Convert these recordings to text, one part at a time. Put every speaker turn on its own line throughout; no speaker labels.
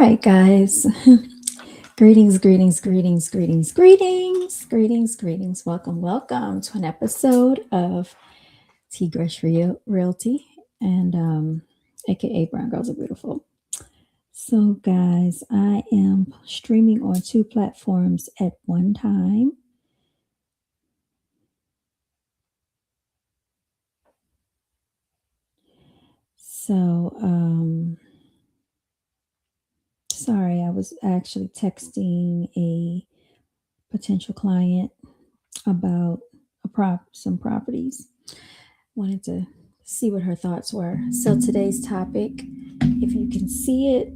right, guys. Greetings, greetings, greetings, greetings, greetings, greetings, greetings. Welcome, welcome to an episode of Tigresh Realty and aka Brown Girls Are Beautiful. So, guys, I am streaming on two platforms at one time. So, sorry, I was actually texting a potential client about some properties. Wanted to see what her thoughts were. So today's topic, if you can see it,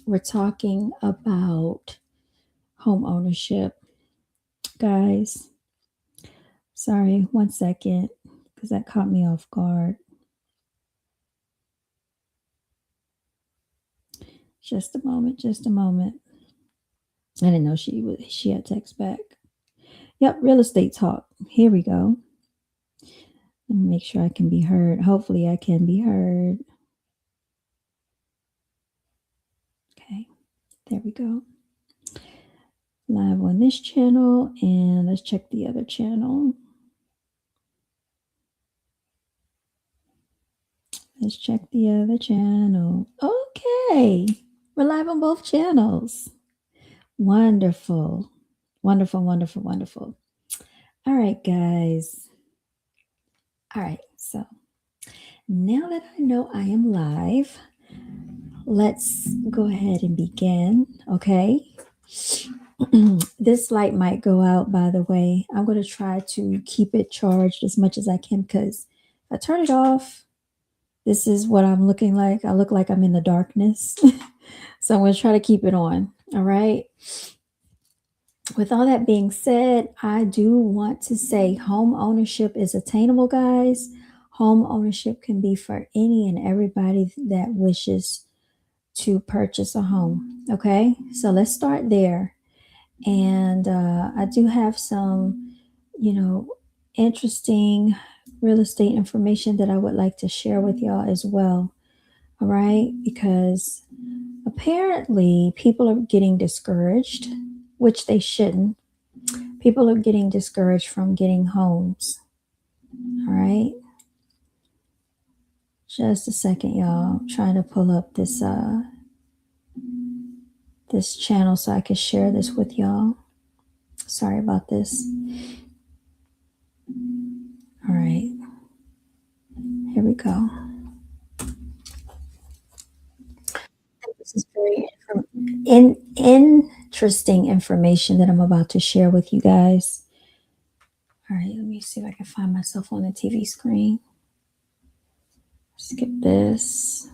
we're talking about home ownership. Guys, sorry, 1 second, because that caught me off guard. Just a moment, just a moment. I didn't know she had text back. Yep, real estate talk. Here we go. Let me make sure I can be heard. Hopefully I can be heard. Okay, there we go. Live on this channel, and let's check the other channel. Let's check the other channel. Okay, we're live on both channels. Wonderful, wonderful, wonderful, wonderful. All right, guys. All right, so now that I know I am live, let's go ahead and begin, okay? This light might go out, by the way. I'm going to try to keep it charged as much as I can, because if I turn it off, this is what I'm looking like. I look like I'm in the darkness. So I'm going to try to keep it on. All right. With all that being said, I do want to say home ownership is attainable, guys. Home ownership can be for any and everybody that wishes to purchase a home. Okay. So let's start there. And I do have some, interesting real estate information that I would like to share with y'all as well. All right. Because apparently people are getting discouraged, which they shouldn't. People are getting discouraged from getting homes. All right. Just a second, y'all. I'm trying to pull up this channel so I can share this with y'all. Sorry about this. All right. Here we go. This is very interesting information that I'm about to share with you guys. All right, let me see if I can find myself on the TV screen. Skip this.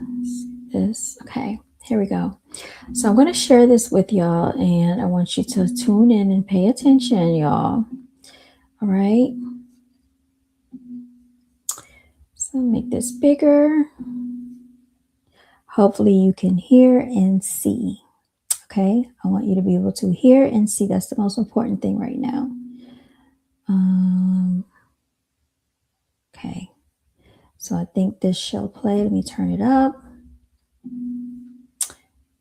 Okay, here we go. So I'm going to share this with y'all, and I want you to tune in and pay attention, y'all. All right. So make this bigger. Hopefully you can hear and see. Okay, I want you to be able to hear and see. That's the most important thing right now. Okay, so I think this shall play. Let me turn it up.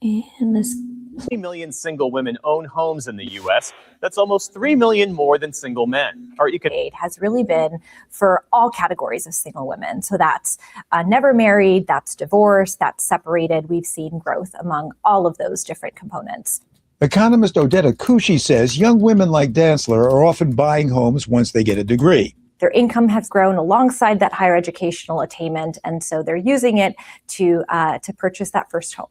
And let's
3 million single women own homes in the U.S. That's almost 3 million more than single men.
It has really been for all categories of single women. So that's never married, that's divorced, that's separated. We've seen growth among all of those different components.
Economist Odetta Kushi says young women like Dantzler are often buying homes once they get a degree.
Their income has grown alongside that higher educational attainment, and so they're using it to purchase that first home.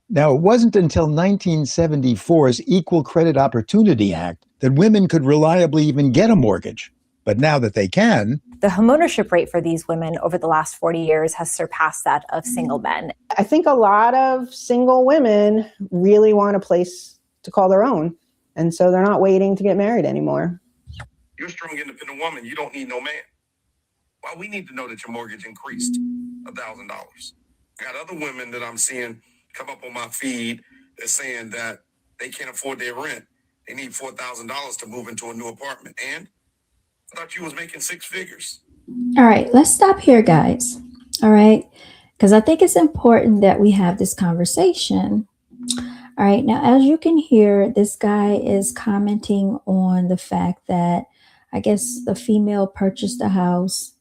Now, it wasn't until 1974's Equal Credit Opportunity Act that women could reliably even get a mortgage. But now that they can,
the homeownership rate for these women over the last 40 years has surpassed that of single men.
I think a lot of single women really want a place to call their own. And so they're not waiting to get married anymore.
You're a strong, independent woman. You don't need no man. Well, we need to know that your mortgage increased $1,000. I got other women that I'm seeing come up on my feed that's saying that they can't afford their rent. They need $4,000 to move into a new apartment. And I thought you was making 6 figures.
All right, let's stop here, guys. All right, because I think it's important that we have this conversation. All right, now as you can hear, this guy is commenting on the fact that I guess the female purchased a house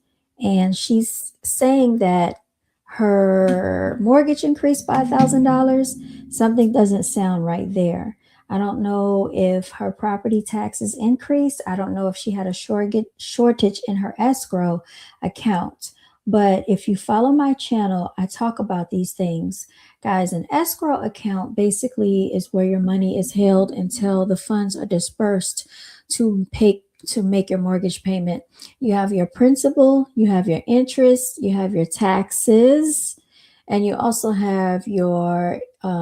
and she's saying that her mortgage increased by $1,000. Something doesn't sound right there. I don't know if her property taxes increased. I don't know if she had a shortage in her escrow account. But if you follow my channel, I talk about these things. Guys, an escrow account basically is where your money is held until the funds are dispersed to make your mortgage payment. You have your principal, you have your interest, you have your taxes, and you also have your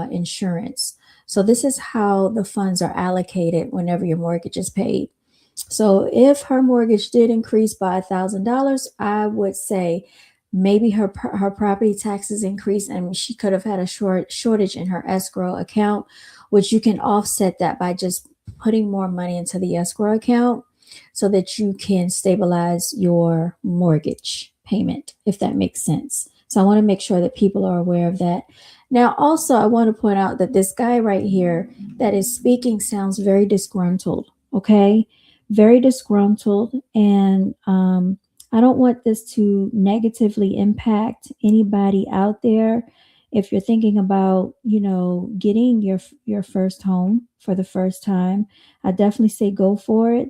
insurance. So this is how the funds are allocated whenever your mortgage is paid. So if her mortgage did increase by $1,000, I would say maybe her property taxes increased and she could have had a shortage in her escrow account, which you can offset that by just putting more money into the escrow account so that you can stabilize your mortgage payment, if that makes sense. So I want to make sure that people are aware of that. Now, also, I want to point out that this guy right here that is speaking sounds very disgruntled, okay? Very disgruntled. And I don't want this to negatively impact anybody out there. If you're thinking about, getting your first home for the first time, I definitely say go for it.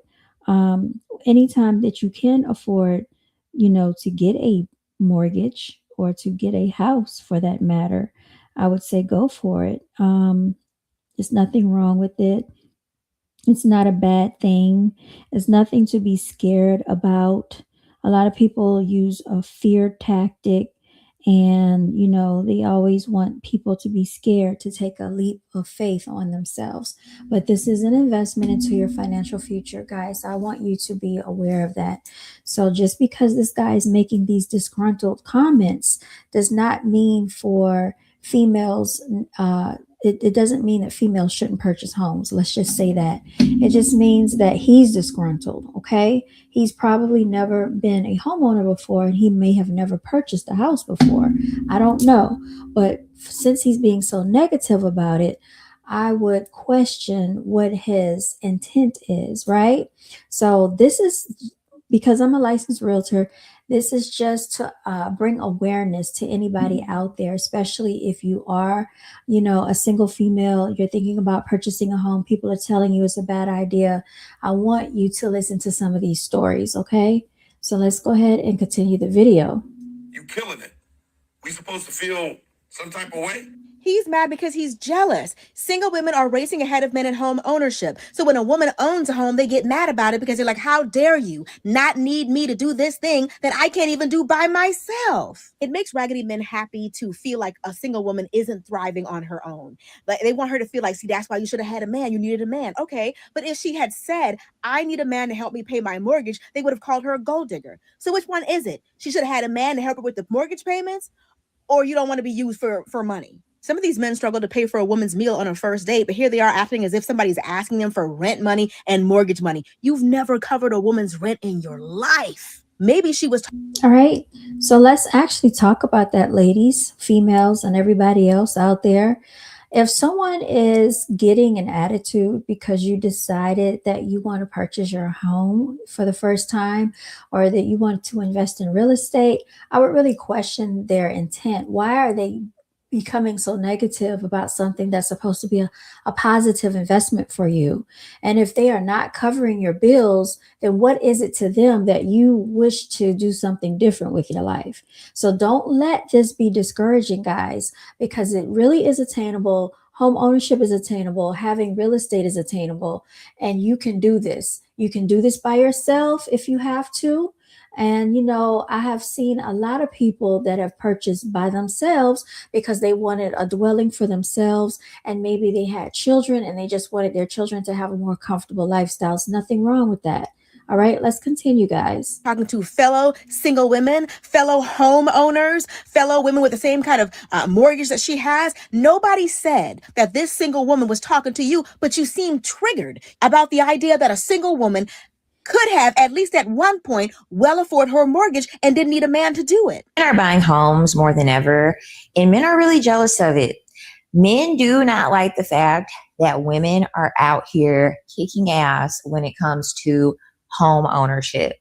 Anytime that you can afford, to get a mortgage or to get a house for that matter, I would say go for it. There's nothing wrong with it. It's not a bad thing. It's nothing to be scared about. A lot of people use a fear tactic and, they always want people to be scared to take a leap of faith on themselves. But this is an investment into your financial future, guys. I want you to be aware of that. So just because this guy is making these disgruntled comments does not mean for females, it doesn't mean that females shouldn't purchase homes. Let's just say that. It just means that he's disgruntled, okay? He's probably never been a homeowner before, and he may have never purchased a house before. I don't know. But since he's being so negative about it, I would question what his intent is, right? So this is, because I'm a licensed realtor, this is just to bring awareness to anybody out there, especially if you are, a single female, you're thinking about purchasing a home, people are telling you it's a bad idea. I want you to listen to some of these stories, okay? So let's go ahead and continue the video.
You killing it. We supposed to feel some type of way?
He's mad because he's jealous. Single women are racing ahead of men in home ownership. So when a woman owns a home, they get mad about it because they're like, how dare you not need me to do this thing that I can't even do by myself? It makes raggedy men happy to feel like a single woman isn't thriving on her own. Like they want her to feel like, see, that's why you should have had a man. You needed a man. Okay. But if she had said, I need a man to help me pay my mortgage, they would have called her a gold digger. So which one is it? She should have had a man to help her with the mortgage payments, or you don't want to be used for money. Some of these men struggle to pay for a woman's meal on a first date, but here they are acting as if somebody's asking them for rent money and mortgage money. You've never covered a woman's rent in your life. Maybe she was.
All right. So let's actually talk about that, ladies, females, and everybody else out there. If someone is getting an attitude because you decided that you want to purchase your home for the first time, or that you want to invest in real estate, I would really question their intent. Why are they becoming so negative about something that's supposed to be a positive investment for you? And if they are not covering your bills, then what is it to them that you wish to do something different with your life? So don't let this be discouraging, guys, because it really is attainable. Home ownership is attainable. Having real estate is attainable. And you can do this. You can do this by yourself if you have to. And, I have seen a lot of people that have purchased by themselves because they wanted a dwelling for themselves. And maybe they had children and they just wanted their children to have a more comfortable lifestyle. So nothing wrong with that. All right, let's continue, guys.
Talking to fellow single women, fellow homeowners, fellow women with the same kind of mortgage that she has. Nobody said that this single woman was talking to you, but you seem triggered about the idea that a single woman could have, at least at one point, well afford her mortgage and didn't need a man to do it.
Men are buying homes more than ever, and men are really jealous of it. Men do not like the fact that women are out here kicking ass when it comes to home ownership.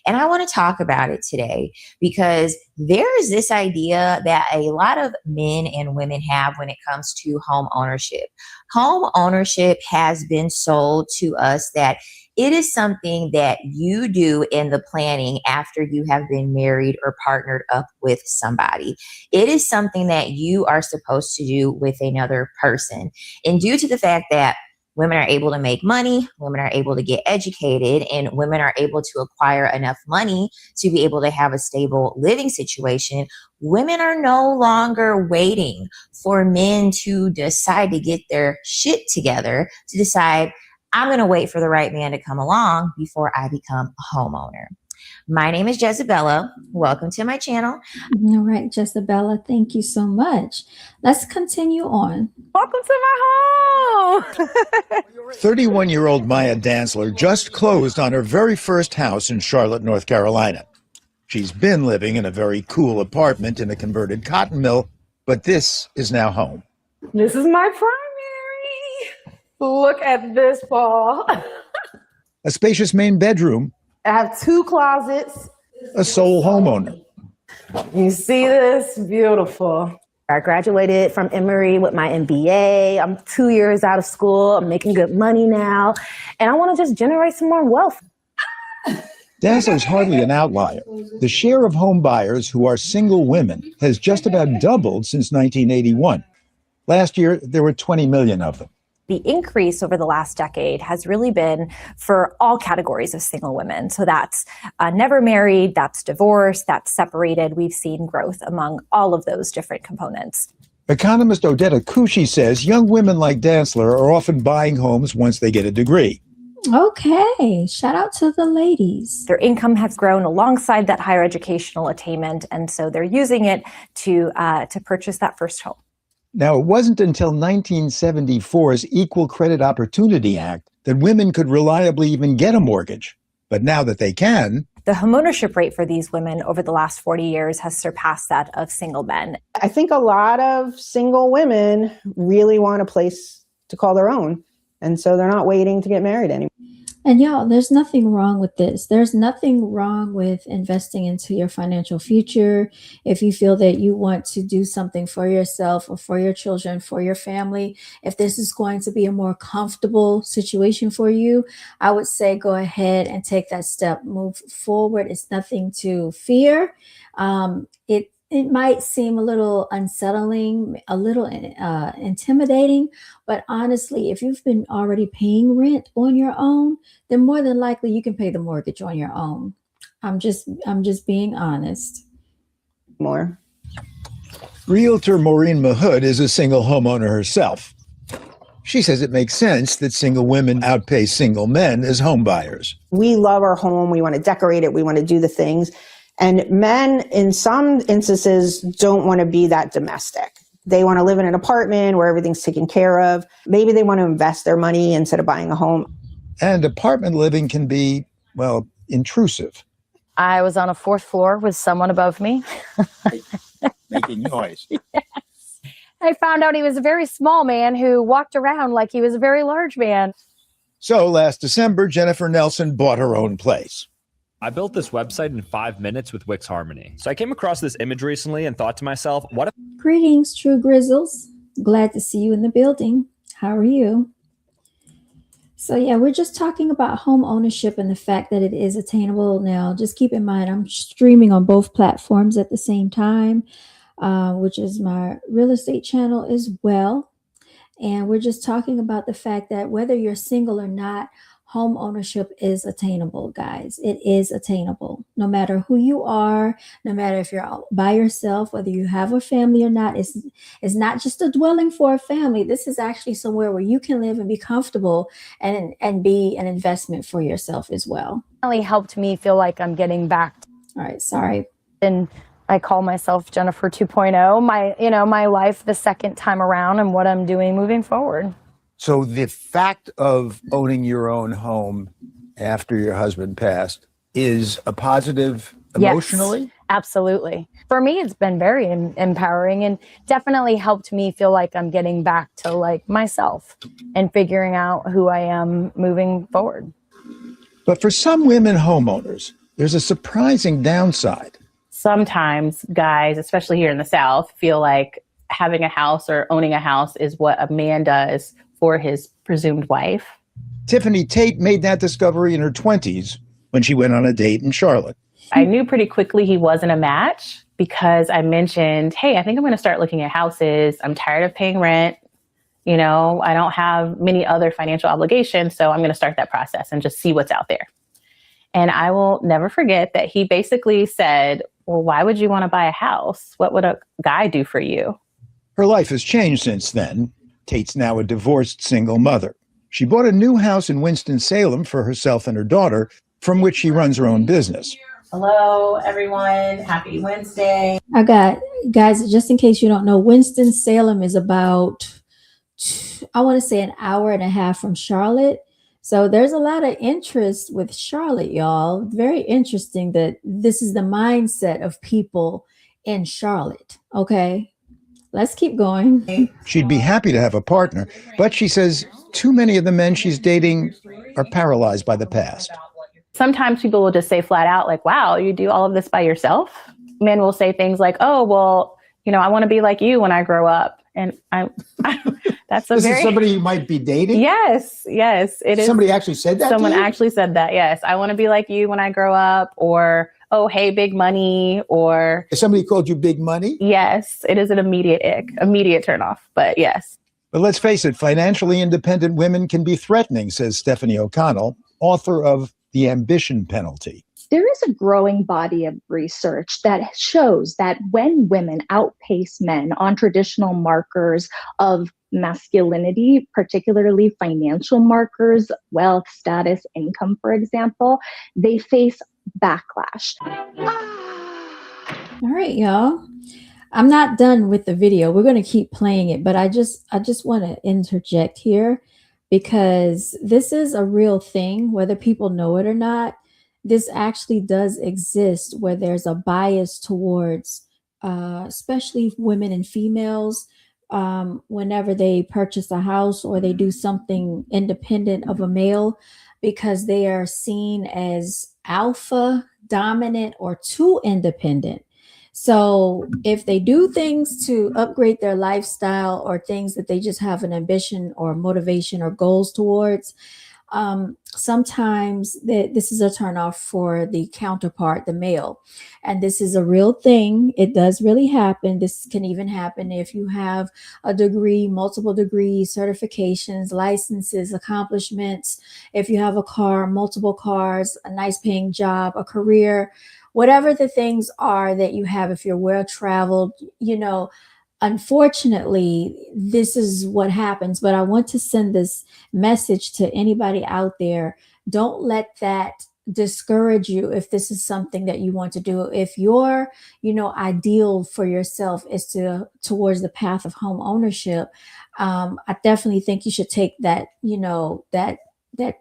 And I want to talk about it today because there is this idea that a lot of men and women have when it comes to home ownership. Home ownership has been sold to us that it is something that you do in the planning after you have been married or partnered up with somebody. It is something that you are supposed to do with another person. And due to the fact that women are able to make money, women are able to get educated, and women are able to acquire enough money to be able to have a stable living situation, women are no longer waiting for men to decide to get their shit together, to decide, I'm going to wait for the right man to come along before I become a homeowner. My name is Jezebella. Welcome to my channel.
All right, Jezebella, thank you so much. Let's continue on.
Welcome to my home.
31-year-old Maya Dantzler just closed on her very first house in Charlotte, North Carolina. She's been living in a very cool apartment in a converted cotton mill, but this is now home.
This is my primary. Look at this, Paul.
A spacious main bedroom,
I have 2 closets.
a sole homeowner.
You see this? Beautiful. I graduated from Emory with my MBA. I'm 2 years out of school. I'm making good money now. And I want to just generate some more wealth.
Dantzler's hardly an outlier. The share of home buyers who are single women has just about doubled since 1981. Last year, there were 20 million of them.
The increase over the last decade has really been for all categories of single women. So that's never married, that's divorced, that's separated. We've seen growth among all of those different components.
Economist Odetta Kushi says young women like Dantzler are often buying homes once they get a degree.
Okay, shout out to the ladies.
Their income has grown alongside that higher educational attainment, and so they're using it to purchase that first home.
Now, it wasn't until 1974's Equal Credit Opportunity Act that women could reliably even get a mortgage. But now that they can,
The homeownership rate for these women over the last 40 years has surpassed that of single men.
I think a lot of single women really want a place to call their own. And so they're not waiting to get married anymore.
And y'all, there's nothing wrong with this. There's nothing wrong with investing into your financial future. If you feel that you want to do something for yourself or for your children, for your family, if this is going to be a more comfortable situation for you, I would say go ahead and take that step, move forward. It's nothing to fear. It might seem a little unsettling, a little intimidating, but honestly, if you've been already paying rent on your own, then more than likely you can pay the mortgage on your own. I'm just being honest.
More.
Realtor Maureen Mahood is a single homeowner herself. She says it makes sense that single women outpay single men as home buyers.
We love our home. We want to decorate it. We want to do the things. And men, in some instances, don't want to be that domestic. They want to live in an apartment where everything's taken care of. Maybe they want to invest their money instead of buying a home.
And apartment living can be, well, intrusive.
I was on a 4th floor with someone above me.
Making noise.
Yes. I found out he was a very small man who walked around like he was a very large man.
So last December, Jennifer Nelson bought her own place.
I built this website in 5 minutes with Wix Harmony. So I came across this image recently and thought to myself, what if...
Greetings, True Grizzles. Glad to see you in the building. How are you? So yeah, we're just talking about home ownership and the fact that it is attainable. Now, just keep in mind, I'm streaming on both platforms at the same time, which is my real estate channel as well. And we're just talking about the fact that whether you're single or not, home ownership is attainable, guys. It is attainable. No matter who you are, no matter if you're by yourself, whether you have a family or not, it's not just a dwelling for a family. This is actually somewhere where you can live and be comfortable and be an investment for yourself as well.
It really helped me feel like I'm getting back.
All right, sorry.
And I call myself Jennifer 2.0, my life the second time around and what I'm doing moving forward.
So the fact of owning your own home after your husband passed is a positive emotionally?
Yes, Absolutely. For me, it's been very empowering and definitely helped me feel like I'm getting back to like myself and figuring out who I am moving forward.
But for some women homeowners, there's a surprising downside.
Sometimes guys, especially here in the South, feel like having a house or owning a house is what a man does for his presumed wife.
Tiffany Tate made that discovery in her 20s when she went on a date in Charlotte.
I knew pretty quickly he wasn't a match because I mentioned, hey, I think I'm going to start looking at houses. I'm tired of paying rent. You know, I don't have many other financial obligations, so I'm going to start that process and just see what's out there. And I will never forget that he basically said, well, why would you want to buy a house? What would a guy do for you?
Her life has changed since then. Tate's now a divorced single mother. She bought a new house in Winston-Salem for herself and her daughter, from which she runs her own business.
Hello, everyone. Happy Wednesday.
I got, guys, just in case you don't know, Winston-Salem is about, I want to say, an hour and a half from Charlotte. So there's a lot of interest with Charlotte, y'all. Very interesting that this is the mindset of people in Charlotte. Okay, let's keep going.
She'd be happy to have a partner, but she says too many of the men she's dating are paralyzed by the past.
Sometimes people will just say flat out, like, wow, you do all of this by yourself? Men will say things like, oh, well, you know, I want to be like you when I grow up. And that's a
This
very...
is somebody you might be dating?
Yes, it is.
Somebody actually said that
Someone
to you?
actually said that, yes. I want to be like you when I grow up, or, oh, hey, big money, or...
If somebody called you big money?
Yes, it is an immediate ick, immediate turnoff, but yes.
But let's face it, financially independent women can be threatening, says Stephanie O'Connell, author of The Ambition Penalty.
There is a growing body of research that shows that when women outpace men on traditional markers of masculinity, particularly financial markers, wealth, status, income, for example, they face backlash.
All right, y'all. I'm not done with the video. We're going to keep playing it, but I just want to interject here because this is a real thing, whether people know it or not. This actually does exist where there's a bias towards, especially women and females, whenever they purchase a house or they do something independent of a male, because they are seen as alpha, dominant, or too independent. So if they do things to upgrade their lifestyle or things that they just have an ambition or motivation or goals towards, sometimes this is a turnoff for the counterpart, the male. And this is a real thing. It does really happen. This can even happen if you have a degree, multiple degrees, certifications, licenses, accomplishments. If you have a car, multiple cars, a nice paying job, a career, whatever the things are that you have, if you're well traveled, you know, unfortunately, this is what happens. But I want to send this message to anybody out there. Don't let that discourage you if this is something that you want to do. If your, you know, ideal for yourself is towards the path of home ownership, I definitely think you should take that, you know, that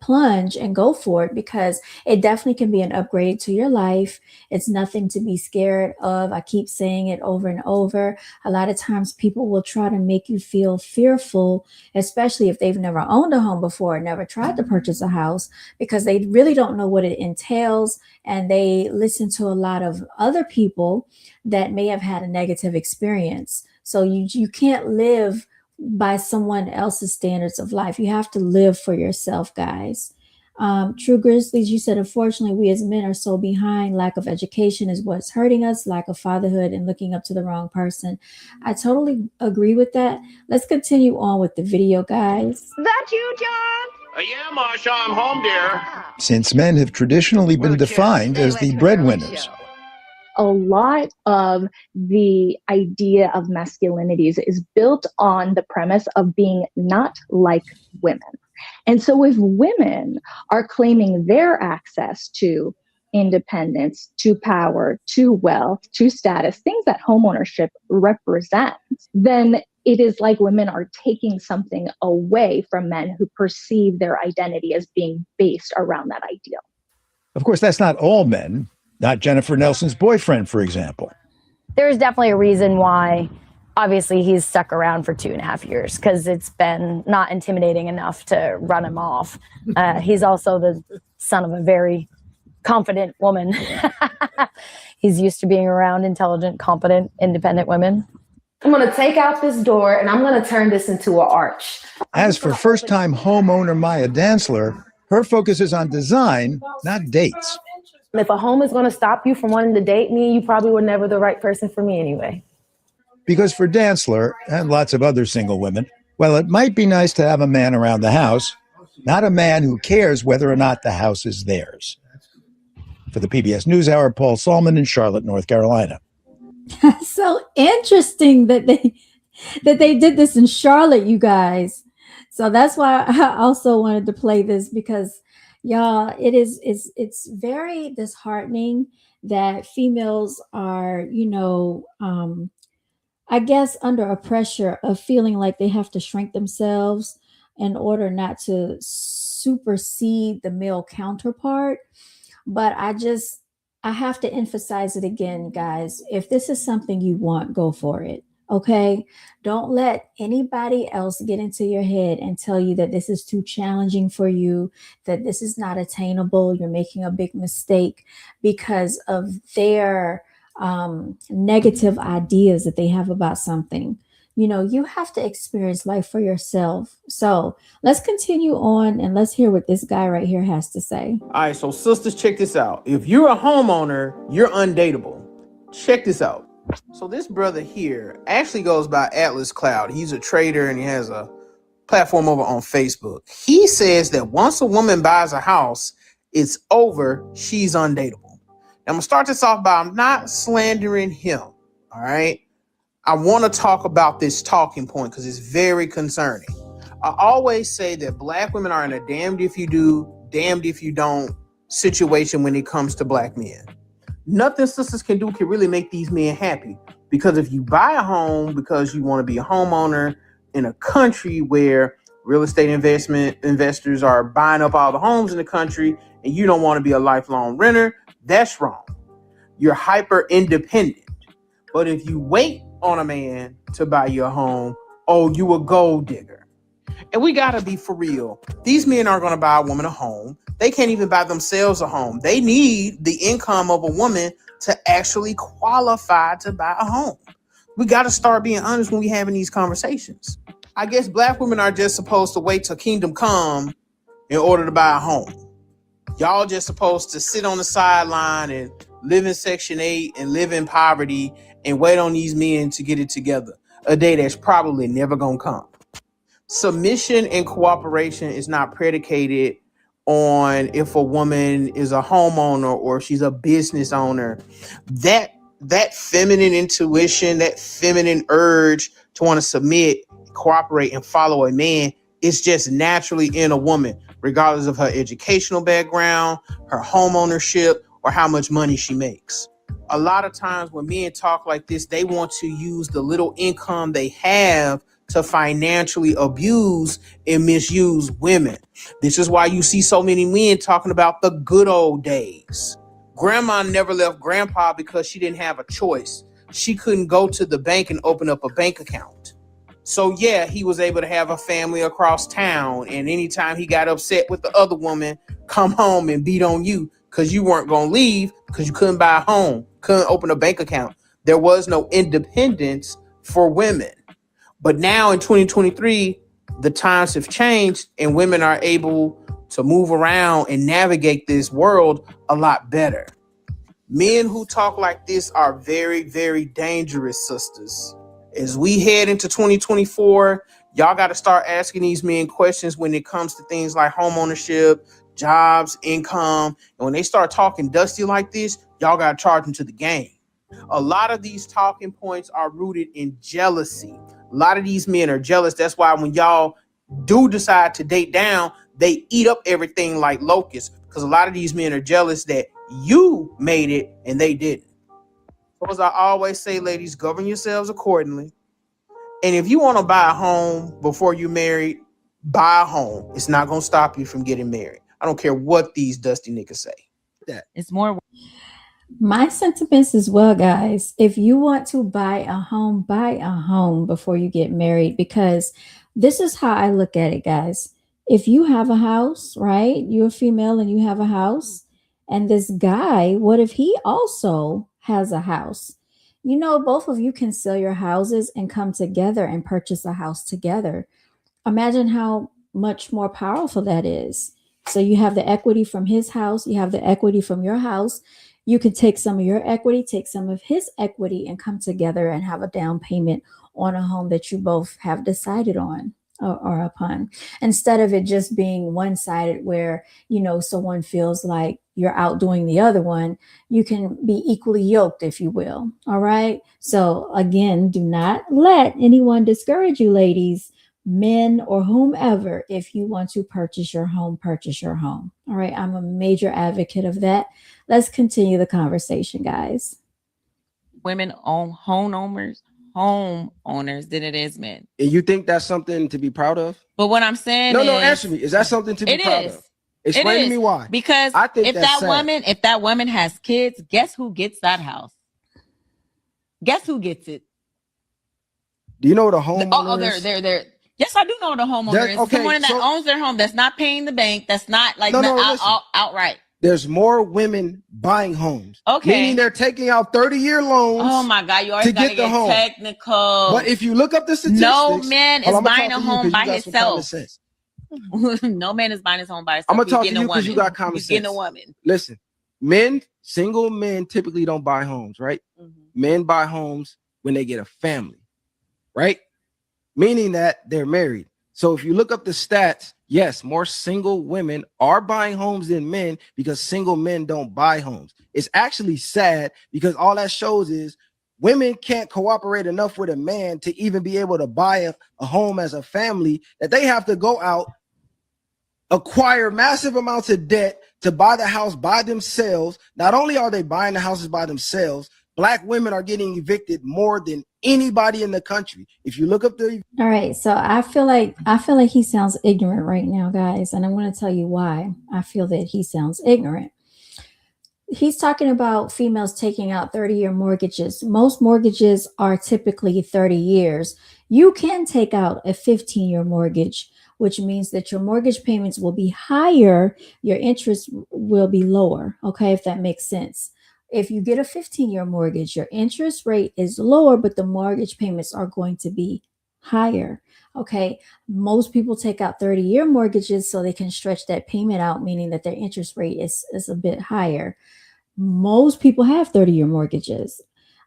plunge and go for it, because it definitely can be an upgrade to your life. It's nothing to be scared of. I keep saying it over and over. A lot of times people will try to make you feel fearful, especially if they've never owned a home before, never tried to purchase a house, because they really don't know what it entails. And they listen to a lot of other people that may have had a negative experience. So you can't live by someone else's standards of life. You have to live for yourself, guys. True Grizzlies, you said, unfortunately, we as men are so behind. Lack of education is what's hurting us, lack of fatherhood and looking up to the wrong person. I totally agree with that. Let's continue on with the video, guys.
That you, John?
Yeah, Marsha, I'm home, dear.
Since men have traditionally been defined as the breadwinners.
A lot of the idea of masculinities is built on the premise of being not like women. And so if women are claiming their access to independence, to power, to wealth, to status, things that homeownership represents, then it is like women are taking something away from men who perceive their identity as being based around that ideal.
Of course, that's not all men. Not Jennifer Nelson's boyfriend, for example.
There's definitely a reason why, obviously, he's stuck around for 2.5 years, because it's been not intimidating enough to run him off. He's also the son of a very confident woman. He's used to being around intelligent, competent, independent women.
I'm going to take out this door and I'm going to turn this into an arch.
As for first-time homeowner Maya Dantzler, her focus is on design, not dates.
If a home is going to stop you from wanting to date me, you probably were never the right person for me anyway.
Because for Dantzler, and lots of other single women, well, it might be nice to have a man around the house, not a man who cares whether or not the house is theirs. For the PBS NewsHour, Paul Salman in Charlotte, North Carolina.
So interesting that they did this in Charlotte, you guys. So that's why I also wanted to play this, because y'all, it's very disheartening that females are, I guess, under a pressure of feeling like they have to shrink themselves in order not to supersede the male counterpart. But I have to emphasize it again, guys. If this is something you want, go for it. Okay. Don't let anybody else get into your head and tell you that this is too challenging for you, that this is not attainable. You're making a big mistake because of their negative ideas that they have about something. You have to experience life for yourself. So let's continue on and let's hear what this guy right here has to say.
All right, so sisters, check this out. If you're a homeowner, you're undateable. Check this out. So this brother here actually goes by Atlas Cloud. He's a trader and he has a platform over on Facebook. He says that once a woman buys a house, it's over. She's undateable. Now, I'm going to start this off by I'm not slandering him. All right. I want to talk about this talking point because it's very concerning. I always say that black women are in a damned if you do, damned if you don't situation when it comes to black men. Nothing sisters can do can really make these men happy, because if you buy a home because you want to be a homeowner in a country where real estate investors are buying up all the homes in the country and you don't want to be a lifelong renter, that's wrong. You're hyper independent. But if you wait on a man to buy you a home, oh, you a gold digger. And we got to be for real. These men aren't going to buy a woman a home. They can't even buy themselves a home. They need the income of a woman to actually qualify to buy a home. We got to start being honest when we having these conversations. I guess black women are just supposed to wait till kingdom come in order to buy a home. Y'all just supposed to sit on the sideline and live in Section 8 and live in poverty and wait on these men to get it together. A day that's probably never going to come. Submission and cooperation is not predicated on if a woman is a homeowner or if she's a business owner. That feminine intuition, that feminine urge to want to submit, cooperate, and follow a man is just naturally in a woman, regardless of her educational background, her home ownership, or how much money she makes. A lot of times when men talk like this, they want to use the little income they have to financially abuse and misuse women. This is why you see so many men talking about the good old days. Grandma never left grandpa because she didn't have a choice. She couldn't go to the bank and open up a bank account. So yeah, he was able to have a family across town. And anytime he got upset with the other woman, come home and beat on you because you weren't going to leave because you couldn't buy a home, couldn't open a bank account. There was no independence for women. But now in 2023, the times have changed and women are able to move around and navigate this world a lot better. Men who talk like this are very, very dangerous, sisters. As we head into 2024, y'all got to start asking these men questions when it comes to things like home ownership, jobs, income. And when they start talking dusty like this, y'all got to charge them to the game. A lot of these talking points are rooted in jealousy. A lot of these men are jealous. That's why when y'all do decide to date down, they eat up everything like locusts, because a lot of these men are jealous that you made it and they didn't. So as I always say, ladies, govern yourselves accordingly. And if you want to buy a home before you're married, buy a home. It's not going to stop you from getting married. I don't care what these dusty niggas say.
It's more.
My sentiments as well, guys. If you want to buy a home before you get married, because this is how I look at it, guys. If you have a house, right? You're a female and you have a house, and this guy, what if he also has a house? You know, both of you can sell your houses and come together and purchase a house together. Imagine how much more powerful that is. So you have the equity from his house, you have the equity from your house. You can take some of your equity, take some of his equity, and come together and have a down payment on a home that you both have decided on or upon, instead of it just being one sided where, you know, someone feels like you're outdoing the other one. You can be equally yoked, if you will. All right. So, again, do not let anyone discourage you, ladies, men, or whomever. If you want to purchase your home, purchase your home. All right. I'm a major advocate of that. Let's continue the conversation, guys.
Women own homeowners than it is men.
And you think that's something to be proud of?
But what I'm saying
no,
is,
answer me. Is that something to be proud of? Explain to me why.
Because
I think
if
that's
if that woman has kids, guess who gets that house? Guess who gets it?
Do you know what a homeowner is?
They're. Yes, I do know what a homeowner is.
Okay,
someone that owns their home, that's not paying the bank, that's not like outright.
There's more women buying homes.
Okay.
Meaning they're taking out 30-year loans.
Oh my God, you always gotta get technical.
But if you look up the statistics,
no man is buying a home by himself. No man is buying his home by himself.
I'm gonna talk to you because you got common sense.
Getting a woman.
Listen, single men typically don't buy homes, right? Mm-hmm. Men buy homes when they get a family, right? Meaning that they're married. So if you look up the stats, yes, more single women are buying homes than men because single men don't buy homes. It's actually sad because all that shows is women can't cooperate enough with a man to even be able to buy a home as a family, that they have to go out, acquire massive amounts of debt to buy the house by themselves. Not only are they buying the houses by themselves, Black women are getting evicted more than anybody in the country. If you look up the
all right, so I feel like he sounds ignorant right now, guys, and I'm going to tell you why I feel that he sounds ignorant. He's talking about females taking out 30-year mortgages. Most mortgages are typically 30 years. You can take out a 15-year mortgage, which means that your mortgage payments will be higher, your interest will be lower, okay, if that makes sense. If you get a 15-year mortgage, your interest rate is lower, but the mortgage payments are going to be higher. Okay. Most people take out 30-year mortgages so they can stretch that payment out, meaning that their interest rate is a bit higher. Most people have 30-year mortgages.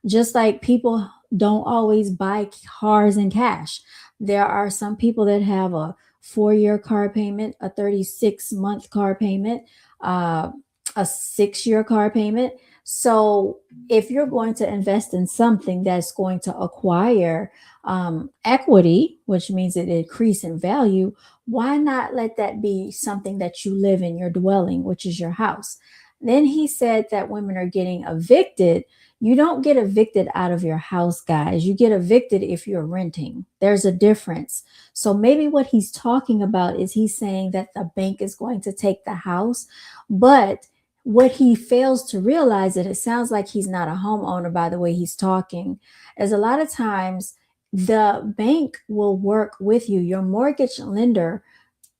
Just like people don't always buy cars in cash. There are some people that have a 4-year car payment, a 36-month car payment, a 6-year car payment. So if you're going to invest in something that's going to acquire equity, which means it increase in value, why not let that be something that you live in, your dwelling, which is your house? Then he said that women are getting evicted. You don't get evicted out of your house, guys. You get evicted if you're renting. There's a difference. So maybe what he's talking about is he's saying that the bank is going to take the house, but what he fails to realize, that it sounds like he's not a homeowner by the way he's talking, is a lot of times the bank will work with you. Your mortgage lender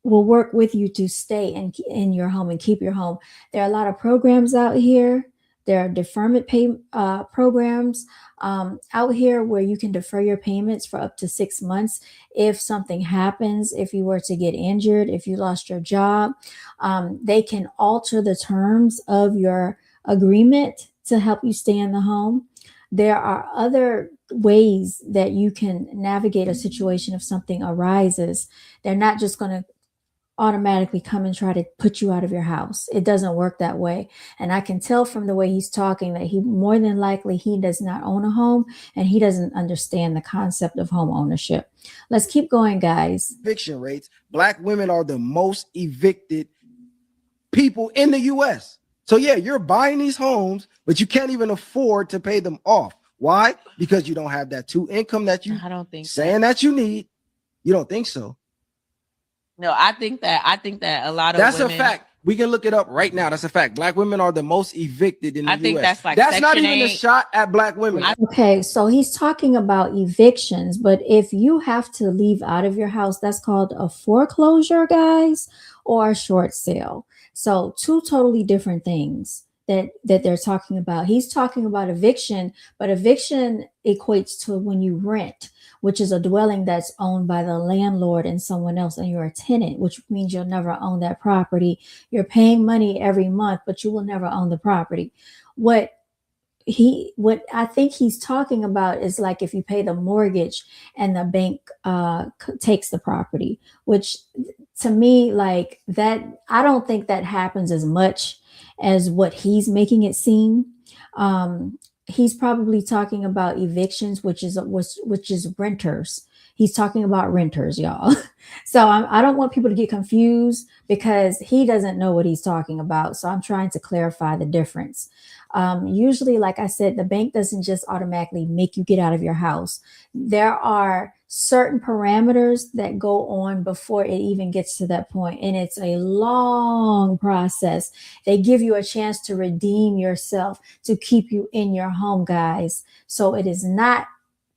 will work with you to stay in your home and keep your home. There are a lot of programs out here. There are deferment pay programs out here where you can defer your payments for up to 6 months. If something happens, if you were to get injured, if you lost your job, they can alter the terms of your agreement to help you stay in the home. There are other ways that you can navigate a situation if something arises. They're not just going to automatically come and try to put you out of your house. It doesn't work that way. And I can tell from the way he's talking that he more than likely he does not own a home and he doesn't understand the concept of home ownership. Let's keep going, guys.
Eviction rates. Black women are the most evicted people in the US. So yeah, you're buying these homes, but you can't even afford to pay them off. Why? Because you don't have that 2 income that you that you need. You don't think so?
No, I think that a lot of
that's
women,
a fact. We can look it up right now. That's a fact. Black women are the most evicted in the
I think
US.
that's like
That's not
Section
even a
8.
shot at black women.
Okay, so he's talking about evictions, but if you have to leave out of your house, that's called a foreclosure, guys, or a short sale. So two totally different things that they're talking about. He's talking about eviction, but eviction equates to when you rent, which is a dwelling that's owned by the landlord and someone else, and you're a tenant, which means you'll never own that property. You're paying money every month, but you will never own the property. What I think he's talking about is like if you pay the mortgage and the bank takes the property, which to me, like that, I don't think that happens as much as what he's making it seem. He's probably talking about evictions, which is renters. He's talking about renters, y'all. So I don't want people to get confused because he doesn't know what he's talking about. So I'm trying to clarify the difference. Usually, like I said, the bank doesn't just automatically make you get out of your house. There are certain parameters that go on before it even gets to that point, and it's a long process. They give you a chance to redeem yourself to keep you in your home, guys. So it is not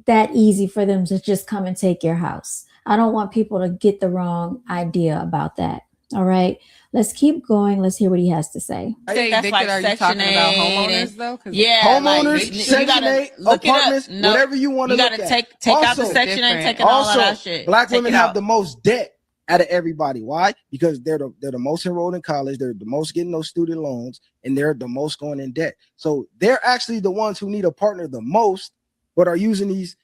that easy for them to just come and take your house. I don't want people to get the wrong idea about that. All right, let's keep going. Let's hear what he has to say.
I think that's like
Are you
Section
talking about
8
homeowners though?
Yeah,
homeowners,
like, you
Section
gotta
8,
look
apartments,
it up. No,
whatever you want to
you
look
gotta
at.
take out the
Also,
Section 8, taking all of that shit.
Black
Take
women
it
have
out.
the most debt out of everybody. Why? Because they're the most enrolled in college. They're the most getting those student loans, and they're the most going in debt. So they're actually the ones who need a partner the most, but are using these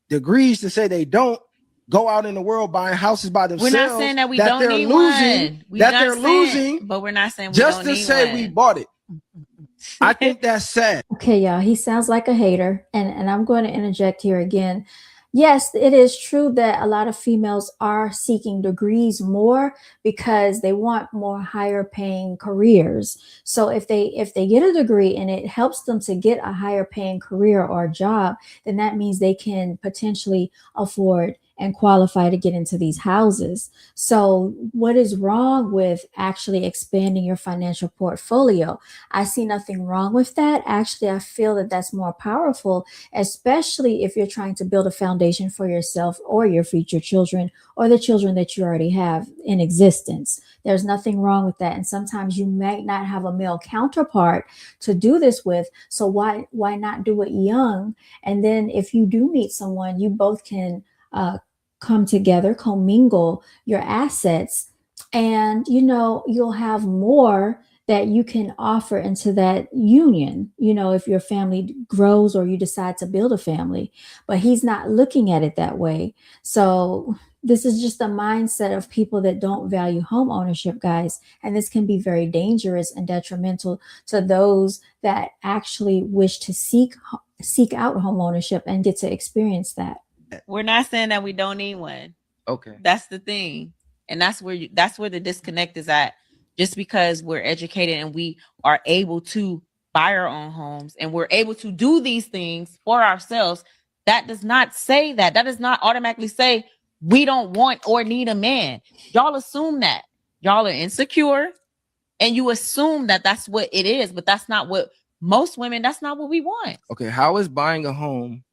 degrees to say they don't go out in the world buying houses by themselves.
We're not saying that we don't need one.
They're losing,
but we're not saying we
just
don't
to
need
say
one.
we bought it. I think that's sad.
Okay, y'all, he sounds like a hater, and I'm going to interject here again. Yes, it is true that a lot of females are seeking degrees more because they want more higher paying careers. So if they get a degree and it helps them to get a higher paying career or job, then that means they can potentially afford and qualify to get into these houses. So what is wrong with actually expanding your financial portfolio? I see nothing wrong with that. Actually, I feel that that's more powerful, especially if you're trying to build a foundation for yourself or your future children or the children that you already have in existence. There's nothing wrong with that. And sometimes you might not have a male counterpart to do this with. So why not do it young? And then if you do meet someone, you both can come together, commingle your assets, and you'll have more that you can offer into that union, if your family grows or you decide to build a family. But he's not looking at it that way. So this is just a mindset of people that don't value home ownership, guys. And this can be very dangerous and detrimental to those that actually wish to seek out home ownership and get to experience that.
We're not saying that we don't need one.
Okay.
That's the thing. And that's where the disconnect is at. Just because we're educated and we are able to buy our own homes and we're able to do these things for ourselves, that does not say that. That does not automatically say we don't want or need a man. Y'all assume that. Y'all are insecure and you assume that that's what it is, but that's not what most women, that's not what we want.
Okay, how is buying a home,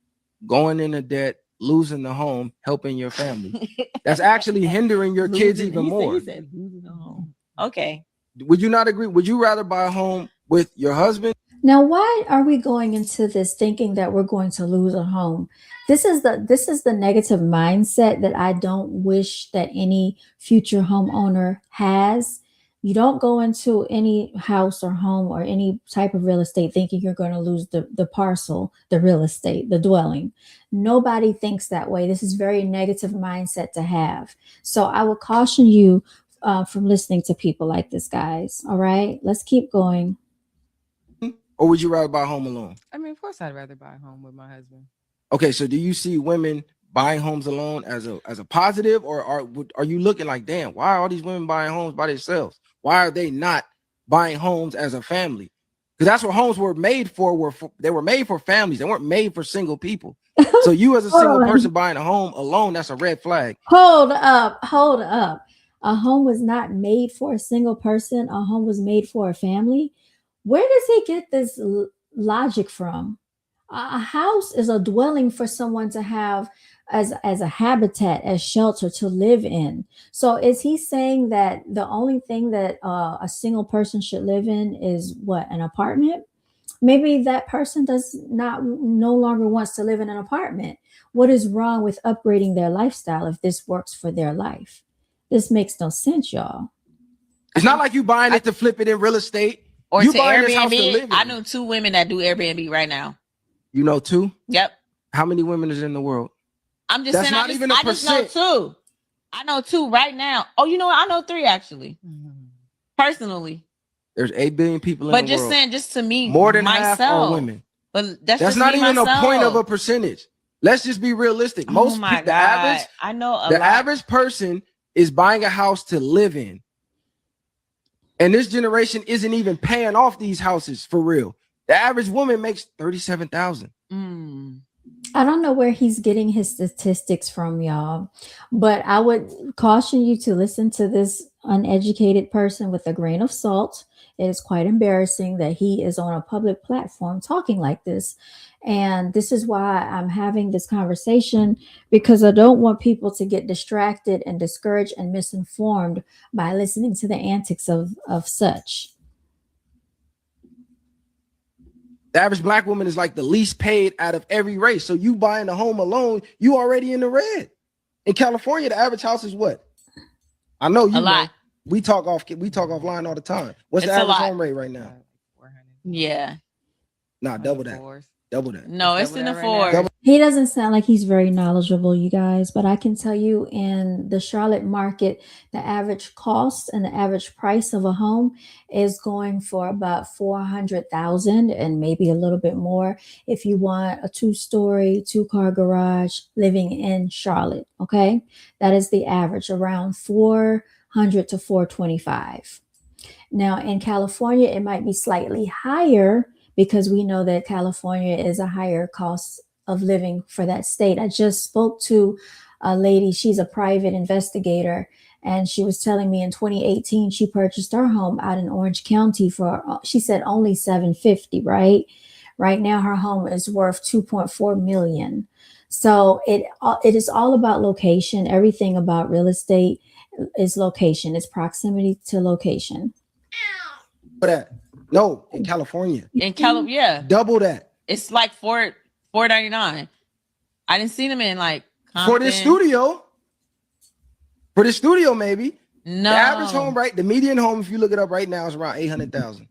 going into debt, losing the home, helping your family? That's actually hindering your kids even more.
He said losing the home. Okay.
Would you not agree? Would you rather buy a home with your husband?
Now, why are we going into this thinking that we're going to lose a home? This is the negative mindset that I don't wish that any future homeowner has. You don't go into any house or home or any type of real estate thinking you're going to lose the parcel, the real estate, the dwelling. Nobody thinks that way. This is very negative mindset to have. So I would caution you from listening to people like this, guys. All right, let's keep going.
Or would you rather buy a home alone?
I mean, of course, I'd rather buy a home with my husband.
Okay, so do you see women buying homes alone as a positive, or are you looking like, damn, why are all these women buying homes by themselves? Why are they not buying homes as a family? Because that's what homes were made for. They were made for families. They weren't made for single people. So you as a single person buying a home alone, that's a red flag.
Hold up. A home was not made for a single person, a home was made for a family. Where does he get this logic from? A house is a dwelling for someone to have as a habitat, as shelter to live in. So is he saying that the only thing that a single person should live in is what, an apartment? Maybe that person does not no longer wants to live in an apartment. What is wrong with upgrading their lifestyle if this works for their life? This makes no sense, y'all.
It's not like you buying it to flip it in real estate.
Or
You
to
buying this house to
Airbnb.
live in.
I know 2 women that do Airbnb right now.
You know 2?
Yep.
How many women is in the world?
I'm just
That's
saying.
not even a
I just know
percent.
2. I know 2 right now. Oh, you know what? I know 3 actually. Personally.
There's 8 billion people in
But
the
just
world.
saying, just to me,
More than
myself,
half are women.
But that's
That's
just
not
me,
even
myself.
a point of a percentage. Let's just be realistic.
Oh my
The
God.
average,
I know a
the
lot.
average person is buying a house to live in. And this generation isn't even paying off these houses for real. The average woman makes $37,000.
I don't know where he's getting his statistics from, y'all, but I would caution you to listen to this uneducated person with a grain of salt. It is quite embarrassing that he is on a public platform talking like this. And this is why I'm having this conversation, because I don't want people to get distracted and discouraged and misinformed by listening to the antics of such.
The average black woman is like the least paid out of every race. So you buying a home alone, you already in the red. In California, the average house is what? I know you know. We talk offline all the time. What's
It's
the
a
average
lot.
home rate right now?
Yeah.
Nah, double that. Double that.
No, it's in the 4s.
He doesn't sound like he's very knowledgeable, you guys, but I can tell you in the Charlotte market, the average cost and the average price of a home is going for about 400,000 and maybe a little bit more if you want a 2-story, 2-car garage living in Charlotte, okay? That is the average, around 400 to 425. Now in California, it might be slightly higher because we know that California is a higher cost of living for that state. I just spoke to a lady, she's a private investigator, and she was telling me in 2018 she purchased her home out in Orange County for, she said, only $750, right? Right now her home is worth $2.4 million. So it is all about location. Everything about real estate is location. It's proximity to location.
That. No, in California.
In California, yeah.
Double that.
It's like $499. I didn't see them in like
For
Compton.
this studio. For this studio, maybe.
No.
The average home, right? The median home, if you look it up right now, is around 800,000.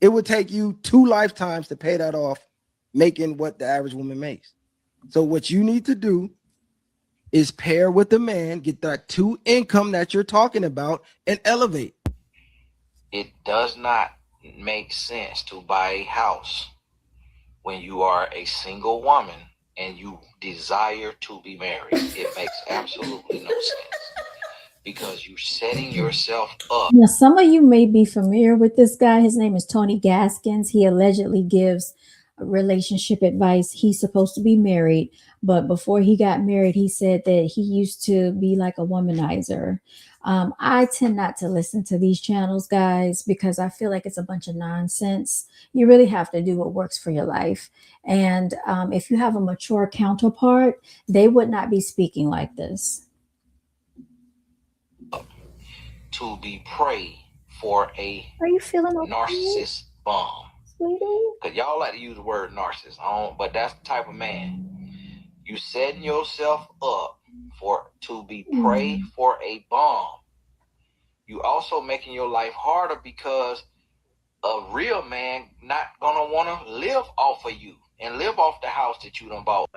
It would take you 2 lifetimes to pay that off, making what the average woman makes. So what you need to do is pair with the man, get that 2 income that you're talking about, and elevate.
It does not make sense to buy a house when you are a single woman and you desire to be married. It makes absolutely no sense because you're setting yourself up.
Now, some of you may be familiar with this guy. His name is Tony Gaskins. He allegedly gives relationship advice. He's supposed to be married, but before he got married, he said that he used to be like a womanizer. I tend not to listen to these channels, guys, because I feel like it's a bunch of nonsense. You really have to do what works for your life. And if you have a mature counterpart, they would not be speaking like this.
To be prey for a
Are you feeling okay,
narcissist bomb.
sweetie?
Because y'all like to use the word narcissist, but that's the type of man. You setting yourself up to be prey for a bomb. You also making your life harder because a real man not gonna want to live off of you and live off the house that you done bought.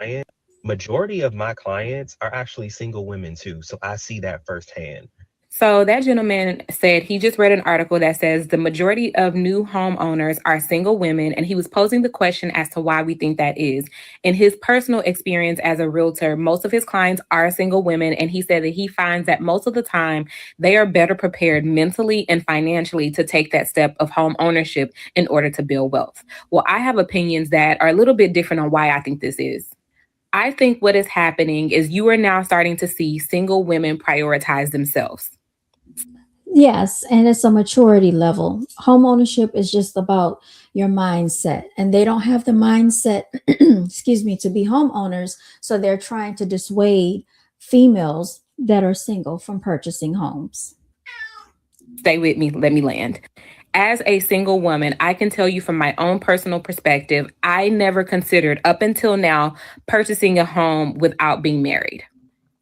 Majority of my clients are actually single women too, so I see that firsthand.
So that gentleman said he just read an article that says the majority of new homeowners are single women, and he was posing the question as to why we think that is. In his personal experience as a realtor, most of his clients are single women, and he said that he finds that most of the time they are better prepared mentally and financially to take that step of home ownership in order to build wealth. Well, I have opinions that are a little bit different on why I think this is. I think what is happening is you are now starting to see single women prioritize themselves.
Yes, and it's a maturity level. Home ownership is just about your mindset, and they don't have the mindset, excuse me, to be homeowners. So they're trying to dissuade females that are single from purchasing homes.
Stay with me, let me land. As a single woman, I can tell you from my own personal perspective, I never considered up until now purchasing a home without being married.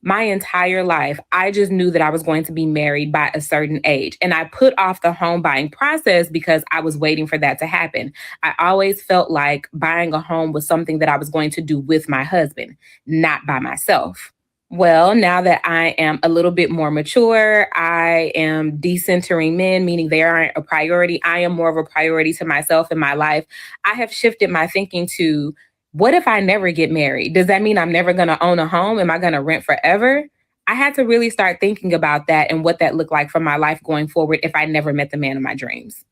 My entire life, I just knew that I was going to be married by a certain age. And I put off the home buying process because I was waiting for that to happen. I always felt like buying a home was something that I was going to do with my husband, not by myself. Well, now that I am a little bit more mature, I am decentering men, meaning they aren't a priority. I am more of a priority to myself in my life. I have shifted my thinking to, what if I never get married? Does that mean I'm never going to own a home? Am I going to rent forever? I had to really start thinking about that and what that looked like for my life going forward if I never met the man of my dreams.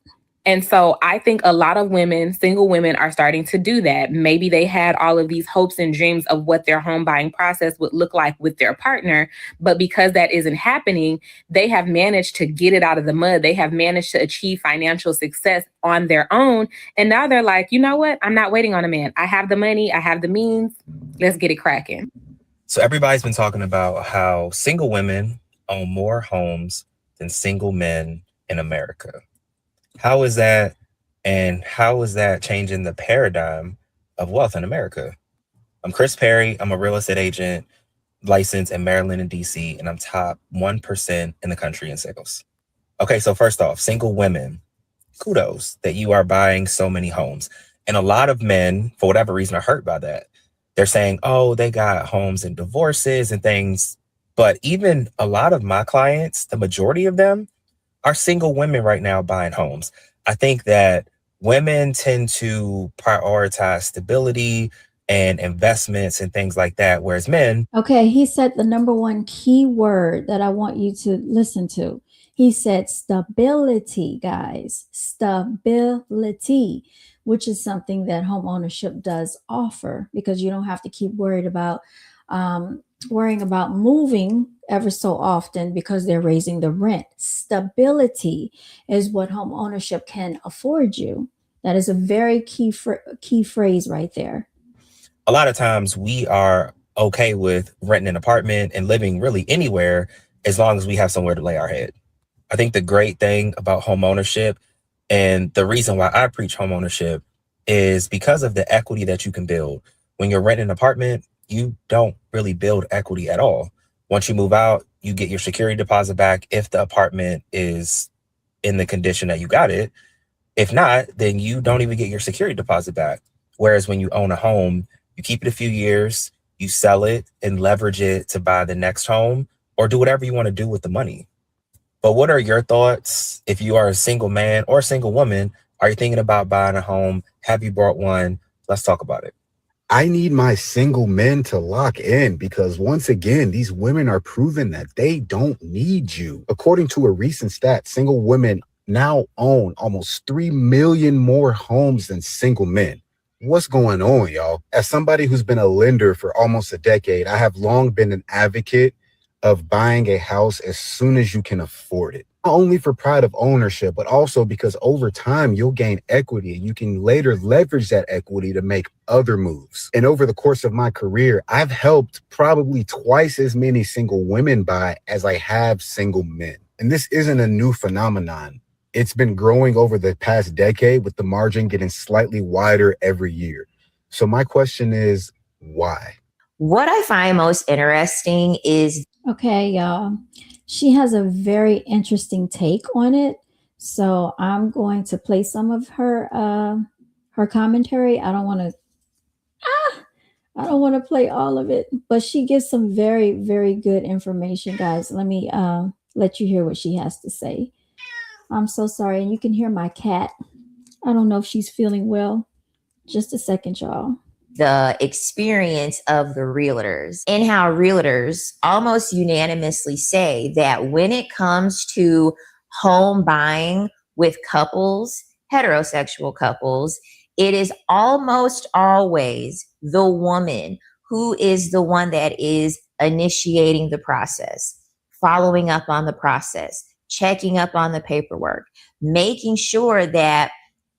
And so I think a lot of women, single women, are starting to do that. Maybe they had all of these hopes and dreams of what their home buying process would look like with their partner. But because that isn't happening, they have managed to get it out of the mud. They have managed to achieve financial success on their own. And now they're like, you know what? I'm not waiting on a man. I have the money. I have the means. Let's get it cracking.
So everybody's been talking about how single women own more homes than single men in America. How is that? And how is that changing the paradigm of wealth in America? I'm Chris Perry. I'm a real estate agent licensed in Maryland and DC, and I'm top 1% in the country in sales. Okay, so first off, single women, kudos that you are buying so many homes. And a lot of men, for whatever reason, are hurt by that. They're saying, oh, they got homes and divorces and things. But even a lot of my clients, the majority of them, are single women right now buying homes. I think that women tend to prioritize stability and investments and things like that, whereas men.
Okay, he said the number one key word that I want you to listen to. He said stability, guys, stability, which is something that home ownership does offer, because you don't have to keep worrying about moving ever so often because they're raising the rent. Stability is what home ownership can afford you. That is a very key phrase right there.
A lot of times we are okay with renting an apartment and living really anywhere as long as we have somewhere to lay our head. I think the great thing about home ownership, and the reason why I preach home ownership, is because of the equity that you can build. When you're renting an apartment, you don't really build equity at all. Once you move out, you get your security deposit back if the apartment is in the condition that you got it. If not, then you don't even get your security deposit back. Whereas when you own a home, you keep it a few years, you sell it and leverage it to buy the next home or do whatever you want to do with the money. But what are your thoughts if you are a single man or a single woman? Are you thinking about buying a home? Have you bought one? Let's talk about it.
I need my single men to lock in because once again, these women are proving that they don't need you. According to a recent stat, single women now own almost 3 million more homes than single men. What's going on, y'all? As somebody who's been a lender for almost a decade, I have long been an advocate of buying a house as soon as you can afford it. Not only for pride of ownership, but also because over time you'll gain equity and you can later leverage that equity to make other moves. And over the course of my career, I've helped probably twice as many single women buy as I have single men. And this isn't a new phenomenon. It's been growing over the past decade with the margin getting slightly wider every year. So my question is, why?
What I find most interesting is...
Okay, y'all. She has a very interesting take on it. So I'm going to play some of her commentary. I don't want to play all of it, but she gives some very, very good information, guys. Let me let you hear what she has to say. I'm so sorry. And you can hear my cat. I don't know if she's feeling well. Just a second, y'all.
The experience of the realtors and how realtors almost unanimously say that when it comes to home buying with couples, heterosexual couples, it is almost always the woman who is the one that is initiating the process, following up on the process, checking up on the paperwork, making sure that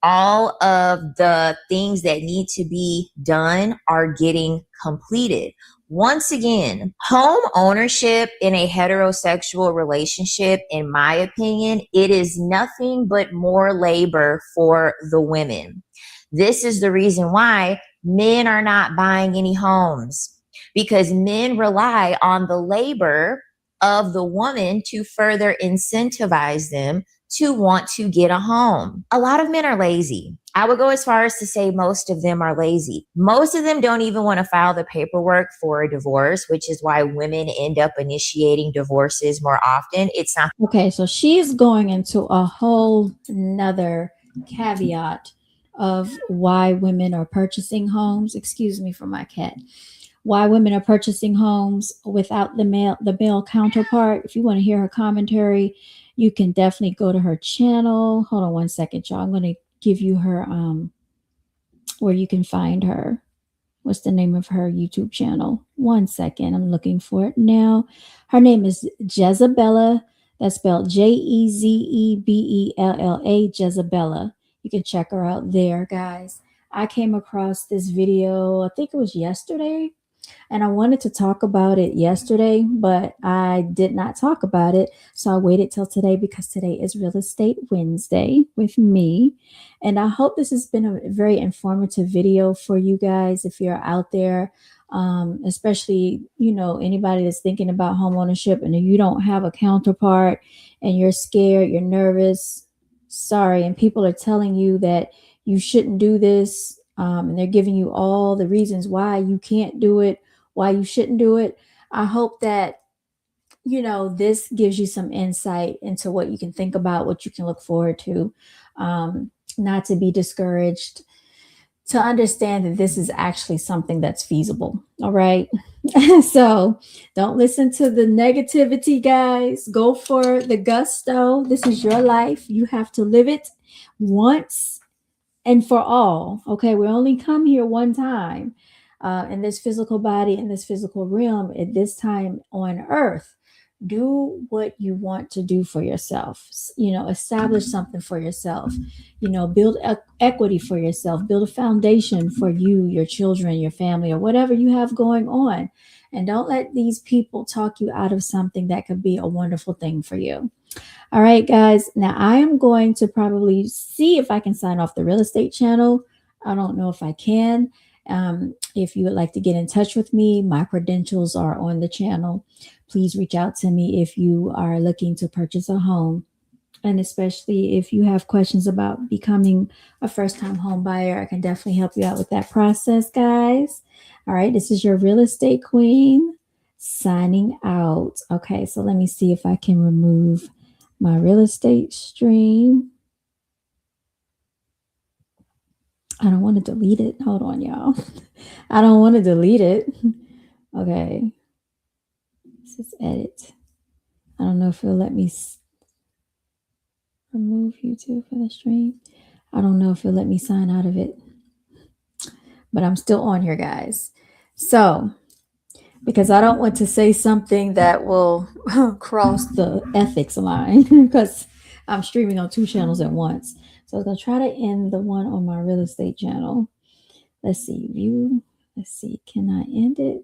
all of the things that need to be done are getting completed. Once again, home ownership in a heterosexual relationship, in my opinion, it is nothing but more labor for the women. This is the reason why men are not buying any homes, because men rely on the labor of the woman to further incentivize them to want to get a home. A lot of men are lazy. I would go as far as to say most of them are lazy. Most of them don't even want to file the paperwork for a divorce, which is why women end up initiating divorces more often. It's not.
Okay, so she's going into a whole nother caveat of why women are purchasing homes. Excuse me for my cat. Why women are purchasing homes without the male counterpart. If you want to hear her commentary, you can definitely go to her channel. Hold on one second, y'all. I'm going to give you her where you can find her. What's the name of her YouTube channel? One second. I'm looking for it now. Her name is Jezebella. That's spelled Jezebella. Jezebella. You can check her out there, guys. I came across this video, I think it was yesterday, and I wanted to talk about it yesterday, but I did not talk about it. So I waited till today because today is Real Estate Wednesday with me. And I hope this has been a very informative video for you guys if you're out there, especially, you know, anybody that's thinking about homeownership and you don't have a counterpart and you're scared, you're nervous, sorry, and people are telling you that you shouldn't do this, and they're giving you all the reasons why you can't do it, why you shouldn't do it. I hope that, you know, this gives you some insight into what you can think about, what you can look forward to, not to be discouraged, to understand that this is actually something that's feasible. All right. So don't listen to the negativity, guys. Go for the gusto. This is your life. You have to live it once and for all. Okay. We only come here one time in this physical body, in this physical realm, at this time on earth. Do what you want to do for yourself. You know, establish something for yourself. You know, build equity for yourself. Build a foundation for you, your children, your family, or whatever you have going on. And don't let these people talk you out of something that could be a wonderful thing for you. All right, guys. Now I am going to probably see if I can sign off the real estate channel. I don't know if I can. If you would like to get in touch with me, my credentials are on the channel. Please reach out to me if you are looking to purchase a home. And especially if you have questions about becoming a first-time home buyer, I can definitely help you out with that process, guys. All right, this is your real estate queen signing out. Okay, so let me see if I can remove my real estate stream. I don't want to delete it. Hold on, y'all. I don't want to delete it. Okay. Let's just edit. I don't know if it'll let me remove YouTube for the stream. I don't know if it'll let me sign out of it. But I'm still on here, guys. So, because I don't want to say something that will cross the ethics line because I'm streaming on two channels at once. So I was going to try to end the one on my real estate channel. Let's see, view. Let's see, can I end it?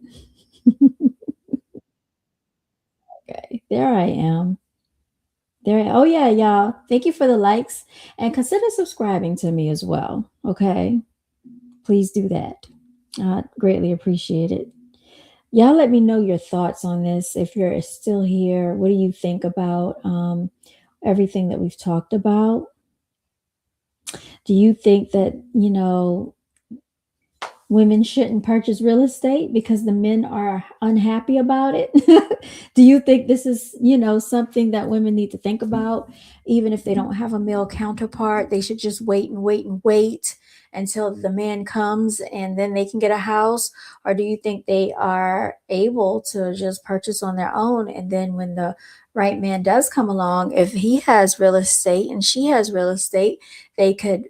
Okay, there I am. Oh yeah, y'all. Thank you for the likes and consider subscribing to me as well. Okay, please do that. I greatly appreciate it. Y'all let me know your thoughts on this. If you're still here, what do you think about everything that we've talked about? Do you think that, you know, women shouldn't purchase real estate because the men are unhappy about it? Do you think this is, you know, something that women need to think about? Even if they don't have a male counterpart, they should just wait and wait and wait until the man comes and then they can get a house? Or do you think they are able to just purchase on their own? And then when the right man does come along, if he has real estate and she has real estate, they could,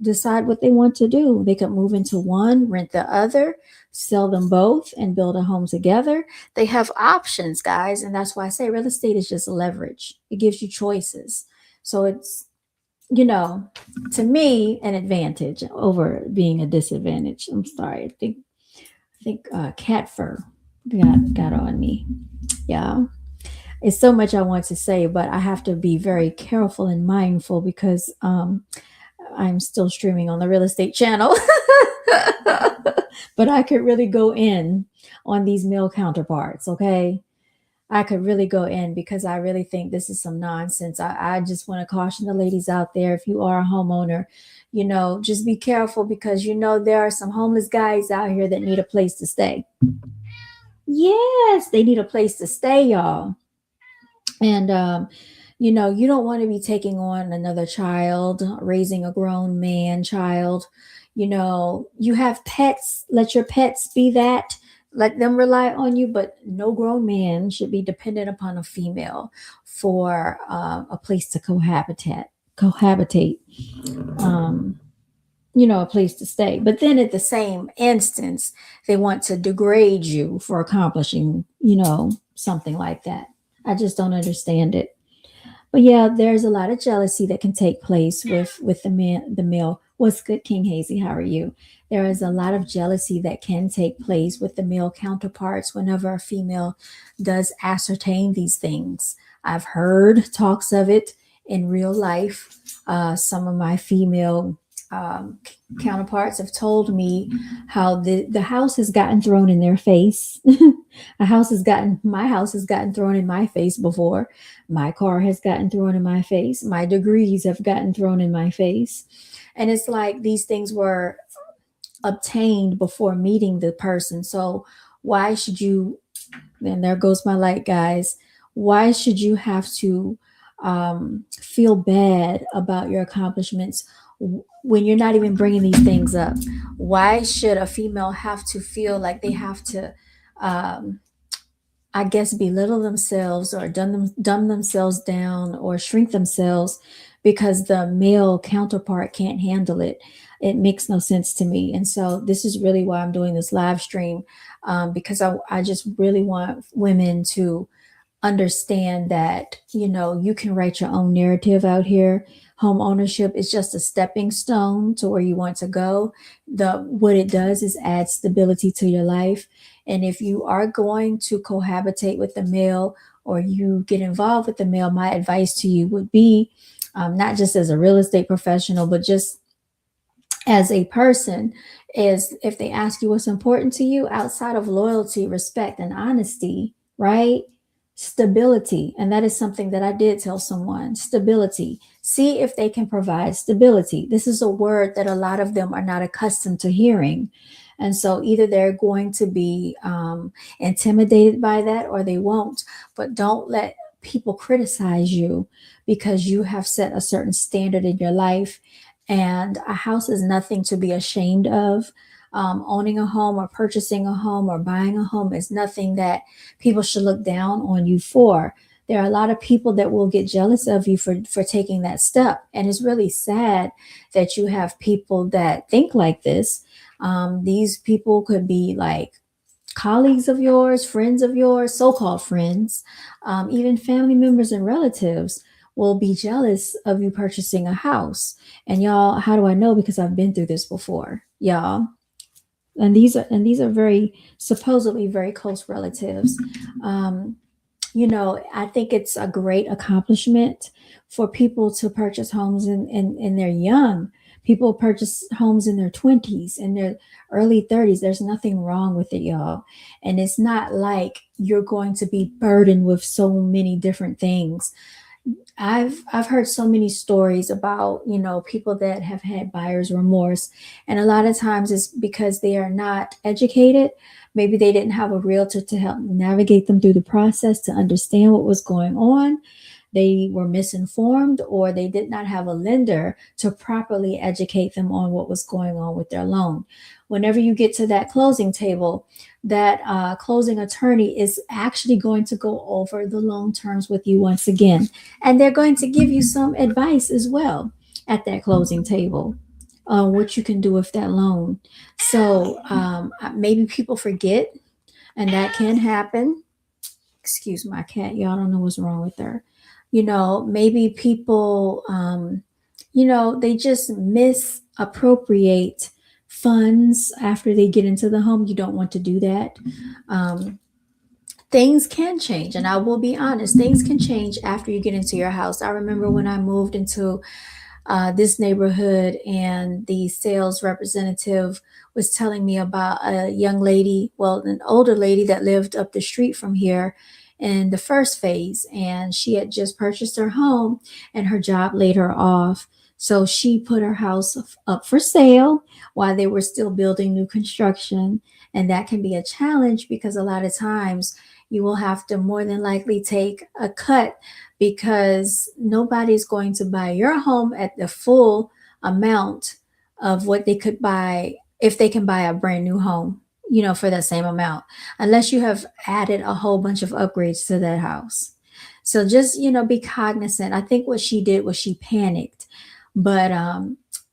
decide what they want to do. They could move into one, rent the other, sell them both, and build a home together. They have options, guys. And that's why I say real estate is just leverage. It gives you choices. So it's, to me, an advantage over being a disadvantage. I'm sorry. I think cat fur got on me. Yeah. It's so much I want to say, but I have to be very careful and mindful because I'm still streaming on the real estate channel. But I could really go in on these male counterparts, okay? I could really go in because I really think this is some nonsense. I just want to caution the ladies out there, if you are a homeowner, just be careful because there are some homeless guys out here that need a place to stay. Yes, they need a place to stay, y'all. And you don't want to be taking on another child, raising a grown man child. You have pets, let your pets be that. Let them rely on you, but no grown man should be dependent upon a female for a place to cohabitate, a place to stay. But then at the same instance, they want to degrade you for accomplishing, something like that. I just don't understand it. But yeah, there's a lot of jealousy that can take place with the male. What's good, King Hazy? How are you? There is a lot of jealousy that can take place with the male counterparts whenever a female does ascertain these things. I've heard talks of it in real life. Some of my female counterparts have told me how the house has gotten thrown in their face. My house has gotten thrown in my face before. My car has gotten thrown in my face. My degrees have gotten thrown in my face. And it's like these things were obtained before meeting the person. So why should you, and there goes my light, guys, why should you have to feel bad about your accomplishments when you're not even bringing these things up? Why should a female have to feel like they have to I guess belittle themselves or dumb themselves down or shrink themselves because the male counterpart can't handle it? It makes no sense to me. And so this is really why I'm doing this live stream, because I just really want women to understand that, you can write your own narrative out here. Home ownership is just a stepping stone to where you want to go. What it does is add stability to your life. And if you are going to cohabitate with the male or you get involved with the male, my advice to you would be, not just as a real estate professional, but just as a person, is if they ask you what's important to you outside of loyalty, respect, and honesty, right? Stability. And that is something that I did tell someone. Stability. See if they can provide stability. This is a word that a lot of them are not accustomed to hearing. And so either they're going to be intimidated by that or they won't. But don't let people criticize you because you have set a certain standard in your life. And a house is nothing to be ashamed of. Owning a home or purchasing a home or buying a home is nothing that people should look down on you for. There are a lot of people that will get jealous of you for taking that step. And it's really sad that you have people that think like this. These people could be like colleagues of yours, friends of yours, so-called friends, even family members and relatives will be jealous of you purchasing a house. And y'all, how do I know? Because I've been through this before, y'all. And these are very supposedly very close relatives. I think it's a great accomplishment for people to purchase homes in their young. People purchase homes in their 20s, in their early 30s. There's nothing wrong with it, y'all. And it's not like you're going to be burdened with so many different things. I've heard so many stories about, people that have had buyer's remorse. And a lot of times it's because they are not educated. Maybe they didn't have a realtor to help navigate them through the process to understand what was going on. they were misinformed, or they did not have a lender to properly educate them on what was going on with their loan. Whenever you get to that closing table, that closing attorney is actually going to go over the loan terms with you once again. And they're going to give you some advice as well at that closing table on what you can do with that loan. So maybe people forget, and that can happen. Excuse my cat, y'all, don't know what's wrong with her. Maybe people, they just misappropriate funds after they get into the home. You don't want to do that. Things can change, and I will be honest, things can change after you get into your house. I remember when I moved into this neighborhood, and the sales representative was telling me about a young lady, well, an older lady that lived up the street from here in the first phase, and she had just purchased her home, and her job laid her off. So she put her house up for sale while they were still building new construction. And that can be a challenge, because a lot of times you will have to more than likely take a cut, because nobody's going to buy your home at the full amount of what they could buy if they can buy a brand new home, for that same amount, unless you have added a whole bunch of upgrades to that house. So just, be cognizant. I think what she did was she panicked. But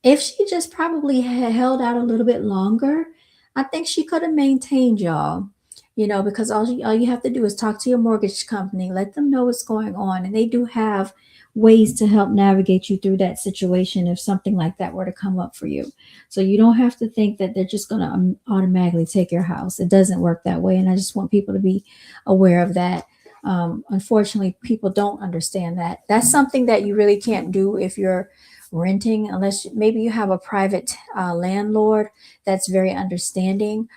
if she just probably had held out a little bit longer, I think she could have maintained, y'all. Because all you have to do is talk to your mortgage company, let them know what's going on. And they do have ways to help navigate you through that situation if something like that were to come up for you. So you don't have to think that they're just going to automatically take your house. It doesn't work that way. And I just want people to be aware of that. Unfortunately, people don't understand that. That's something that you really can't do if you're renting, unless maybe you have a private landlord that's very understanding.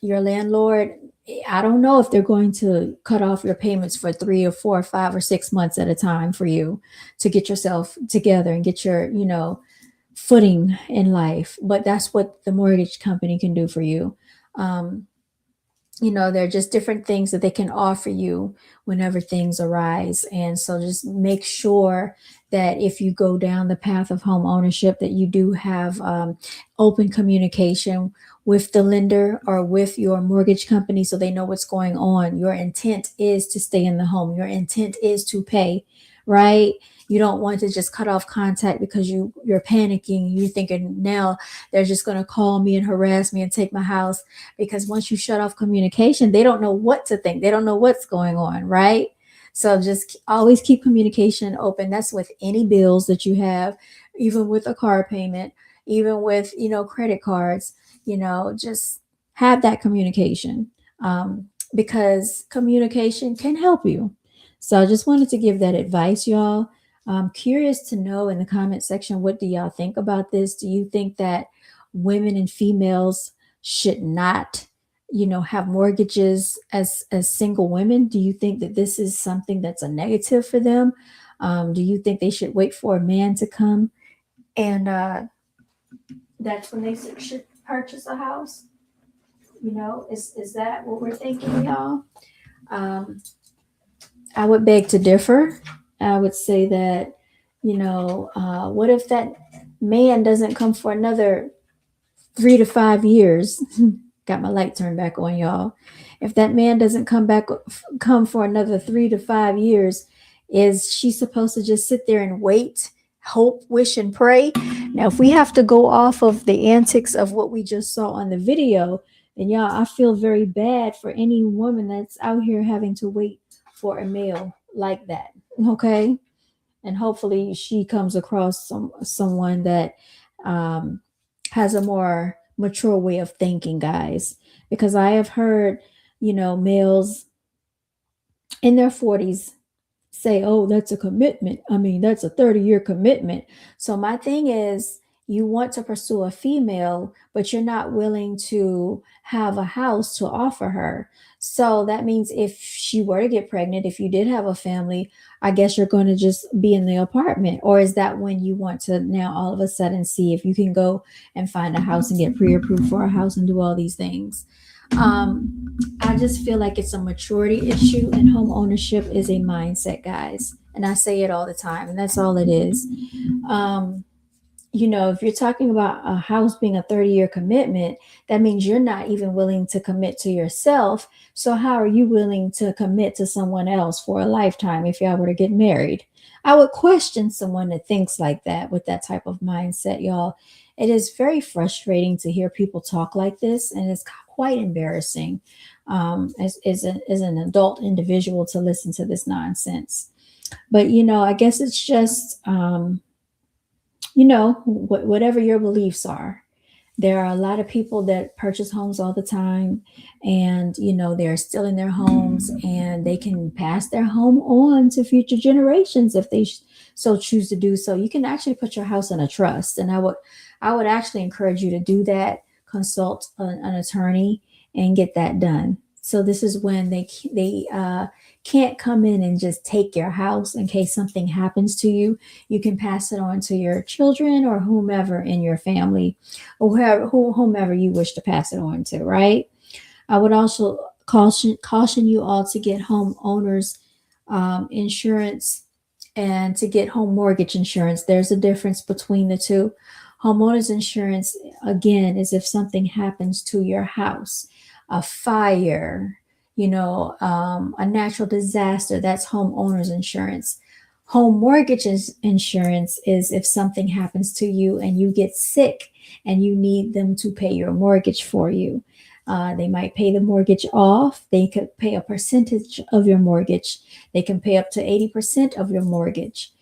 Your landlord, I don't know if they're going to cut off your payments for 3 or 4 or 5 or 6 months at a time for you to get yourself together and get your, footing in life. But that's what the mortgage company can do for you. There are just different things that they can offer you whenever things arise. And so just make sure that if you go down the path of home ownership, that you do have open communication with the lender or with your mortgage company, so they know what's going on. Your intent is to stay in the home. Your intent is to pay, right? You don't want to just cut off contact because you're panicking. You're thinking now they're just going to call me and harass me and take my house, because once you shut off communication, they don't know what to think. They don't know what's going on, right? So just always keep communication open. That's with any bills that you have, even with a car payment, even with, credit cards, just have that communication, because communication can help you. So I just wanted to give that advice, y'all. I'm curious to know in the comment section, what do y'all think about this? Do you think that women and females should not, have mortgages as single women? Do you think that this is something that's a negative for them? Do you think they should wait for a man to come and that's when they should purchase a house? Is that what we're thinking, y'all? I would beg to differ. I would say that, what if that man doesn't come for another 3 to 5 years? Got my light turned back on, y'all. If that man doesn't come for another 3 to 5 years, is she supposed to just sit there and wait, hope, wish, and pray? Now, if we have to go off of the antics of what we just saw on the video, then y'all, I feel very bad for any woman that's out here having to wait for a male like that. Okay. And hopefully she comes across someone that has a more mature way of thinking, guys, because I have heard, males in their 40s say, oh, that's a commitment. I mean, that's a 30-year commitment. So my thing is, you want to pursue a female, but you're not willing to have a house to offer her. So that means if she were to get pregnant, if you did have a family, I guess you're going to just be in the apartment. Or is that when you want to now all of a sudden see if you can go and find a house and get pre-approved for a house and do all these things? I just feel like it's a maturity issue, and home ownership is a mindset, guys. And I say it all the time, and that's all it is. Um, if you're talking about a house being a 30-year commitment, that means you're not even willing to commit to yourself. So, how are you willing to commit to someone else for a lifetime if y'all were to get married? I would question someone that thinks like that with that type of mindset, y'all. It is very frustrating to hear people talk like this, and it's quite embarrassing as an adult individual to listen to this nonsense. But, I guess it's just. Whatever your beliefs are. There are a lot of people that purchase homes all the time, and they're still in their homes, and they can pass their home on to future generations if they so choose to do so. You can actually put your house in a trust, and I would actually encourage you to do that. Consult an attorney and get that done. So this is when they can't come in and just take your house in case something happens to you. You can pass it on to your children or whomever in your family, or whomever you wish to pass it on to, right? I would also caution you all to get homeowners insurance and to get home mortgage insurance. There's a difference between the two. Homeowners insurance, again, is if something happens to your house, a fire, a natural disaster. That's homeowners insurance. Home mortgage insurance is if something happens to you and you get sick and you need them to pay your mortgage for you. They might pay the mortgage off. They could pay a percentage of your mortgage. They can pay up to 80% of your mortgage.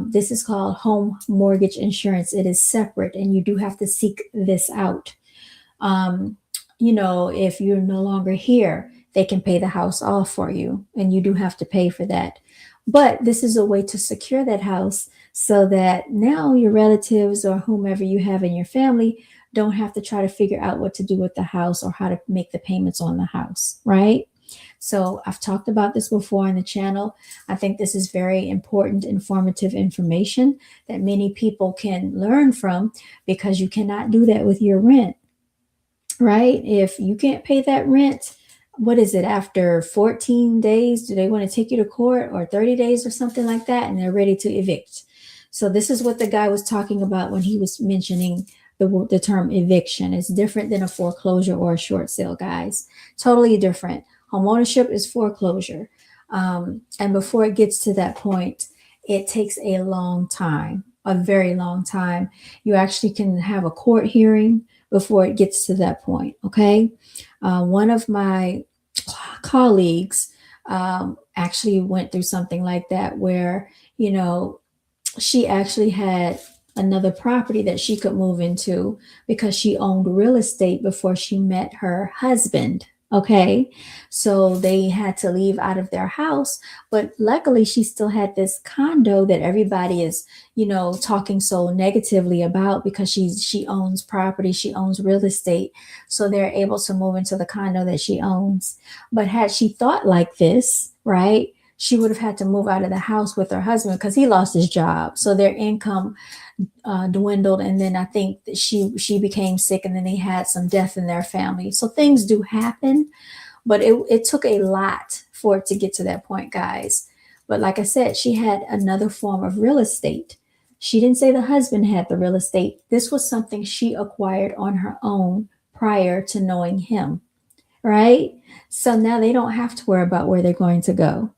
This is called home mortgage insurance. It is separate, and you do have to seek this out. If you're no longer here, they can pay the house off for you, and you do have to pay for that. But this is a way to secure that house so that now your relatives or whomever you have in your family don't have to try to figure out what to do with the house or how to make the payments on the house, right? So I've talked about this before on the channel. I think this is very important, informative information that many people can learn from, because you cannot do that with your rent, right? If you can't pay that rent, what is it, after 14 days, do they want to take you to court, or 30 days or something like that, and they're ready to evict? So this is what the guy was talking about when he was mentioning the term eviction. It's different than a foreclosure or a short sale, guys. Totally different. Homeownership is foreclosure. And before it gets to that point, it takes a long time, a very long time. You actually can have a court hearing before it gets to that point, okay? One of my colleagues actually went through something like that, where, she actually had another property that she could move into because she owned real estate before she met her husband. Okay. So they had to leave out of their house, but luckily she still had this condo that everybody is, talking so negatively about, because she owns property, she owns real estate. So they're able to move into the condo that she owns. But had she thought like this, right, she would have had to move out of the house with her husband, because he lost his job. So their income dwindled, and then I think that she became sick, and then they had some death in their family. So things do happen, but it took a lot for it to get to that point, guys. But like I said, she had another form of real estate. She didn't say the husband had the real estate. This was something she acquired on her own prior to knowing him, right? So now they don't have to worry about where they're going to go,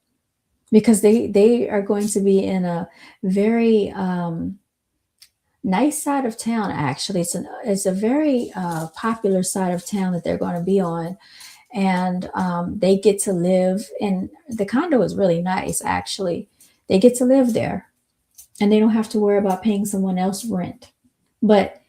because they are going to be in a very nice side of town. Actually, it's a very popular side of town that they're going to be on, and they get to live in the condo. Is really nice, actually. They get to live there, and they don't have to worry about paying someone else rent. But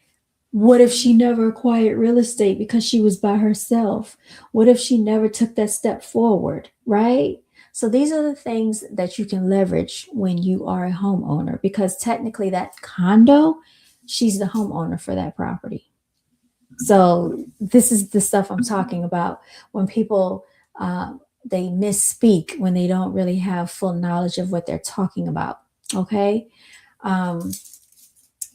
what if she never acquired real estate because she was by herself? What if she never took that step forward, right? So these are the things that you can leverage when you are a homeowner, because technically that condo, she's the homeowner for that property. So this is the stuff I'm talking about when people, they misspeak when they don't really have full knowledge of what they're talking about, okay? And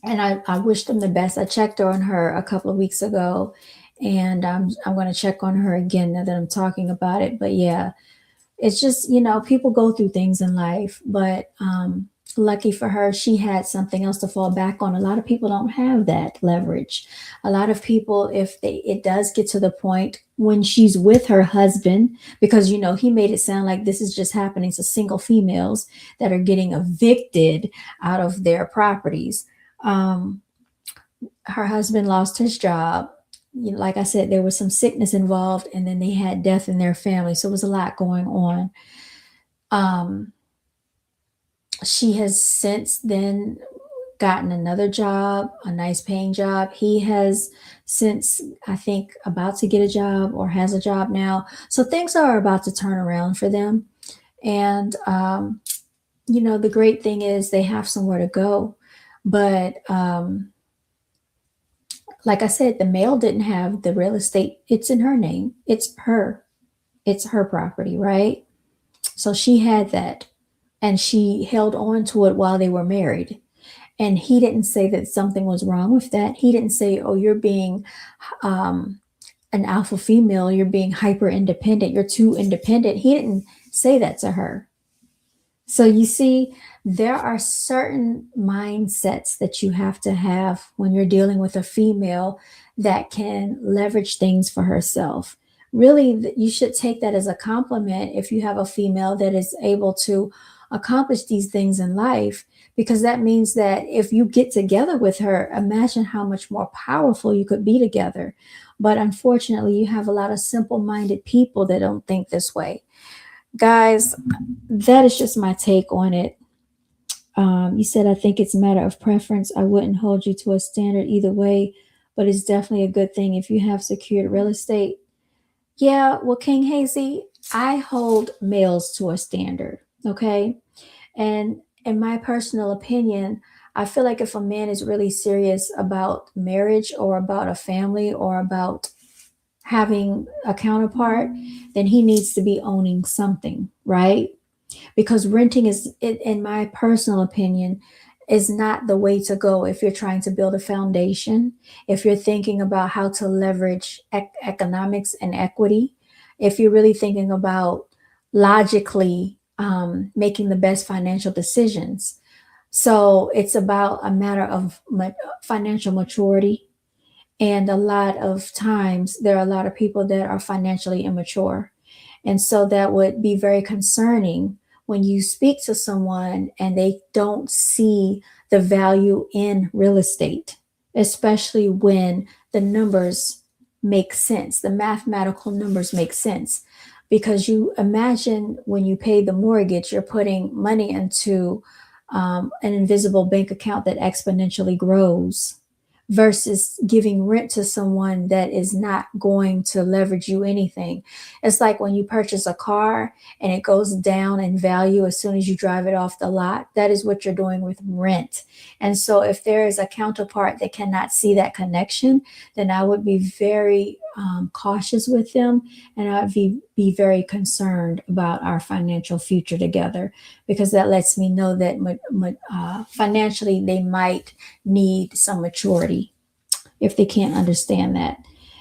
I wish them the best. I checked on her a couple of weeks ago, And I'm going to check on her again now that I'm talking about it. But yeah, it's just, people go through things in life, but lucky for her, she had something else to fall back on. A lot of people don't have that leverage. A lot of people, if it does get to the point when she's with her husband, because he made it sound like this is just happening to single females that are getting evicted out of their properties. Her husband lost his job. Like I said, there was some sickness involved, and then they had death in their family. So it was a lot going on. She has since then gotten another job, a nice paying job. He has since, I think, about to get a job or has a job now. So things are about to turn around for them. And, the great thing is they have somewhere to go. But, like I said, the male didn't have the real estate. It's in her name. It's her property, right? So she had that, and she held on to it while they were married. And he didn't say that something was wrong with that. He didn't say, oh, you're being an alpha female, you're being hyper independent, you're too independent. He didn't say that to her. So you see, there are certain mindsets that you have to have when you're dealing with a female that can leverage things for herself. Really, you should take that as a compliment if you have a female that is able to accomplish these things in life, because that means that if you get together with her, imagine how much more powerful you could be together. But unfortunately, you have a lot of simple-minded people that don't think this way. Guys, that is just my take on it. You said, I think it's a matter of preference. I wouldn't hold you to a standard either way, but it's definitely a good thing if you have secured real estate. Yeah, well, King Hazy, I hold males to a standard, okay? And in my personal opinion, I feel like if a man is really serious about marriage or about a family or about having a counterpart, then he needs to be owning something, right? Because renting is, in my personal opinion, is not the way to go if you're trying to build a foundation, if you're thinking about how to leverage economics and equity, if you're really thinking about logically making the best financial decisions. So it's about a matter of financial maturity. And a lot of times there are a lot of people that are financially immature. And so that would be very concerning when you speak to someone and they don't see the value in real estate, especially when the numbers make sense, the mathematical numbers make sense. Because you imagine when you pay the mortgage, you're putting money into an invisible bank account that exponentially grows, versus giving rent to someone that is not going to leverage you anything. It's like when you purchase a car and it goes down in value as soon as you drive it off the lot. That is what you're doing with rent. And so if there is a counterpart that cannot see that connection, then I would be very cautious with them, and I'd be very concerned about our financial future together, because that lets me know that financially they might need some maturity if they can't understand that.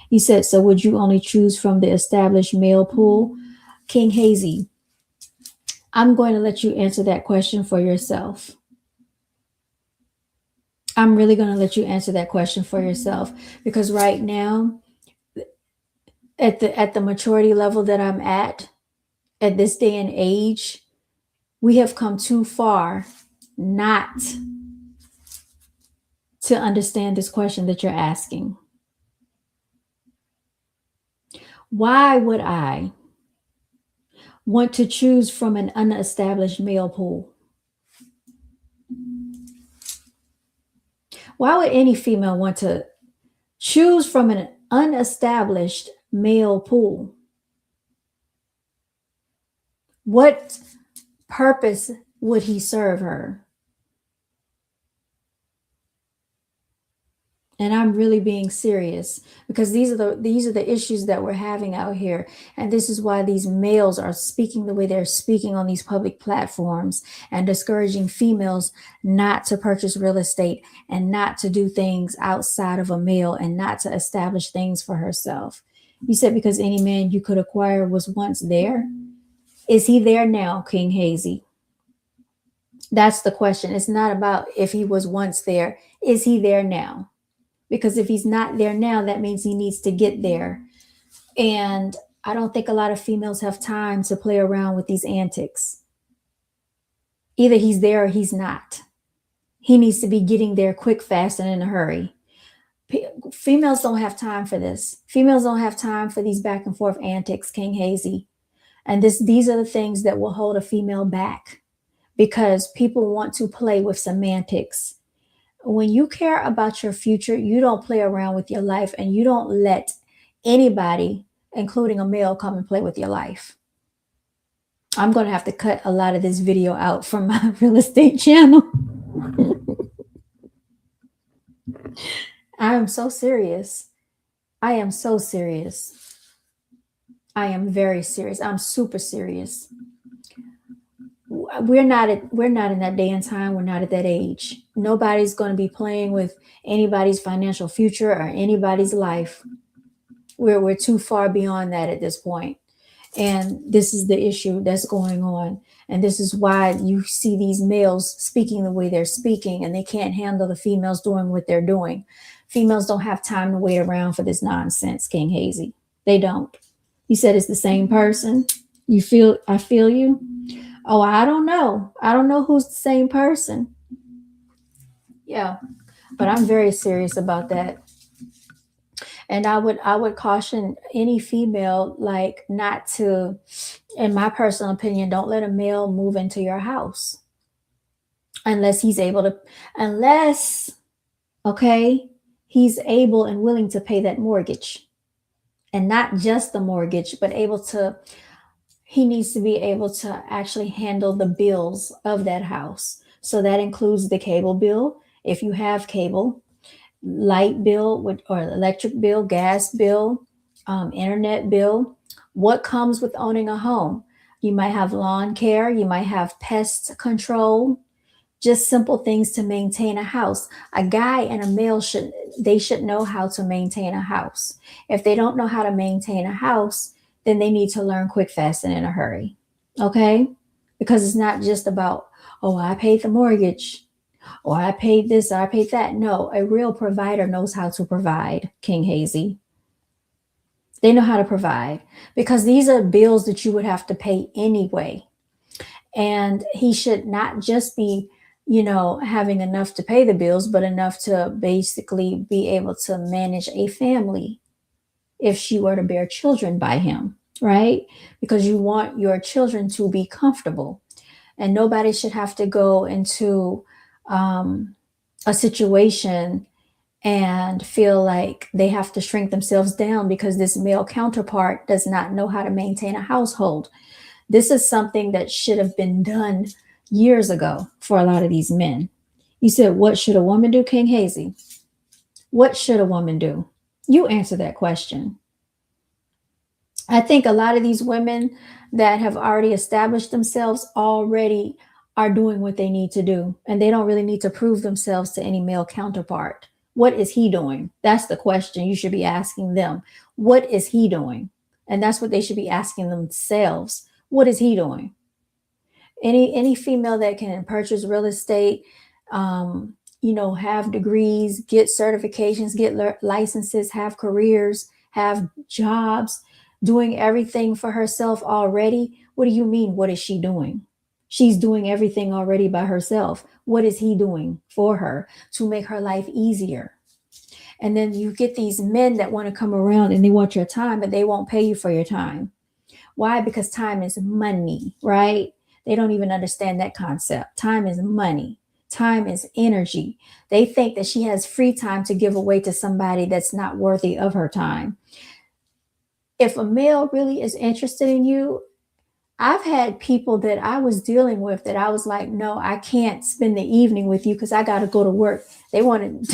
You said, so would you only choose from the established male pool? King Hazy, I'm going to let you answer that question for yourself. I'm really going to let you answer that question for yourself, because right now, at the maturity level that I'm at this day and age, we have come too far not to understand this question that you're asking. Why would I want to choose from an unestablished male pool? Why would any female want to choose from an unestablished male pool? What purpose would he serve her? And I'm really being serious because these are the issues that we're having out here. And this is why these males are speaking the way they're speaking on these public platforms and discouraging females not to purchase real estate and not to do things outside of a male and not to establish things for herself. You said because any man you could acquire was once there. Is he there now, King Hazy? That's the question. It's not about if he was once there. Is he there now? Because if he's not there now, that means he needs to get there. And I don't think a lot of females have time to play around with these antics. Either he's there or he's not. He needs to be getting there quick, fast, and in a hurry. Females don't have time for this. Females don't have time for these back and forth antics, King Hazy. And these are the things that will hold a female back because people want to play with semantics. When you care about your future, you don't play around with your life and you don't let anybody, including a male, come and play with your life. I'm going to have to cut a lot of this video out from my real estate channel. I am so serious. I am so serious. I am very serious. I'm super serious. We're not in that day and time. We're not at that age. Nobody's going to be playing with anybody's financial future or anybody's life. We're too far beyond that at this point. And this is the issue that's going on. And this is why you see these males speaking the way they're speaking, and they can't handle the females doing what they're doing. Females don't have time to wait around for this nonsense, King Hazy. They don't. You said it's the same person. I feel you. Oh, I don't know. I don't know who's the same person. Yeah, but I'm very serious about that. And I would caution any female, like, not to, in my personal opinion, don't let a male move into your house unless he's able to, he's able and willing to pay that mortgage. And not just the mortgage, but he needs to be able to actually handle the bills of that house. So that includes the cable bill, if you have cable, light bill or electric bill, gas bill, internet bill. What comes with owning a home? You might have lawn care, you might have pest control, just simple things to maintain a house. A guy and a male should know how to maintain a house. If they don't know how to maintain a house, then they need to learn quick, fast, and in a hurry. Okay? Because it's not just about, oh, I paid the mortgage, or I paid this, or I paid that. No, a real provider knows how to provide, King Hazy. They know how to provide because these are bills that you would have to pay anyway. And he should not just be, having enough to pay the bills, but enough to basically be able to manage a family if she were to bear children by him, right? Because you want your children to be comfortable. And nobody should have to go into a situation and feel like they have to shrink themselves down because this male counterpart does not know how to maintain a household. This is something that should have been done years ago for a lot of these men. You said, what should a woman do, King Hazy? What should a woman do? You answer that question. I think a lot of these women that have already established themselves already are doing what they need to do, and they don't really need to prove themselves to any male counterpart. What is he doing? That's the question you should be asking them. What is he doing? And that's what they should be asking themselves. What is he doing? Any female that can purchase real estate, have degrees, get certifications, get licenses, have careers, have jobs, doing everything for herself already. What do you mean? What is she doing? She's doing everything already by herself. What is he doing for her to make her life easier? And then you get these men that want to come around and they want your time, but they won't pay you for your time. Why? Because time is money, right? They don't even understand that concept. Time is money. Time is energy. They think that she has free time to give away to somebody that's not worthy of her time. If a male really is interested in you, I've had people that I was dealing with that I was like, no, I can't spend the evening with you because I got to go to work. They wanted,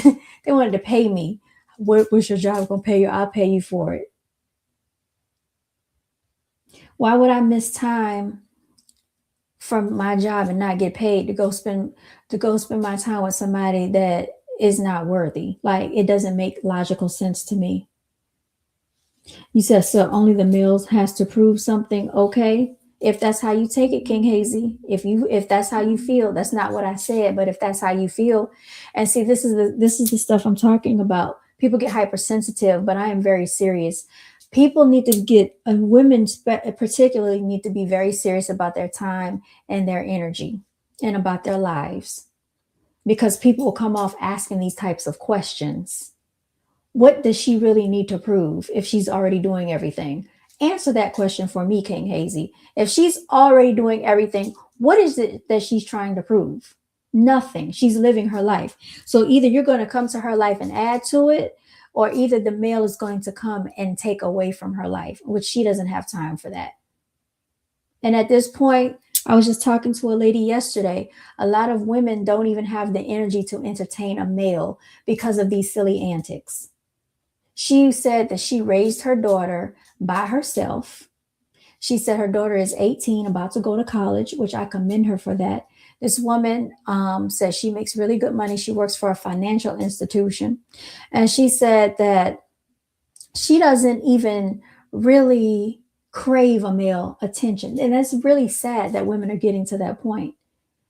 they wanted to pay me. What's your job gonna pay you? I'll pay you for it. Why would I miss time from my job and not get paid to go spend my time with somebody that is not worthy? Like, it doesn't make logical sense to me. You said, so only the males has to prove something. Okay. If that's how you take it, King Hazy, if that's how you feel, that's not what I said, but if that's how you feel. And see, this is the stuff I'm talking about. People get hypersensitive, but I am very serious. People need to get, and women particularly need to be very serious about their time and their energy and about their lives, because people will come off asking these types of questions. What does she really need to prove if she's already doing everything? Answer that question for me, King Hazy. If she's already doing everything, what is it that she's trying to prove? Nothing. She's living her life. So either you're going to come to her life and add to it, or either the male is going to come and take away from her life, which she doesn't have time for that. And at this point, I was just talking to a lady yesterday. A lot of women don't even have the energy to entertain a male because of these silly antics. She said that she raised her daughter by herself. She said her daughter is 18, about to go to college, which I commend her for that. This woman says she makes really good money. She works for a financial institution. And she said that she doesn't even really crave a male attention. And that's really sad that women are getting to that point.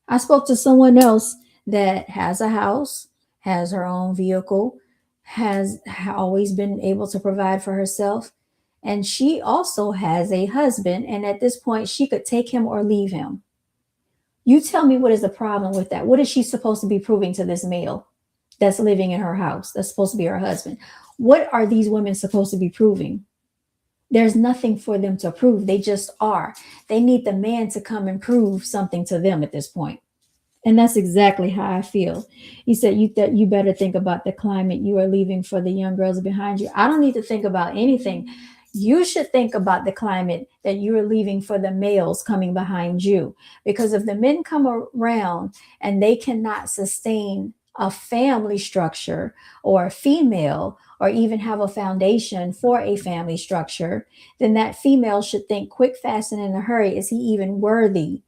I spoke to someone else that has a house, has her own vehicle, has always been able to provide for herself. And she also has a husband. And at this point, she could take him or leave him. You tell me, what is the problem with that? What is she supposed to be proving to this male that's living in her house, that's supposed to be her husband? What are these women supposed to be proving? There's nothing for them to prove. They just are. They need the man to come and prove something to them at this point. And that's exactly how I feel. You said that you better think about the climate you are leaving for the young girls behind you. I don't need to think about anything. You should think about the climate that you are leaving for the males coming behind you. Because if the men come around and they cannot sustain a family structure or a female, or even have a foundation for a family structure, then that female should think quick, fast, and in a hurry, is he even worthy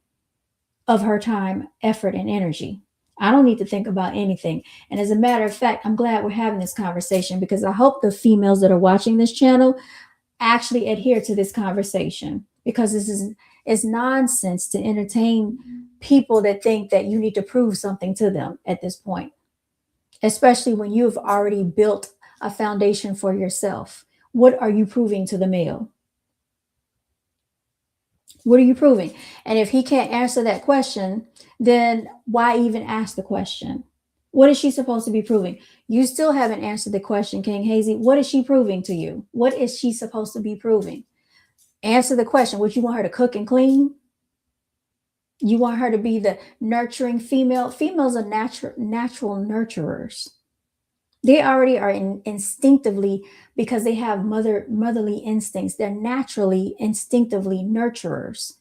of her time, effort, and energy? I don't need to think about anything. And as a matter of fact, I'm glad we're having this conversation, because I hope the females that are watching this channel actually adhere to this conversation, because it's nonsense to entertain people that think that you need to prove something to them at this point, especially when you've already built a foundation for yourself. What are you proving to the male? What are you proving? And if he can't answer that question, then why even ask the question? What is she supposed to be proving? You still haven't answered the question, King Hazy. What is she proving to you? What is she supposed to be proving? Answer the question. What, you want her to cook and clean? You want her to be the nurturing female? Females are natural nurturers. They already are instinctively, because they have motherly instincts. They're naturally, instinctively nurturers.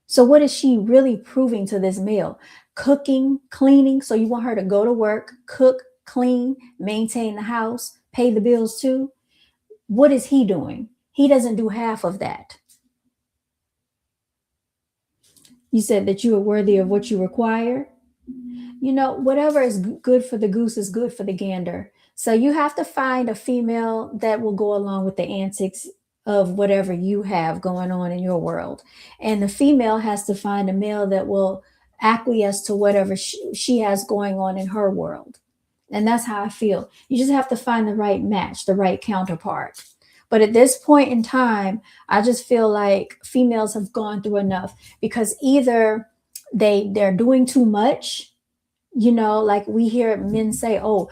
So what is she really proving to this male? Cooking, cleaning. So you want her to go to work, cook, clean, maintain the house, pay the bills too? What is he doing? He doesn't do half of that. You said that you are worthy of what you require. You know, whatever is good for the goose is good for the gander. So you have to find a female that will go along with the antics of whatever you have going on in your world. And the female has to find a male that will acquiesce to whatever she has going on in her world. And that's how I feel. You just have to find the right match, the right counterpart. But at this point in time, I just feel like females have gone through enough, because either they're doing too much. You know, like we hear men say, oh,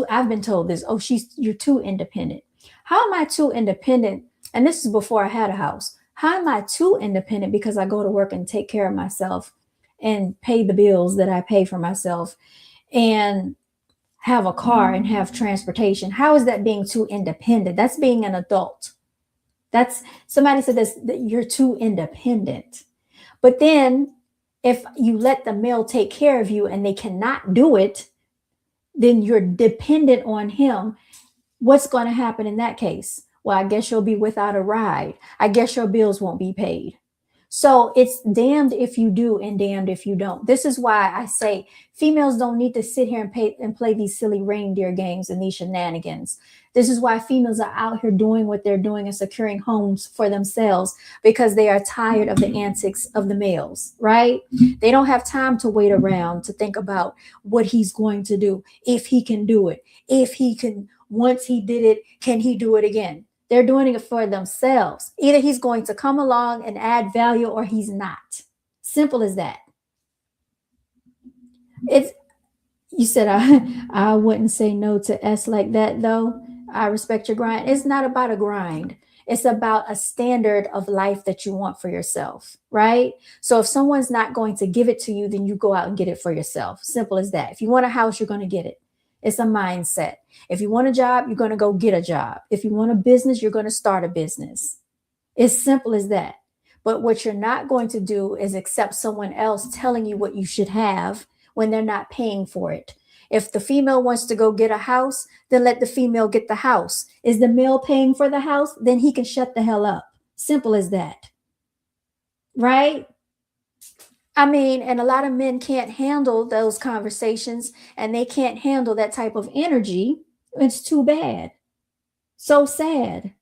I've been told this, oh, you're too independent. How am I too independent? And this is before I had a house. How am I too independent because I go to work and take care of myself and pay the bills that I pay for myself and have a car and have transportation? How is that being too independent? That's being an adult. Somebody said this, that you're too independent. But then if you let the male take care of you and they cannot do it, then you're dependent on him. What's going to happen in that case? Well, I guess you'll be without a ride. I guess your bills won't be paid. So it's damned if you do and damned if you don't. This is why I say females don't need to sit here and play these silly reindeer games and these shenanigans. This is why females are out here doing what they're doing and securing homes for themselves, because they are tired of the antics of the males, right? They don't have time to wait around to think about what he's going to do, if he can do it, if he can, once he did it, can he do it again? They're doing it for themselves. Either he's going to come along and add value or he's not. Simple as that. It's, you said I wouldn't say no to S like that though. I respect your grind. It's not about a grind. It's about a standard of life that you want for yourself, right? So if someone's not going to give it to you, then you go out and get it for yourself. Simple as that. If you want a house, you're going to get it. It's a mindset. If you want a job, you're going to go get a job. If you want a business, you're going to start a business. It's simple as that. But what you're not going to do is accept someone else telling you what you should have when they're not paying for it. If the female wants to go get a house, then let the female get the house. Is the male paying for the house? Then he can shut the hell up. Simple as that. Right? I mean, and a lot of men can't handle those conversations and they can't handle that type of energy. It's too bad. So sad.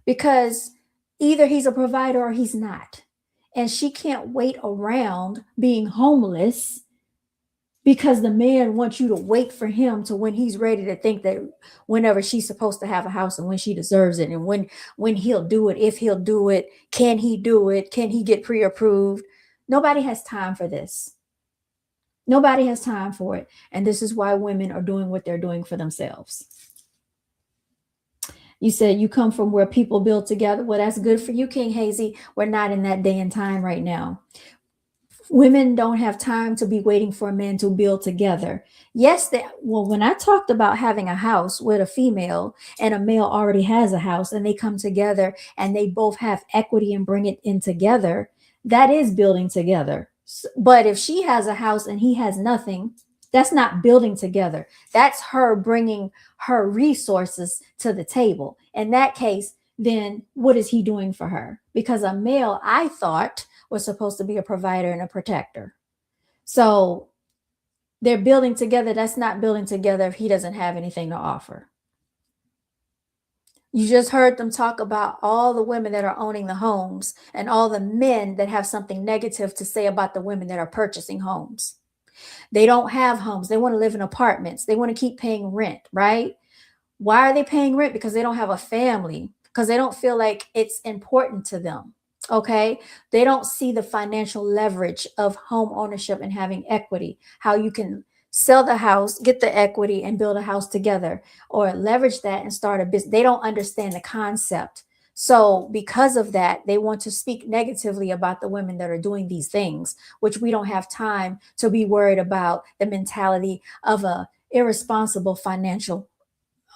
Because either he's a provider or he's not. And she can't wait around being homeless because the man wants you to wait for him to when he's ready to think that whenever she's supposed to have a house and when she deserves it and when he'll do it, if he'll do it, can he do it? Can he get pre-approved? Nobody has time for this. Nobody has time for it. And this is why women are doing what they're doing for themselves. You said you come from where people build together. Well, that's good for you, King Hazy. We're not in that day and time right now. Women don't have time to be waiting for men to build together. Yes, when I talked about having a house with a female and a male already has a house and they come together and they both have equity and bring it in together, that is building together. But if she has a house and he has nothing, that's not building together. That's her bringing her resources to the table. In that case, then what is he doing for her? Because a male, I thought, was supposed to be a provider and a protector. So they're building together. That's not building together if he doesn't have anything to offer. You just heard them talk about all the women that are owning the homes and all the men that have something negative to say about the women that are purchasing homes. They don't have homes. They want to live in apartments. They want to keep paying rent, right? Why are they paying rent? Because they don't have a family, because they don't feel like it's important to them. Okay. They don't see the financial leverage of home ownership and having equity, how you can sell the house, get the equity and build a house together, or leverage that and start a business. They don't understand the concept. So because of that, they want to speak negatively about the women that are doing these things, which we don't have time to be worried about the mentality of a irresponsible financial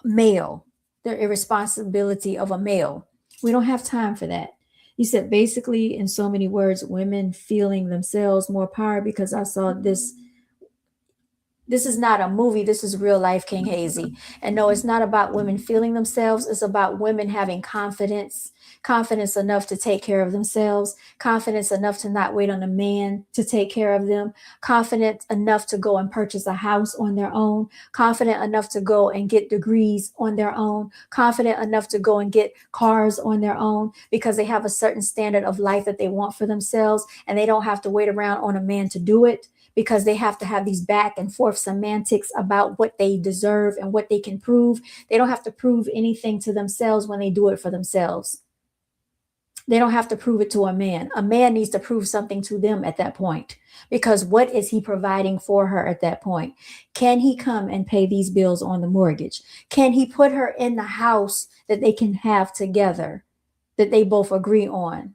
male, the irresponsibility of a male. We don't have time for that. You said basically in so many words, women feeling themselves more power, because I saw this. This is not a movie. This is real life, King Hazy. And no, it's not about women feeling themselves. It's about women having confidence enough to take care of themselves, confidence enough to not wait on a man to take care of them, confident enough to go and purchase a house on their own, confident enough to go and get degrees on their own, confident enough to go and get cars on their own, because they have a certain standard of life that they want for themselves, and they don't have to wait around on a man to do it, because they have to have these back and forth semantics about what they deserve and what they can prove. They don't have to prove anything to themselves when they do it for themselves. They don't have to prove it to a man. A man needs to prove something to them at that point, because what is he providing for her at that point? Can he come and pay these bills on the mortgage? Can he put her in the house that they can have together, that they both agree on?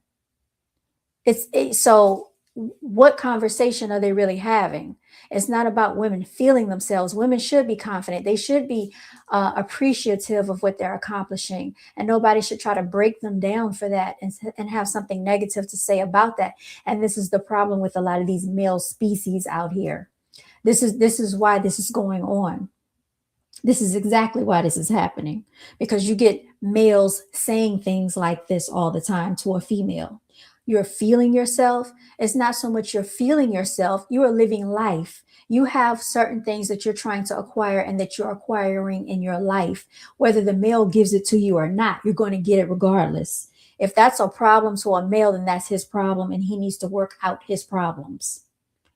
So what conversation are they really having? It's not about women feeling themselves. Women should be confident. They should be appreciative of what they're accomplishing, and nobody should try to break them down for that and have something negative to say about that. And this is the problem with a lot of these male species out here. This is why this is going on. This is exactly why this is happening, because you get males saying things like this all the time to a female. You're feeling yourself. It's not so much you're feeling yourself, you are living life. You have certain things that you're trying to acquire and that you're acquiring in your life. Whether the male gives it to you or not, you're going to get it regardless. If that's a problem to a male, then that's his problem and he needs to work out his problems.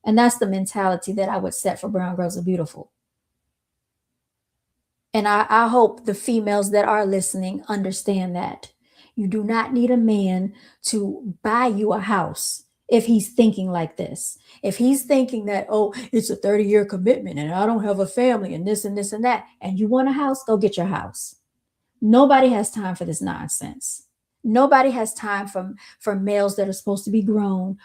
And that's the mentality that I would set for Brown Girls Are Beautiful. And I hope the females that are listening understand that. You do not need a man to buy you a house if he's thinking like this. If he's thinking that, oh, it's a 30-year commitment and I don't have a family and this and this and that, and you want a house, go get your house. Nobody has time for this nonsense. Nobody has time for males that are supposed to be grown,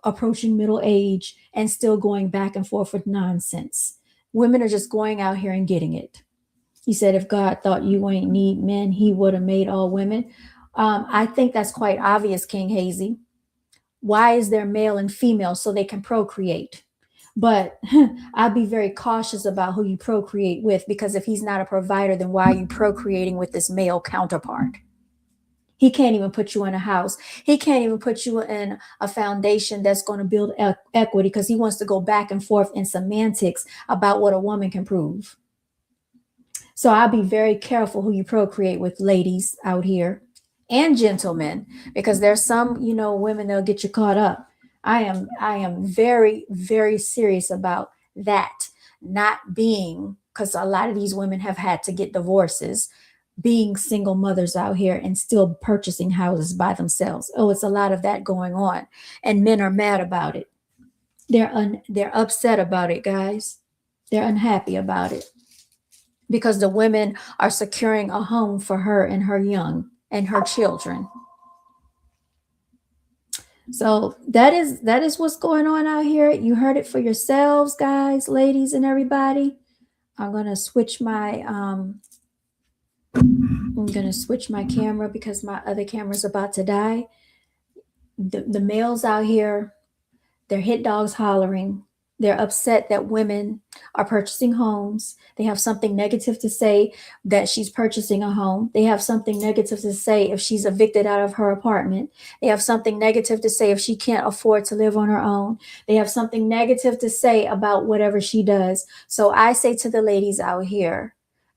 approaching middle age, and still going back and forth with nonsense. Women are just going out here and getting it. He said, if God thought you ain't need men, he would have made all women. I think that's quite obvious, King Hazy. Why is there male and female? So they can procreate. But I'd be very cautious about who you procreate with, because if he's not a provider, then why are you procreating with this male counterpart? He can't even put you in a house. He can't even put you in a foundation that's going to build equity, because he wants to go back and forth in semantics about what a woman can prove. So I'll be very careful who you procreate with, ladies out here, and gentlemen, because there's some, women that'll get you caught up. I am very, very serious about that not being, because a lot of these women have had to get divorces, being single mothers out here and still purchasing houses by themselves. Oh, it's a lot of that going on, and men are mad about it. They're upset about it, guys. They're unhappy about it, because the women are securing a home for her and her young and her children. So that is what's going on out here. You heard it for yourselves, guys, ladies, and everybody. I'm gonna switch my camera because my other camera's about to die. The males out here, they're hit dogs hollering. They're upset that women are purchasing homes. They have something negative to say that she's purchasing a home. They have something negative to say if she's evicted out of her apartment. They have something negative to say if she can't afford to live on her own. They have something negative to say about whatever she does. So I say to the ladies out here,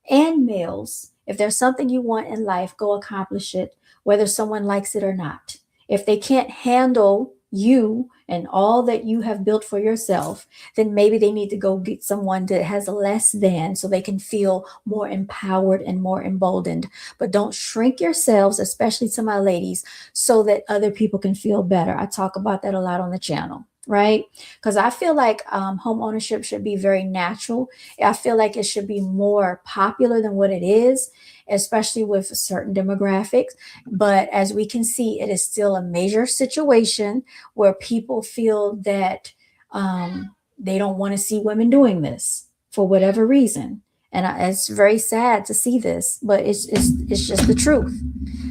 and males, if there's something you want in life, go accomplish it, whether someone likes it or not. If they can't handle you and all that you have built for yourself, then maybe they need to go get someone that has less than, so they can feel more empowered and more emboldened. But don't shrink yourselves, especially to my ladies, so that other people can feel better. I talk about that a lot on the channel, right? Because I feel like home ownership should be very natural. I feel like it should be more popular than what it is, especially with certain demographics. But as we can see, it is still a major situation where people feel that they don't want to see women doing this for whatever reason. And it's very sad to see this, but it's just the truth.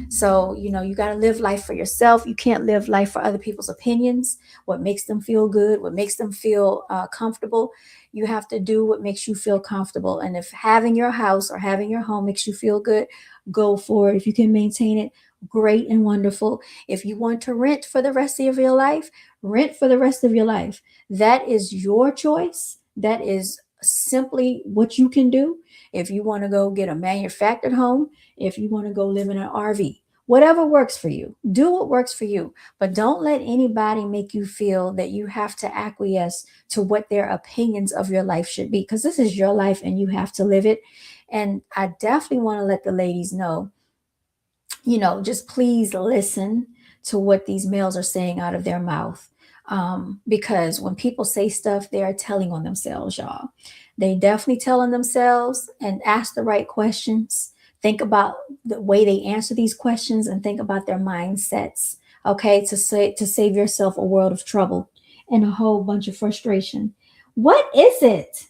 So, you got to live life for yourself. You can't live life for other people's opinions, what makes them feel good, what makes them feel comfortable. You have to do what makes you feel comfortable. And if having your house or having your home makes you feel good, go for it. If you can maintain it, great and wonderful. If you want to rent for the rest of your life, rent for the rest of your life. That is your choice. That is simply what you can do. If you want to go get a manufactured home, if you want to go live in an RV, whatever works for you, do what works for you. But don't let anybody make you feel that you have to acquiesce to what their opinions of your life should be, because this is your life and you have to live it. And I definitely want to let the ladies know, just please listen to what these males are saying out of their mouth. Because when people say stuff, they are telling on themselves, y'all. They definitely telling themselves, and ask the right questions. Think about the way they answer these questions and think about their mindsets, okay, to save yourself a world of trouble. and a whole bunch of frustration. What is it?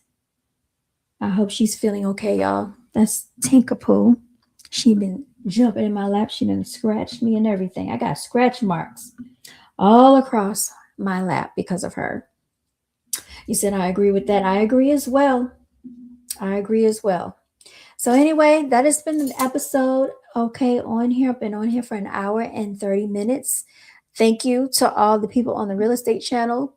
I hope she's feeling okay, y'all. That's Tinkapoo. She been jumping in my lap. She done scratched me and everything. I got scratch marks all across my lap because of her. You said I agree with that. I agree as well. I agree as well. So anyway, that has been an episode. Okay, on here. I've been on here for an hour and 30 minutes. Thank you to all the people on the real estate channel.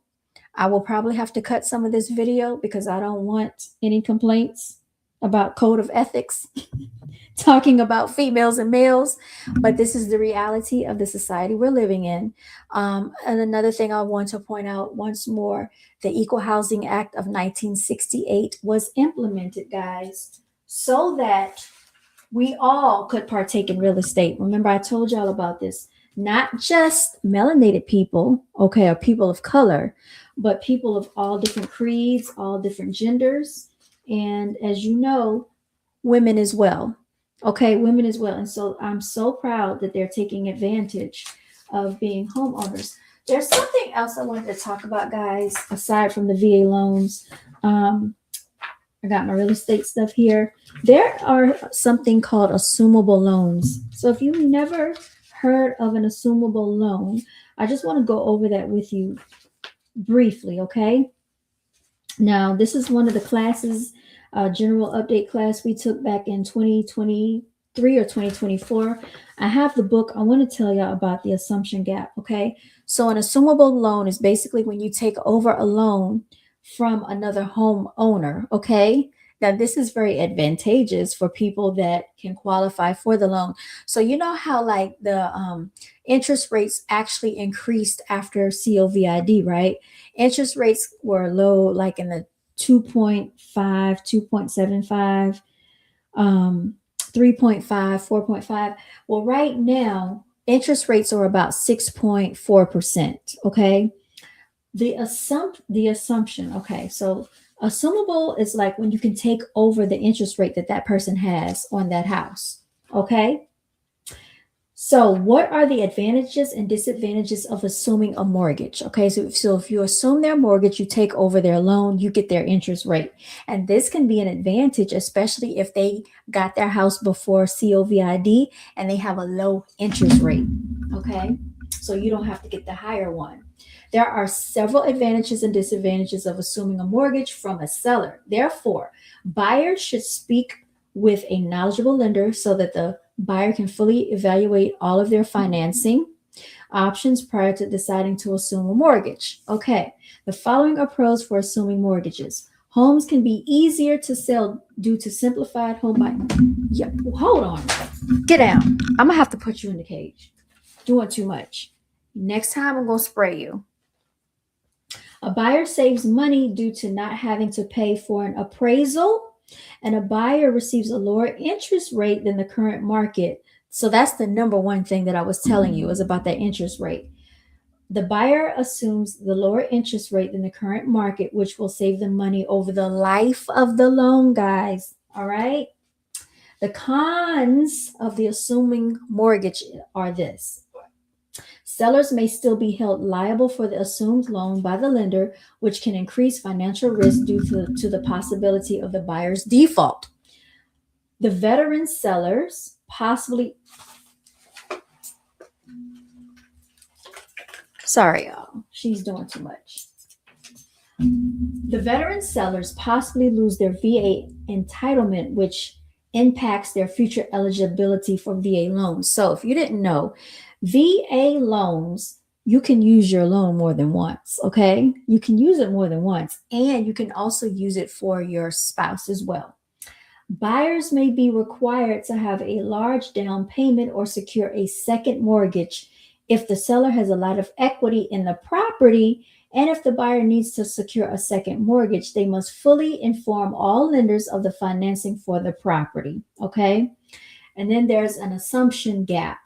I will probably have to cut some of this video because I don't want any complaints about code of ethics talking about females and males, but this is the reality of the society we're living in. And another thing I want to point out once more, the Equal Housing Act of 1968 was implemented, guys, so that we all could partake in real estate. Remember, I told y'all about this. Not just melanated people, okay, or people of color, but people of all different creeds, all different genders, and as you know, women as well. Okay, women as well. And so I'm so proud that they're taking advantage of being homeowners. There's something else I wanted to talk about, guys, aside from the VA loans. I got my real estate stuff here. There are something called assumable loans. So if you've never heard of an assumable loan, I just want to go over that with you briefly, okay? Now, this is one of the classes, general update class we took back in 2023 or 2024. I have the book. I want to tell y'all about the assumption gap, okay? So an assumable loan is basically when you take over a loan from another homeowner, okay? Now, this is very advantageous for people that can qualify for the loan. So you know how like the interest rates actually increased after COVID, right? Interest rates were low, like in the 2.5, 2.75, 3.5, 4.5. Well, right now, interest rates are about 6.4%, okay? The assumption, okay, so assumable is like when you can take over the interest rate that person has on that house, okay? So what are the advantages and disadvantages of assuming a mortgage? Okay, so if you assume their mortgage, you take over their loan, you get their interest rate. And this can be an advantage, especially if they got their house before COVID and they have a low interest rate, okay? So you don't have to get the higher one. There are several advantages and disadvantages of assuming a mortgage from a seller. Therefore, buyers should speak with a knowledgeable lender so that the buyer can fully evaluate all of their financing options prior to deciding to assume a mortgage. Okay, the following are pros for assuming mortgages. Homes can be easier to sell due to simplified home buying. Yeah, hold on. Get down. I'm gonna have to put you in the cage. Doing too much. Next time I'm gonna spray you. A buyer saves money due to not having to pay for an appraisal, and a buyer receives a lower interest rate than the current market. So that's the number one thing that I was telling you is about that interest rate. The buyer assumes the lower interest rate than the current market, which will save them money over the life of the loan, guys. All right. The cons of the assuming mortgage are this. Sellers may still be held liable for the assumed loan by the lender, which can increase financial risk due to the possibility of the buyer's default. The veteran sellers possibly... Sorry, y'all. She's doing too much. The veteran sellers possibly lose their VA entitlement, which impacts their future eligibility for VA loans. So if you didn't know, VA loans, you can use your loan more than once, okay? You can use it more than once, and you can also use it for your spouse as well. Buyers may be required to have a large down payment or secure a second mortgage if the seller has a lot of equity in the property, and if the buyer needs to secure a second mortgage, they must fully inform all lenders of the financing for the property, okay? And then there's an assumption gap.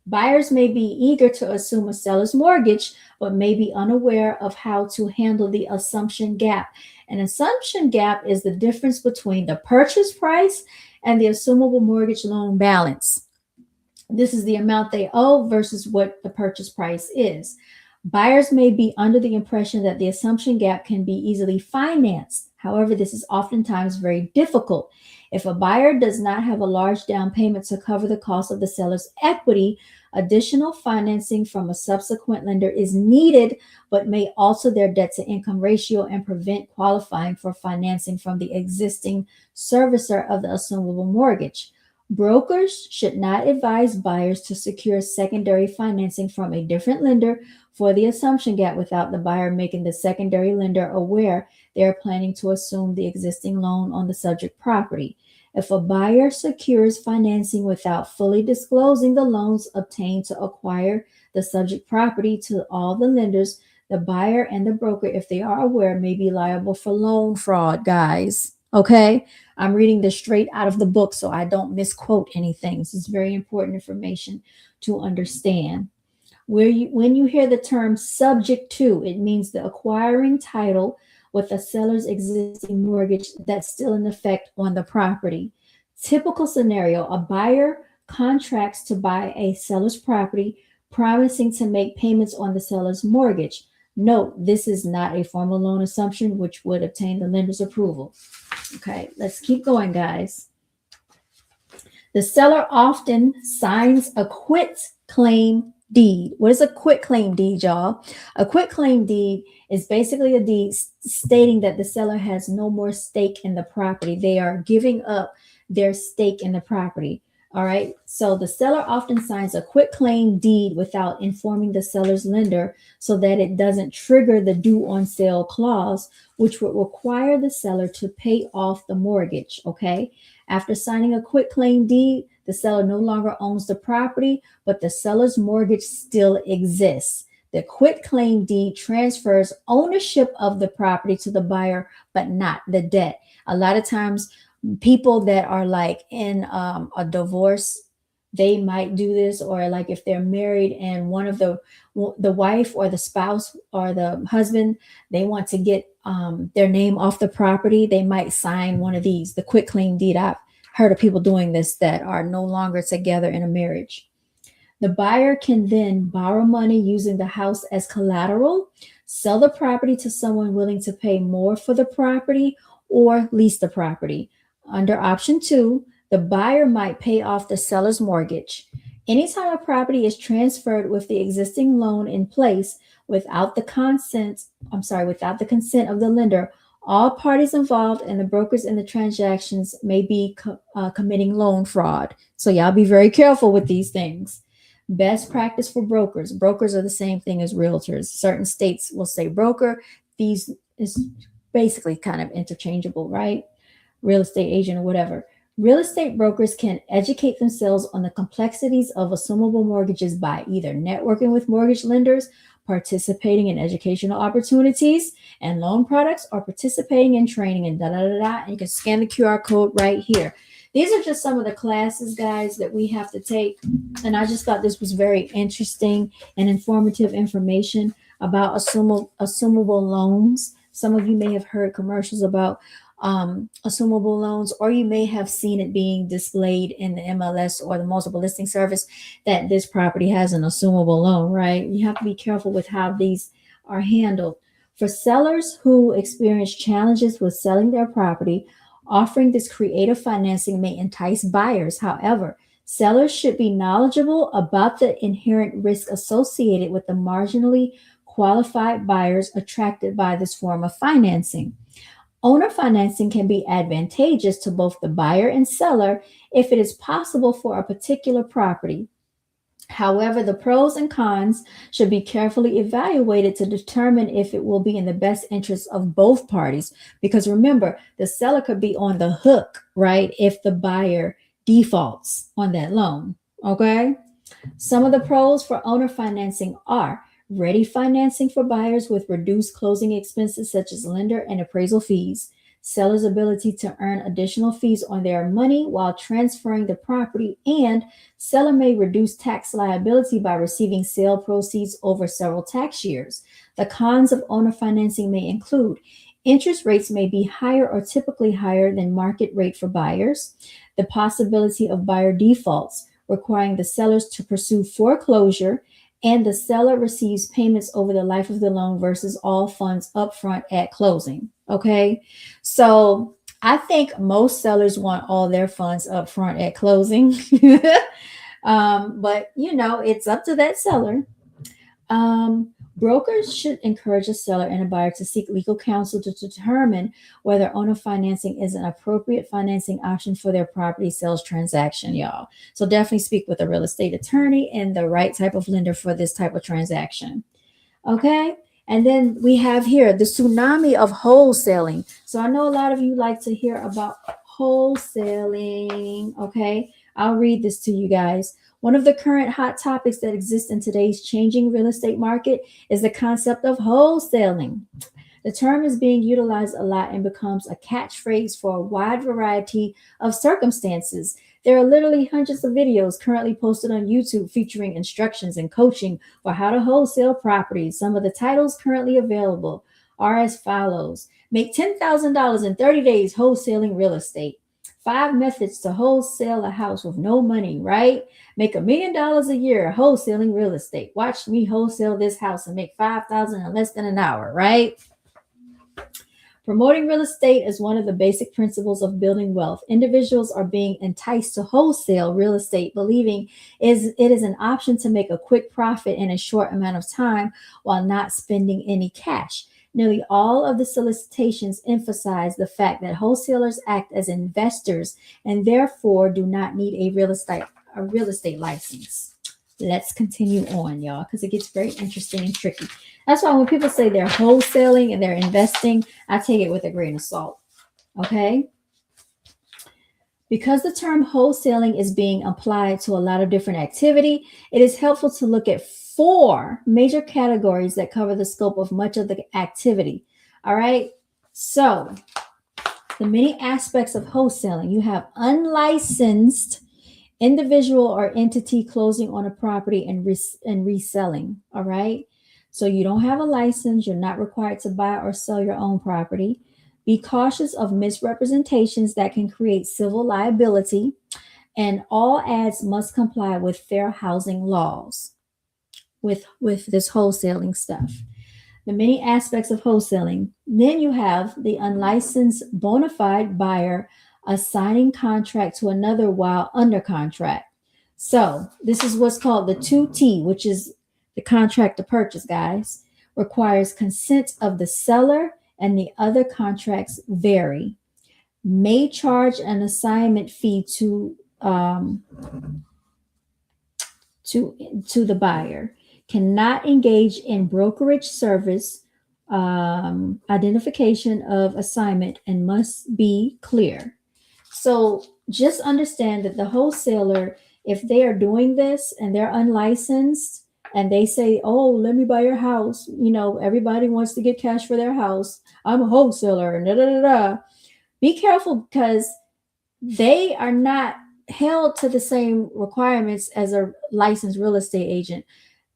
Buyers may be eager to assume a seller's mortgage, but may be unaware of how to handle the assumption gap. An assumption gap is the difference between the purchase price and the assumable mortgage loan balance. This is the amount they owe versus what the purchase price is. Buyers may be under the impression that the assumption gap can be easily financed. However, this is oftentimes very difficult. If a buyer does not have a large down payment to cover the cost of the seller's equity, additional financing from a subsequent lender is needed, but may alter their debt to income ratio and prevent qualifying for financing from the existing servicer of the assumable mortgage. Brokers should not advise buyers to secure secondary financing from a different lender for the assumption gap without the buyer making the secondary lender aware they are planning to assume the existing loan on the subject property. If a buyer secures financing without fully disclosing the loans obtained to acquire the subject property to all the lenders, the buyer and the broker, if they are aware, may be liable for loan fraud, guys. Okay? I'm reading this straight out of the book so I don't misquote anything. This is very important information to understand. When you hear the term subject to, it means the acquiring title with the seller's existing mortgage that's still in effect on the property. Typical scenario, a buyer contracts to buy a seller's property, promising to make payments on the seller's mortgage. Note, this is not a formal loan assumption, which would obtain the lender's approval. Okay, let's keep going, guys. The seller often signs a quitclaim deed. What is a quitclaim deed, y'all? A quitclaim deed is basically a deed stating that the seller has no more stake in the property. They are giving up their stake in the property. All right. So the seller often signs a quitclaim deed without informing the seller's lender so that it doesn't trigger the due on sale clause, which would require the seller to pay off the mortgage. Okay. After signing a quitclaim deed, the seller no longer owns the property, but the seller's mortgage still exists. The quitclaim deed transfers ownership of the property to the buyer, but not the debt. A lot of times, people that are like in a divorce, they might do this, or like if they're married and one of the wife or the spouse or the husband, they want to get their name off the property, they might sign one of these, the quitclaim deed. I've heard of people doing this that are no longer together in a marriage. The buyer can then borrow money using the house as collateral, sell the property to someone willing to pay more for the property, or lease the property. Under option 2, the buyer might pay off the seller's mortgage. Anytime a property is transferred with the existing loan in place without the consent of the lender, all parties involved and the brokers in the transactions may be committing loan fraud. So y'all be very careful with these things. Best practice for brokers. Brokers are the same thing as realtors. Certain states will say broker. These is basically kind of interchangeable, right? Real estate agent or whatever. Real estate brokers can educate themselves on the complexities of assumable mortgages by either networking with mortgage lenders, participating in educational opportunities and loan products, or participating in training and And you can scan the QR code right here. These are just some of the classes, guys, that we have to take. And I just thought this was very interesting and informative information about assumable loans. Some of you may have heard commercials about assumable loans, or you may have seen it being displayed in the MLS or the multiple listing service that this property has an assumable loan, right? You have to be careful with how these are handled. For sellers who experience challenges with selling their property, offering this creative financing may entice buyers. However, sellers should be knowledgeable about the inherent risk associated with the marginally qualified buyers attracted by this form of financing. Owner financing can be advantageous to both the buyer and seller if it is possible for a particular property. However, the pros and cons should be carefully evaluated to determine if it will be in the best interest of both parties. Because remember, the seller could be on the hook, right, if the buyer defaults on that loan. Okay? Some of the pros for owner financing are ready financing for buyers with reduced closing expenses such as lender and appraisal fees, seller's ability to earn additional fees on their money while transferring the property, and seller may reduce tax liability by receiving sale proceeds over several tax years. The cons of owner financing may include interest rates may be higher or typically higher than market rate for buyers, the possibility of buyer defaults, requiring the sellers to pursue foreclosure, and the seller receives payments over the life of the loan versus all funds upfront at closing. Okay, so I think most sellers want all their funds upfront at closing, but it's up to that seller. Brokers should encourage a seller and a buyer to seek legal counsel to determine whether owner financing is an appropriate financing option for their property sales transaction, y'all. So definitely speak with a real estate attorney and the right type of lender for this type of transaction. Okay. And then we have here the tsunami of wholesaling. So I know a lot of you like to hear about wholesaling. Okay. I'll read this to you guys. One of the current hot topics that exists in today's changing real estate market is the concept of wholesaling. The term is being utilized a lot and becomes a catchphrase for a wide variety of circumstances. There are literally hundreds of videos currently posted on YouTube featuring instructions and coaching for how to wholesale properties. Some of the titles currently available are as follows: Make $10,000 in 30 days wholesaling real estate. 5 methods to wholesale a house with no money, right? Make $1 million a year wholesaling real estate. Watch me wholesale this house and make $5,000 in less than an hour, right? Promoting real estate is one of the basic principles of building wealth. Individuals are being enticed to wholesale real estate, believing it is an option to make a quick profit in a short amount of time while not spending any cash. Nearly all of the solicitations emphasize the fact that wholesalers act as investors and therefore do not need a real estate license. Let's continue on, y'all, because it gets very interesting and tricky. That's why when people say they're wholesaling and they're investing, I take it with a grain of salt. Okay? Because the term wholesaling is being applied to a lot of different activity, it is helpful to look at 4 major categories that cover the scope of much of the activity. All right? So, the many aspects of wholesaling. You have unlicensed individual or entity closing on a property and reselling. All right? So you don't have a license. You're not required to buy or sell your own property. Be cautious of misrepresentations that can create civil liability. And all ads must comply with fair housing laws with this wholesaling stuff. The many aspects of wholesaling. Then you have the unlicensed bona fide buyer assigning contract to another while under contract. So this is what's called the 2T, which is the contract to purchase, guys. Requires consent of the seller, and the other contracts vary. May charge an assignment fee to the buyer. Cannot engage in brokerage service, identification of assignment, and must be clear. So just understand that the wholesaler, if they are doing this and they're unlicensed and they say, oh, let me buy your house, everybody wants to get cash for their house, I'm a wholesaler, and be careful, because they are not held to the same requirements as a licensed real estate agent.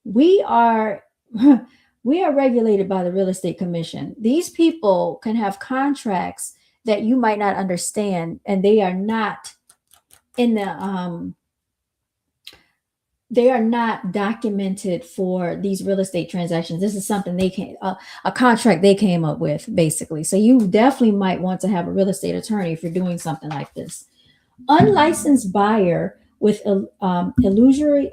We are regulated by the Real Estate Commission. These people can have contracts that you might not understand, and they are not in the they are not documented for these real estate transactions. This is something a contract they came up with, basically. So you definitely might want to have a real estate attorney if you're doing something like this. Unlicensed buyer with illusory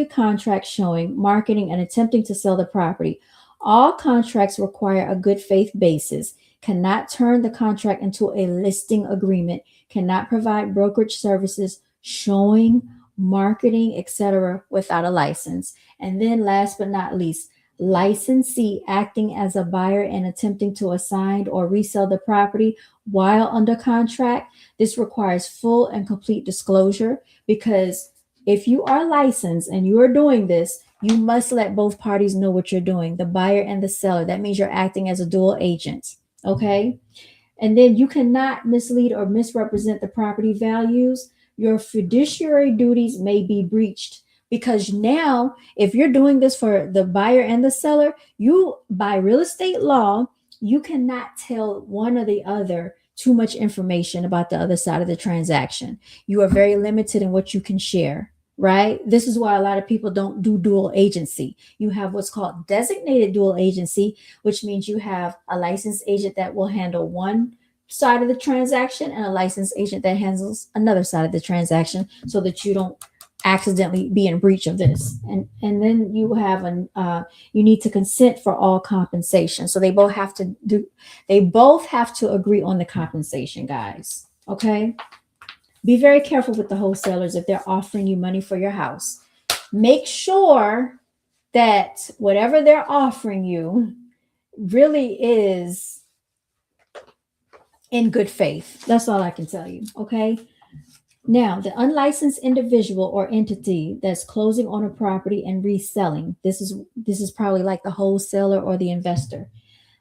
contract showing, marketing, and attempting to sell the property. All contracts require a good faith basis, cannot turn the contract into a listing agreement, cannot provide brokerage services, showing, marketing, etc. without a license. And then last but not least, licensee acting as a buyer and attempting to assign or resell the property while under contract. This requires full and complete disclosure, because if you are licensed and you are doing this, you must let both parties know what you're doing, the buyer and the seller. That means you're acting as a dual agent, okay? And then you cannot mislead or misrepresent the property values. Your fiduciary duties may be breached, because now if you're doing this for the buyer and the seller, you, by real estate law, you cannot tell one or the other too much information about the other side of the transaction. You are very limited in what you can share. right? This is why a lot of people don't do dual agency. You have what's called designated dual agency, which means you have a licensed agent that will handle one side of the transaction and a licensed agent that handles another side of the transaction, so that you don't accidentally be in breach of this. And then you have you need to consent for all compensation. So they both have to agree on the compensation, guys. Okay. Be very careful with the wholesalers if they're offering you money for your house. Make sure that whatever they're offering you really is in good faith. That's all I can tell you. Okay. Now, the unlicensed individual or entity that's closing on a property and reselling, this is probably like the wholesaler or the investor.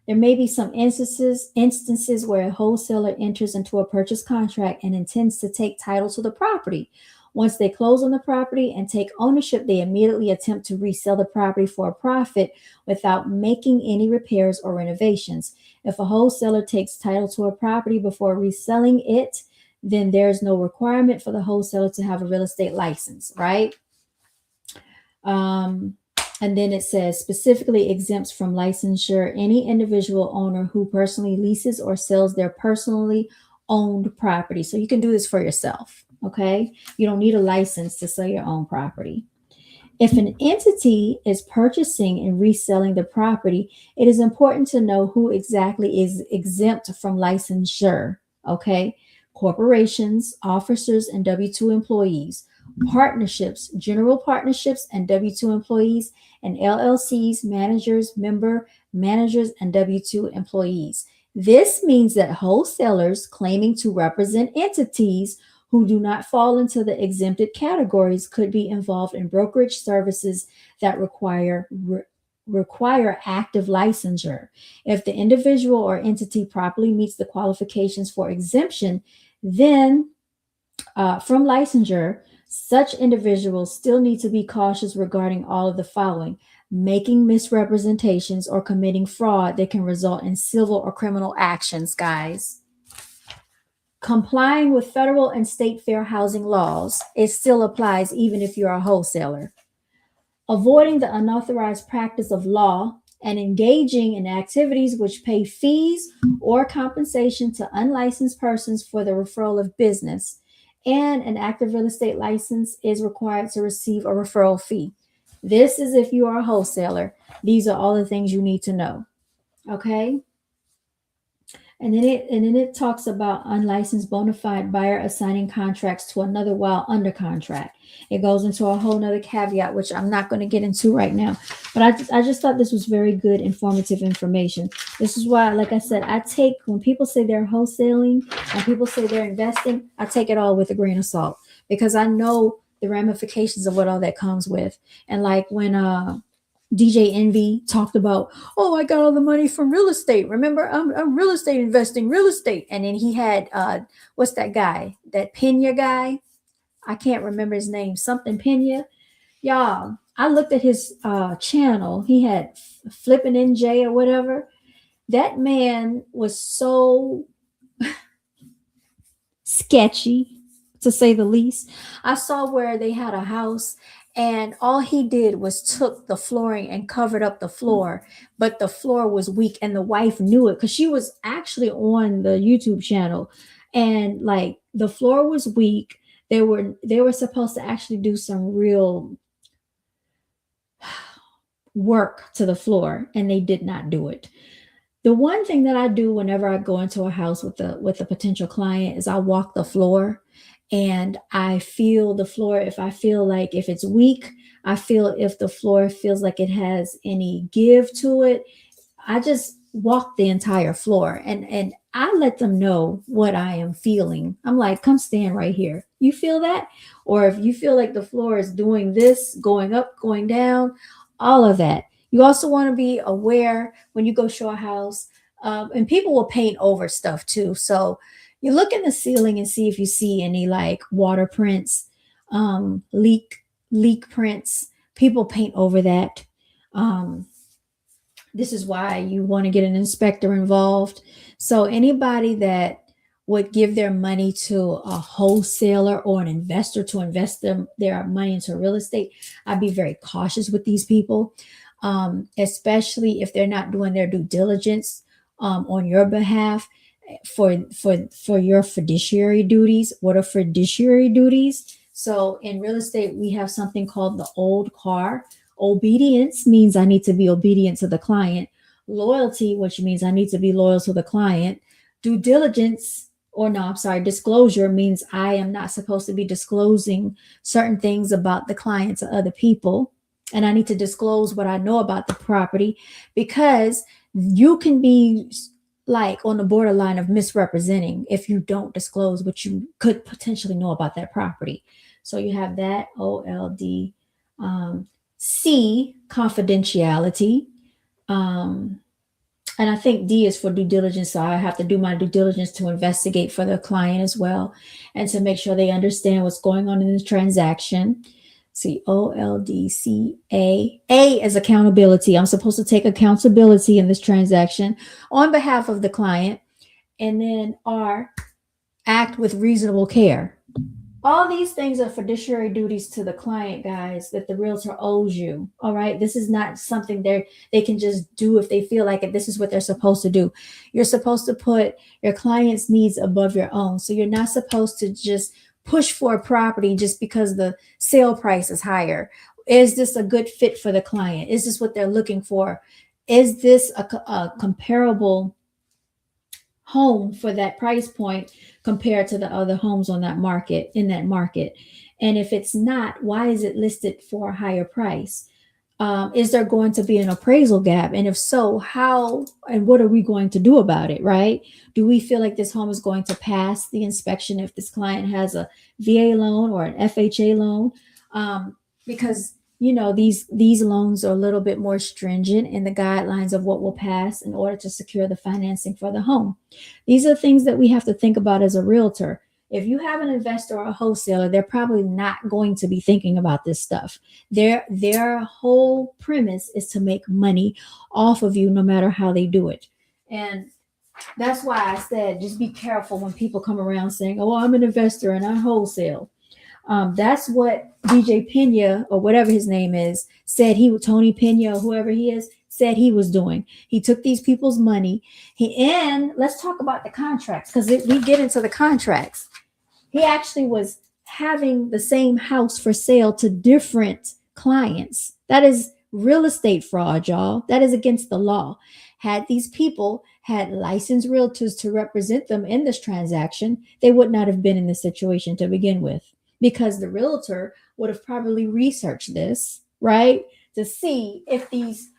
There may be some instances where a wholesaler enters into a purchase contract and intends to take title to the property. Once they close on the property and take ownership, they immediately attempt to resell the property for a profit without making any repairs or renovations. If a wholesaler takes title to a property before reselling it, then there's no requirement for the wholesaler to have a real estate license, right? And then it says specifically exempts from licensure any individual owner who personally leases or sells their personally owned property. So you can do this for yourself, okay? You don't need a license to sell your own property. If an entity is purchasing and reselling the property, it is important to know who exactly is exempt from licensure, okay? Corporations, officers, and W-2 employees, partnerships, general partnerships, and W-2 employees, and LLCs, managers, managers, and W-2 employees. This means that wholesalers claiming to represent entities who do not fall into the exempted categories could be involved in brokerage services that require active licensure. If the individual or entity properly meets the qualifications for exemption, then from licensure, such individuals still need to be cautious regarding all of the following: making misrepresentations or committing fraud that can result in civil or criminal actions, guys. Complying with federal and state fair housing laws, it still applies even if you're a wholesaler. Avoiding the unauthorized practice of law and engaging in activities which pay fees or compensation to unlicensed persons for the referral of business. And an active real estate license is required to receive a referral fee. This is if you are a wholesaler. These are all the things you need to know. Okay. And then it talks about unlicensed bona fide buyer assigning contracts to another while under contract. It goes into a whole nother caveat, which I'm not going to get into right now. But I just thought this was very good, informative information. This is why, like I said, when people say they're wholesaling and people say they're investing, I take it all with a grain of salt, because I know the ramifications of what all that comes with. And like when DJ Envy talked about, oh, I got all the money from real estate. Remember, I'm real estate investing, real estate. And then he had, what's that guy? That Pena guy? I can't remember his name. Something Pena. Y'all, I looked at his channel. He had Flippin' NJ or whatever. That man was so sketchy, to say the least. I saw where they had a house and all he did was took the flooring and covered up the floor, but the floor was weak and the wife knew it because she was actually on the YouTube channel, and like the floor was weak. They were supposed to actually do some real work to the floor and they did not do it. The one thing that I do whenever I go into a house with a potential client is I walk the floor and I feel the floor. If I feel like if it's weak, I feel if the floor feels like it has any give to it, I just walk the entire floor and I let them know what I am feeling. I'm like, come stand right here. You feel that? Or if you feel like the floor is doing this, going up, going down, all of that. You also want to be aware when you go show a house, and people will paint over stuff too. So you look in the ceiling and see if you see any like water prints, leak prints. People paint over that. This is why you want to get an inspector involved. So anybody that would give their money to a wholesaler or an investor to invest their money into real estate, I'd be very cautious with these people, especially if they're not doing their due diligence on your behalf for your fiduciary duties. What are fiduciary duties? So in real estate, we have something called the old car. Obedience means I need to be obedient to the client. Loyalty, which means I need to be loyal to the client. Due diligence, or no, I'm sorry, disclosure means I am not supposed to be disclosing certain things about the client to other people. And I need to disclose what I know about the property, because you can be like on the borderline of misrepresenting if you don't disclose what you could potentially know about that property. So you have that, OLD. C, confidentiality. And I think D is for due diligence. So I have to do my due diligence to investigate for the client as well, and to make sure they understand what's going on in the transaction. See, OLDCA. A is accountability. I'm supposed to take accountability in this transaction on behalf of the client. And then R, act with reasonable care. All these things are fiduciary duties to the client, guys, that the realtor owes you. All right. This is not something they can just do if they feel like it. This is what they're supposed to do. You're supposed to put your client's needs above your own. So you're not supposed to just push for a property just because the sale price is higher. Is this a good fit for the client? Is this what they're looking for? Is this a comparable home for that price point compared to the other homes on that market, in that market? And if it's not, why is it listed for a higher price? Is there going to be an appraisal gap? And if so, how and what are we going to do about it, right? Do we feel like this home is going to pass the inspection if this client has a VA loan or an FHA loan? Because these loans are a little bit more stringent in the guidelines of what will pass in order to secure the financing for the home. These are things that we have to think about as a realtor. If you have an investor or a wholesaler, they're probably not going to be thinking about this stuff. Their whole premise is to make money off of you, no matter how they do it. And that's why I said, just be careful when people come around saying, oh, I'm an investor and I wholesale. That's what DJ Pena, or whatever his name is, said Tony Pena, or whoever he is, said he was doing. He took these people's money. And let's talk about the contracts, because we get into the contracts. He actually was having the same house for sale to different clients. That is real estate fraud, y'all. That is against the law. Had these people had licensed realtors to represent them in this transaction, they would not have been in this situation to begin with, because the realtor would have probably researched this, right? To see if these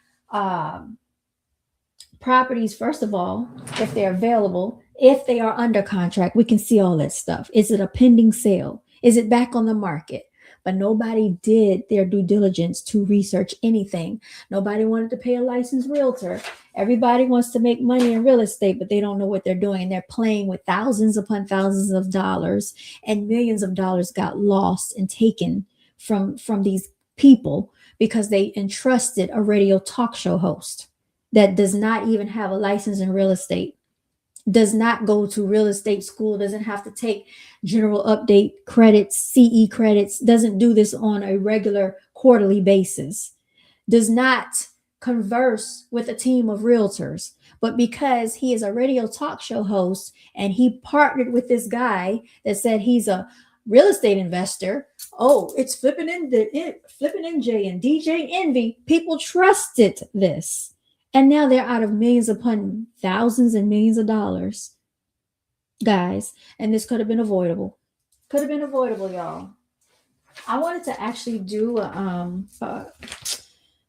properties, first of all, if they're available, if they are under contract, we can see all that stuff. Is it a pending sale? Is it back on the market? But nobody did their due diligence to research anything. Nobody wanted to pay a licensed realtor. Everybody wants to make money in real estate, but they don't know what they're doing. And they're playing with thousands upon thousands of dollars, and millions of dollars got lost and taken from these people because they entrusted a radio talk show host that does not even have a license in real estate, does not go to real estate school, doesn't have to take general update credits, CE credits, doesn't do this on a regular quarterly basis, does not converse with a team of realtors. But because he is a radio talk show host and he partnered with this guy that said he's a real estate investor, oh, it's Flippin' NJ and DJ Envy, people trusted this. And now they're out of millions upon thousands and millions of dollars, guys. And this could have been avoidable. Could have been avoidable, y'all. I wanted to actually do a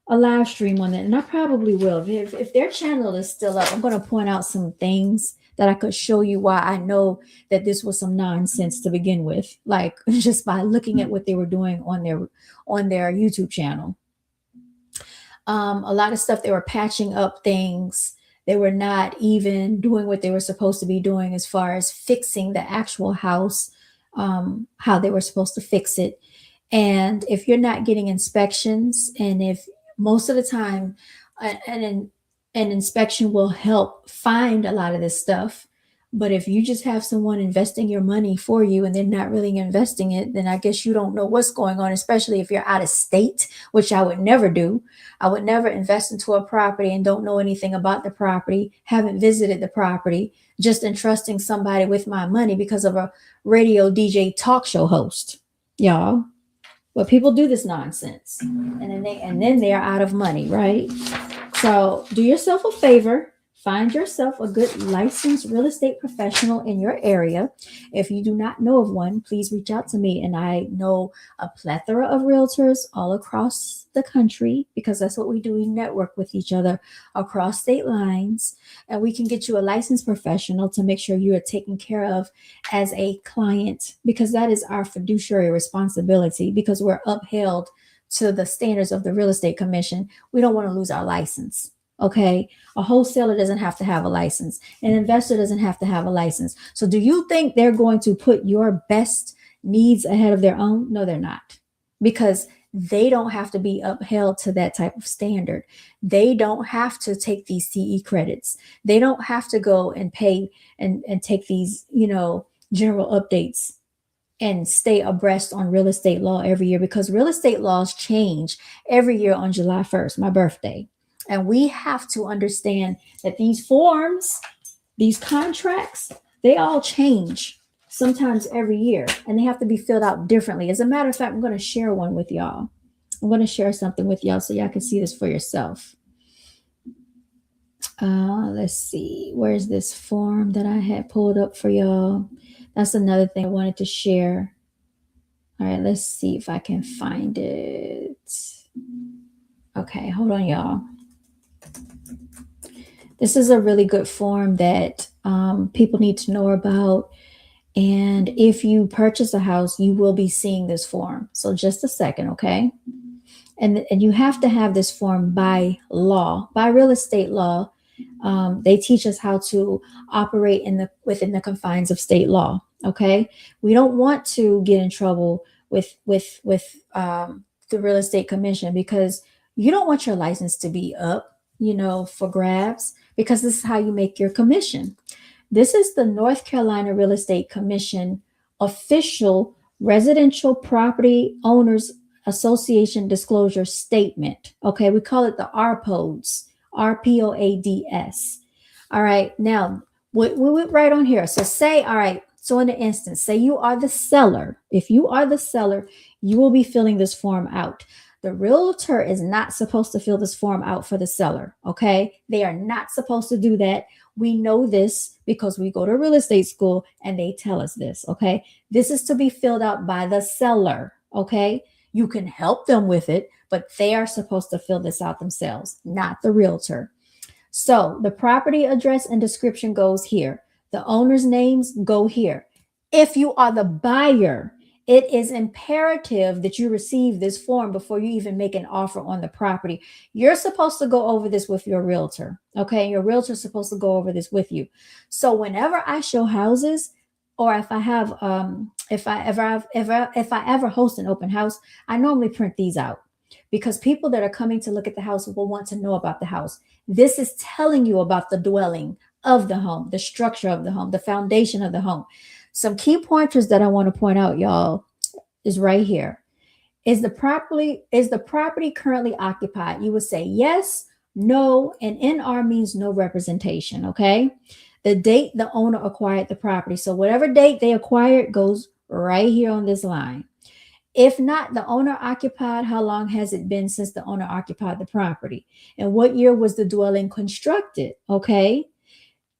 live stream on it, and I probably will. If their channel is still up, I'm going to point out some things that I could show you why I know that this was some nonsense to begin with, like just by looking at what they were doing on their YouTube channel. A lot of stuff, they were patching up things. They were not even doing what they were supposed to be doing as far as fixing the actual house, how they were supposed to fix it. And if you're not getting inspections, and if most of the time an inspection will help find a lot of this stuff, But if you just have someone investing your money for you and they're not really investing it, then I guess you don't know what's going on, especially if you're out of state, which I would never do. I would never invest into a property and don't know anything about the property, haven't visited the property, just entrusting somebody with my money because of a radio DJ talk show host. Y'all. But people do this nonsense. And then they're out of money, right? So do yourself a favor. Find yourself a good licensed real estate professional in your area. If you do not know of one, please reach out to me. And I know a plethora of realtors all across the country, because that's what we do. We network with each other across state lines, and we can get you a licensed professional to make sure you are taken care of as a client, because that is our fiduciary responsibility, because we're upheld to the standards of the real estate commission. We don't want to lose our license. Okay. A wholesaler doesn't have to have a license. An investor doesn't have to have a license. So do you think they're going to put your best needs ahead of their own? No, they're not, because they don't have to be upheld to that type of standard. They don't have to take these CE credits. They don't have to go and pay and take these, general updates and stay abreast on real estate law every year, because real estate laws change every year on July 1st, my birthday. And we have to understand that these forms, these contracts, they all change sometimes every year, and they have to be filled out differently. As a matter of fact, I'm going to share one with y'all. I'm going to share something with y'all so y'all can see this for yourself. Let's see. Where's this form that I had pulled up for y'all? That's another thing I wanted to share. All right, let's see if I can find it. Okay, hold on, y'all. This is a really good form that people need to know about. And if you purchase a house, you will be seeing this form. So just a second, okay? And you have to have this form by law, by real estate law. They teach us how to operate within the confines of state law. Okay, we don't want to get in trouble with the real estate commission, because you don't want your license to be up, for grabs, because this is how you make your commission. This is the North Carolina Real Estate Commission official residential property owners association disclosure statement. Okay, we call it the RPOADS, RPOADS. All right, now we went right on here. So say, all right, so in the instance, say you are the seller. If you are the seller, you will be filling this form out. The realtor is not supposed to fill this form out for the seller. Okay, they are not supposed to do that. We know this because we go to real estate school and they tell us this. Okay, this is to be filled out by the seller. Okay, you can help them with it, but they are supposed to fill this out themselves, not the realtor. So the property address and description goes here. The owner's names go here. If you are the buyer, it is imperative that you receive this form before you even make an offer on the property. You're supposed to go over this with your realtor. Okay. Your realtor is supposed to go over this with you. So whenever I show houses, or if I have, if I ever host an open house, I normally print these out, because people that are coming to look at the house will want to know about the house. This is telling you about the dwelling of the home, the structure of the home, the foundation of the home. Some key pointers that I want to point out, y'all, is right here. Is the property currently occupied? You would say yes, no, and NR means no representation, okay? The date the owner acquired the property. So whatever date they acquired goes right here on this line. If not, the owner occupied, how long has it been since the owner occupied the property? And what year was the dwelling constructed? Okay.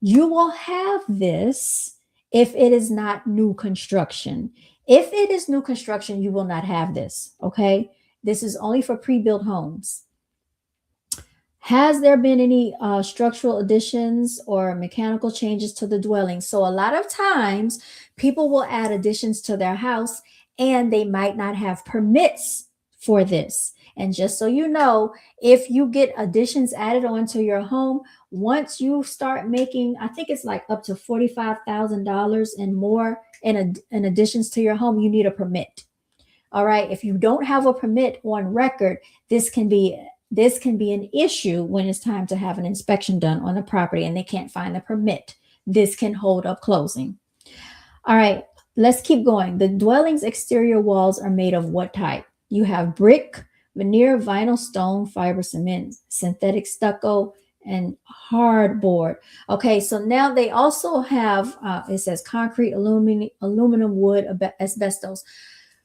You will have this if it is not new construction. If it is new construction, you will not have this. Okay. This is only for pre-built homes. Has there been any structural additions or mechanical changes to the dwelling? So a lot of times people will add additions to their house and they might not have permits for this. And just so you know, if you get additions added onto your home, once you start making, I think it's like up to $45,000 and more in additions to your home, you need a permit. All right. If you don't have a permit on record, this can be an issue when it's time to have an inspection done on the property and they can't find the permit. this can hold up closing. All right, let's keep going. The dwelling's exterior walls are made of what type? You have brick, veneer, vinyl, stone, fiber, cement, synthetic stucco, and hardboard. Okay, so now they also have, it says concrete, aluminum, wood, asbestos.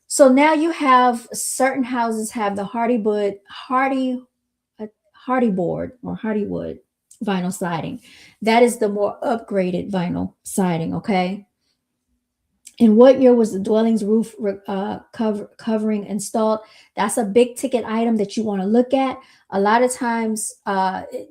So now you have certain houses have the hardy board or hardy wood vinyl siding. That is the more upgraded vinyl siding, okay? In what year was the dwelling's roof covering installed? That's a big ticket item that you want to look at. A lot of times,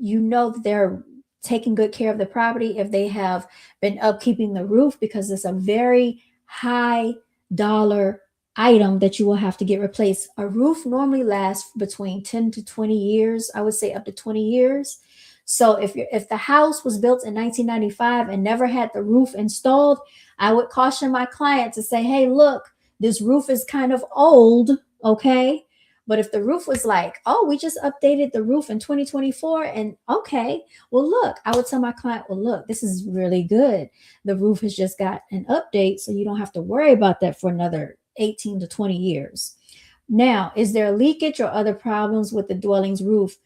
you know that they're taking good care of the property if they have been upkeeping the roof, because it's a very high dollar item that you will have to get replaced. A roof normally lasts between 10 to 20 years. I would say up to 20 years. So if the house was built in 1995 and never had the roof installed, I would caution my client to say, hey, look, this roof is kind of old, okay? But if the roof was like, oh, we just updated the roof in 2024, and okay, well, look, I would tell my client, well, look, this is really good. The roof has just got an update, so you don't have to worry about that for another 18 to 20 years. Now, is there leakage or other problems with the dwelling's roof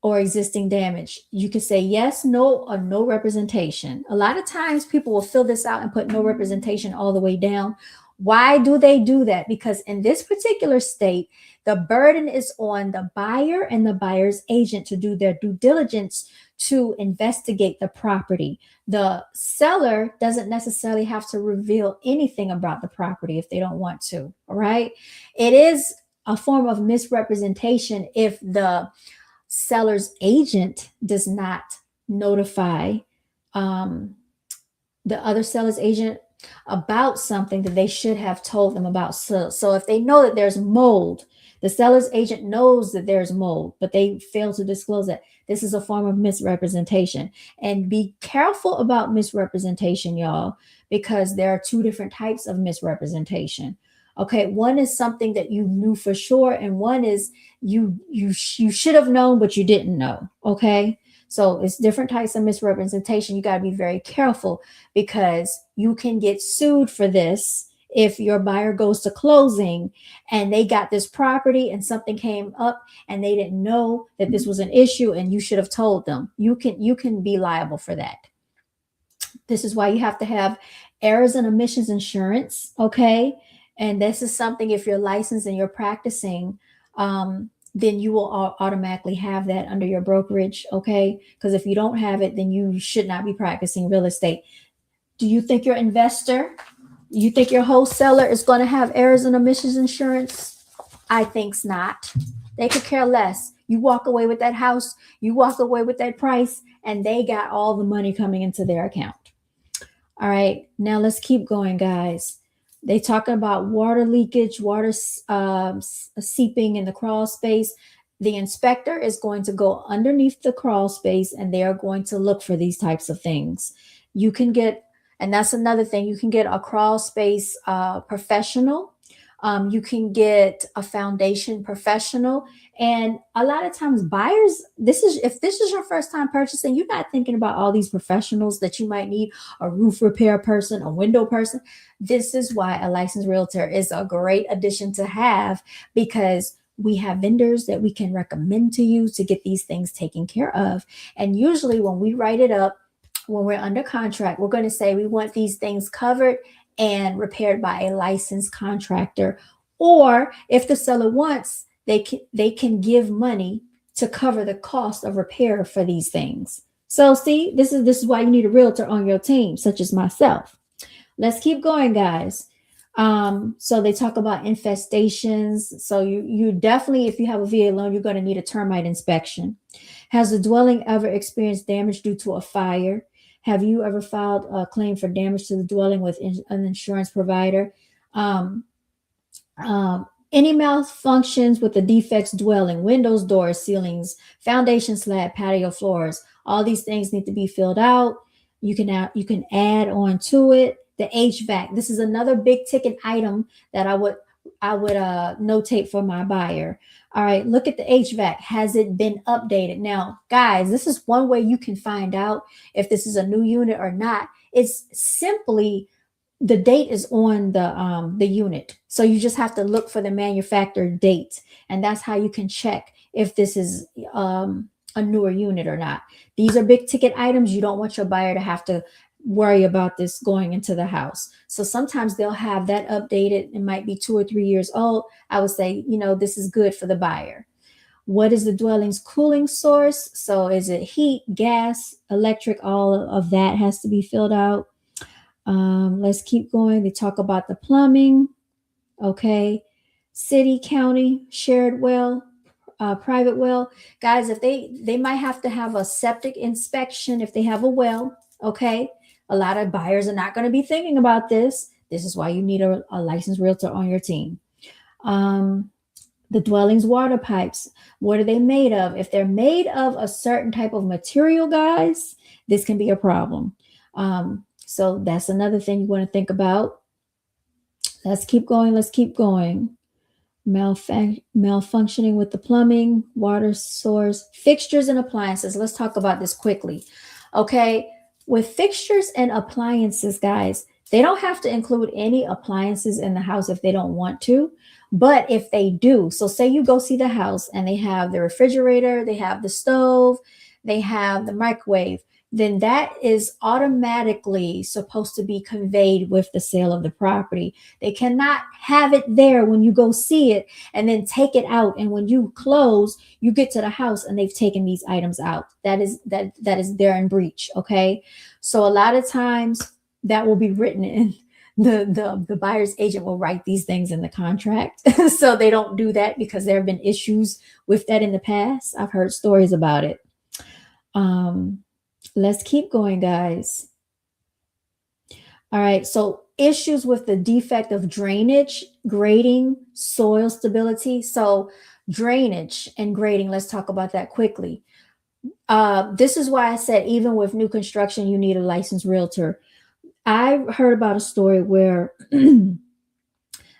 or existing damage? You could say yes, no, or no representation. A lot of times people will fill this out and put no representation all the way down. Why do they do that? Because in this particular state, the burden is on the buyer and the buyer's agent to do their due diligence to investigate the property. The seller doesn't necessarily have to reveal anything about the property if they don't want to, all right? It is a form of misrepresentation if the seller's agent does not notify the other seller's agent about something that they should have told them about. So if they know that there's mold, the seller's agent knows that there's mold, but they fail to disclose it. This is a form of misrepresentation. And be careful about misrepresentation, y'all, because there are two different types of misrepresentation. Okay, one is something that you knew for sure, and one is you should have known, but you didn't know. Okay, so it's different types of misrepresentation. You got to be very careful, because you can get sued for this if your buyer goes to closing and they got this property and something came up and they didn't know that this was an issue and you should have told them. You can be liable for that. This is why you have to have errors and omissions insurance. Okay. And this is something, if you're licensed and you're practicing, then you will automatically have that under your brokerage, okay? Because if you don't have it, then you should not be practicing real estate. Do you think your investor, you think your wholesaler is going to have errors and omissions insurance? I think's not. They could care less. You walk away with that house, you walk away with that price, and they got all the money coming into their account. All right, now let's keep going, guys. They talk about water leakage, water seeping in the crawl space. The inspector is going to go underneath the crawl space and they are going to look for these types of things. You can get, and that's another thing, you can get a crawl space professional. You can get a foundation professional. And a lot of times buyers, if this is your first time purchasing, you're not thinking about all these professionals that you might need, a roof repair person, a window person. This is why a licensed realtor is a great addition to have, because we have vendors that we can recommend to you to get these things taken care of. And usually when we write it up, when we're under contract, we're going to say we want these things covered and repaired by a licensed contractor. Or if the seller wants, they can give money to cover the cost of repair for these things. So see, this is why you need a realtor on your team, such as myself. Let's keep going, guys. So they talk about infestations. So you definitely, if you have a VA loan, you're going to need a termite inspection. Has the dwelling ever experienced damage due to a fire? Have you ever filed a claim for damage to the dwelling with an insurance provider? Any malfunctions with the defects dwelling, windows, doors, ceilings, foundation slab, patio floors, all these things need to be filled out. You can add on to it. The HVAC, this is another big ticket item that I would notate for my buyer. All right, look at the HVAC. Has it been updated? Now, guys, this is one way you can find out if this is a new unit or not. It's simply the date is on the unit. So you just have to look for the manufacturer date, and that's how you can check if this is a newer unit or not. These are big ticket items. You don't want your buyer to have to worry about this going into the house. So sometimes they'll have that updated. It might be 2 or 3 years old. I would say, this is good for the buyer. What is the dwelling's cooling source? So is it heat, gas, electric? All of that has to be filled out. Let's keep going. They talk about the plumbing. Okay. City, county, shared well, private well. Guys, if they might have to have a septic inspection if they have a well. Okay. A lot of buyers are not going to be thinking about this. This is why you need a licensed realtor on your team. The dwelling's water pipes. What are they made of? If they're made of a certain type of material, guys, this can be a problem. So that's another thing you want to think about. Let's keep going. Let's keep going. Malfunctioning with the plumbing, water source, fixtures and appliances. Let's talk about this quickly. Okay. With fixtures and appliances, guys, they don't have to include any appliances in the house if they don't want to. But if they do, so say you go see the house and they have the refrigerator, they have the stove, they have the microwave, then that is automatically supposed to be conveyed with the sale of the property. They cannot have it there when you go see it and then take it out. And when you close, you get to the house and they've taken these items out. That is they're in breach. Okay. So a lot of times that will be written in the buyer's agent will write these things in the contract. So they don't do that because there have been issues with that in the past. I've heard stories about it. Let's keep going, guys. All right. So issues with the defect of drainage, grading, soil stability. So drainage and grading, let's talk about that quickly. This is why I said even with new construction, you need a licensed realtor. I heard about a story where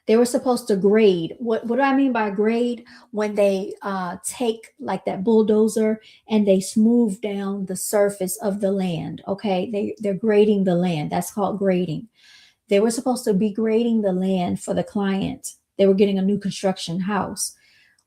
they were supposed to grade. What do I mean by grade? When they take like that bulldozer and they smooth down the surface of the land. Okay, they're grading the land. That's called grading. They were supposed to be grading the land for the client. They were getting a new construction house.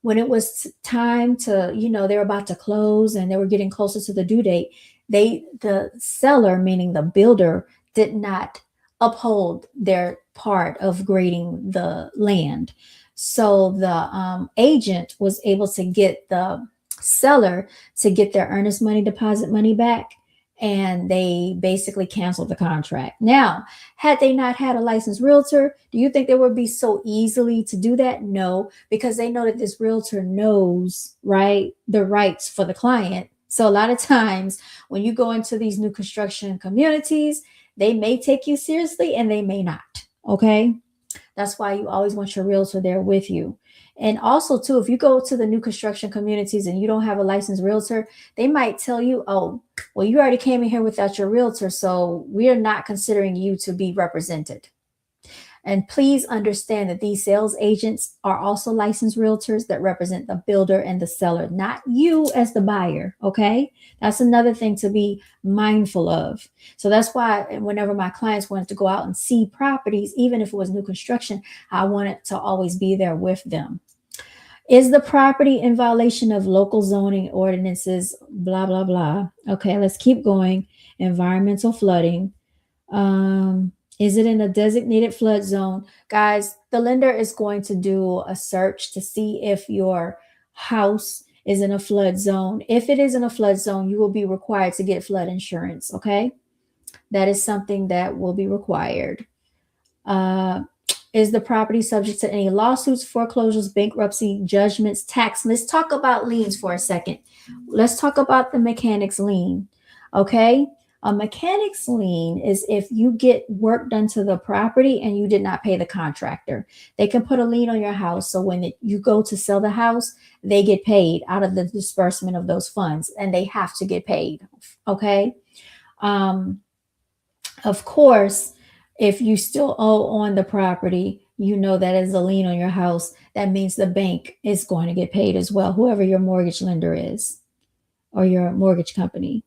When it was time to, they were about to close and they were getting closer to the due date, the seller, meaning the builder, did not uphold their part of grading the land. So the agent was able to get the seller to get their earnest money deposit money back, and they basically canceled the contract. Now, had they not had a licensed realtor, do you think they would be so easily to do that? No, because they know that this realtor knows, right, the rights for the client. So a lot of times when you go into these new construction communities, they may take you seriously and they may not. Okay. That's why you always want your realtor there with you. And also too, if you go to the new construction communities and you don't have a licensed realtor, they might tell you, oh, well, you already came in here without your realtor, so we are not considering you to be represented. And please understand that these sales agents are also licensed realtors that represent the builder and the seller, not you as the buyer. Okay. That's another thing to be mindful of. So that's why whenever my clients wanted to go out and see properties, even if it was new construction, I wanted to always be there with them. Is the property in violation of local zoning ordinances? Blah, blah, blah. Okay, let's keep going. Environmental flooding. Is it in a designated flood zone? Guys, the lender is going to do a search to see if your house is in a flood zone. If it is in a flood zone, you will be required to get flood insurance. Okay, that is something that will be required. Is the property subject to any lawsuits, foreclosures, bankruptcy, judgments, tax? Let's talk about liens for a second. Let's talk about the mechanic's lien. Okay. A mechanic's lien is if you get work done to the property and you did not pay the contractor. They can put a lien on your house. So when you go to sell the house, they get paid out of the disbursement of those funds and they have to get paid. Okay. Of course, if you still owe on the property, you know that is a lien on your house. That means the bank is going to get paid as well, whoever your mortgage lender is or your mortgage company.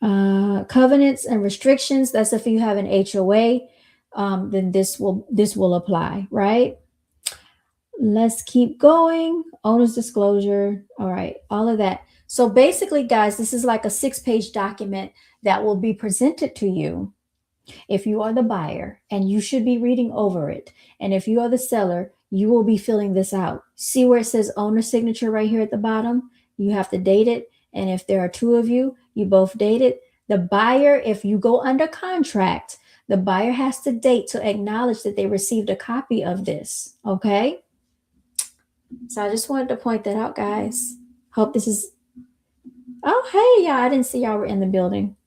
Covenants and restrictions, that's if you have an HOA, then this will apply, right? Let's keep going. Owner's disclosure. All right, all of that. So basically, guys, this is like a 6-page document that will be presented to you if you are the buyer, and you should be reading over it. And if you are the seller, you will be filling this out. See where it says owner signature right here at the bottom? You have to date it. And if there are 2 of you, you both date it. The buyer, if you go under contract, the buyer has to date to acknowledge that they received a copy of this. Okay? So I just wanted to point that out, guys. Hope this is. Oh, hey, yeah, I didn't see y'all were in the building.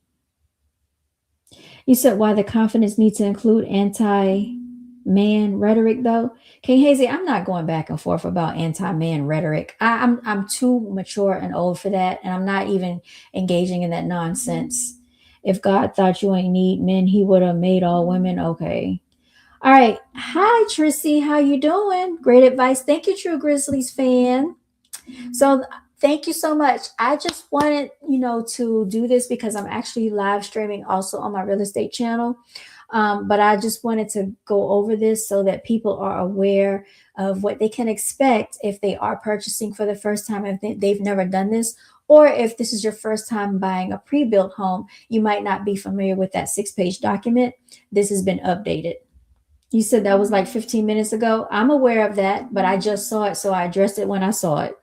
You said why the confidence needs to include anti-man rhetoric, though. King Hazy, I'm not going back and forth about anti-man rhetoric. I'm too mature and old for that, and I'm not even engaging in that nonsense. If God thought you ain't need men, he would have made all women. Okay. All right. Hi, Trissy. How you doing? Great advice. Thank you, True Grizzlies fan. So thank you so much. I just wanted, to do this because I'm actually live streaming also on my real estate channel. But I just wanted to go over this so that people are aware of what they can expect if they are purchasing for the first time, if they've never done this, or if this is your first time buying a pre-built home, you might not be familiar with that 6-page document. This has been updated. You said that was like 15 minutes ago. I'm aware of that, but I just saw it, so I addressed it when I saw it.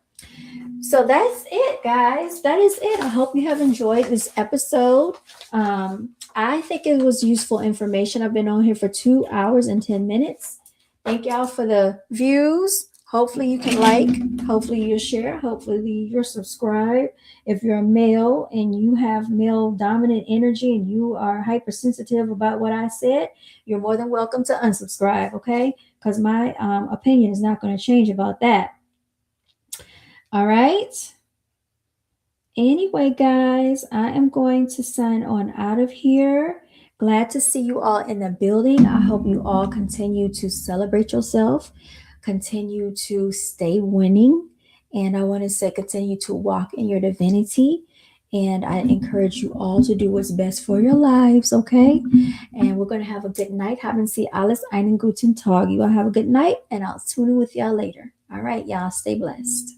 So that's it, guys. That is it. I hope you have enjoyed this episode. I think it was useful information. I've been on here for 2 hours and 10 minutes. Thank y'all for the views. Hopefully you can like. Hopefully you'll share. Hopefully you'll subscribe. If you're a male and you have male dominant energy and you are hypersensitive about what I said, you're more than welcome to unsubscribe, okay? Because my opinion is not going to change about that. All right. Anyway, guys, I am going to sign on out of here. Glad to see you all in the building. I hope you all continue to celebrate yourself, continue to stay winning. And I want to say continue to walk in your divinity. And I encourage you all to do what's best for your lives, okay? And we're going to have a good night. Haben Sie alles einen guten Tag. You all have a good night, and I'll tune in with y'all later. All right, y'all, stay blessed.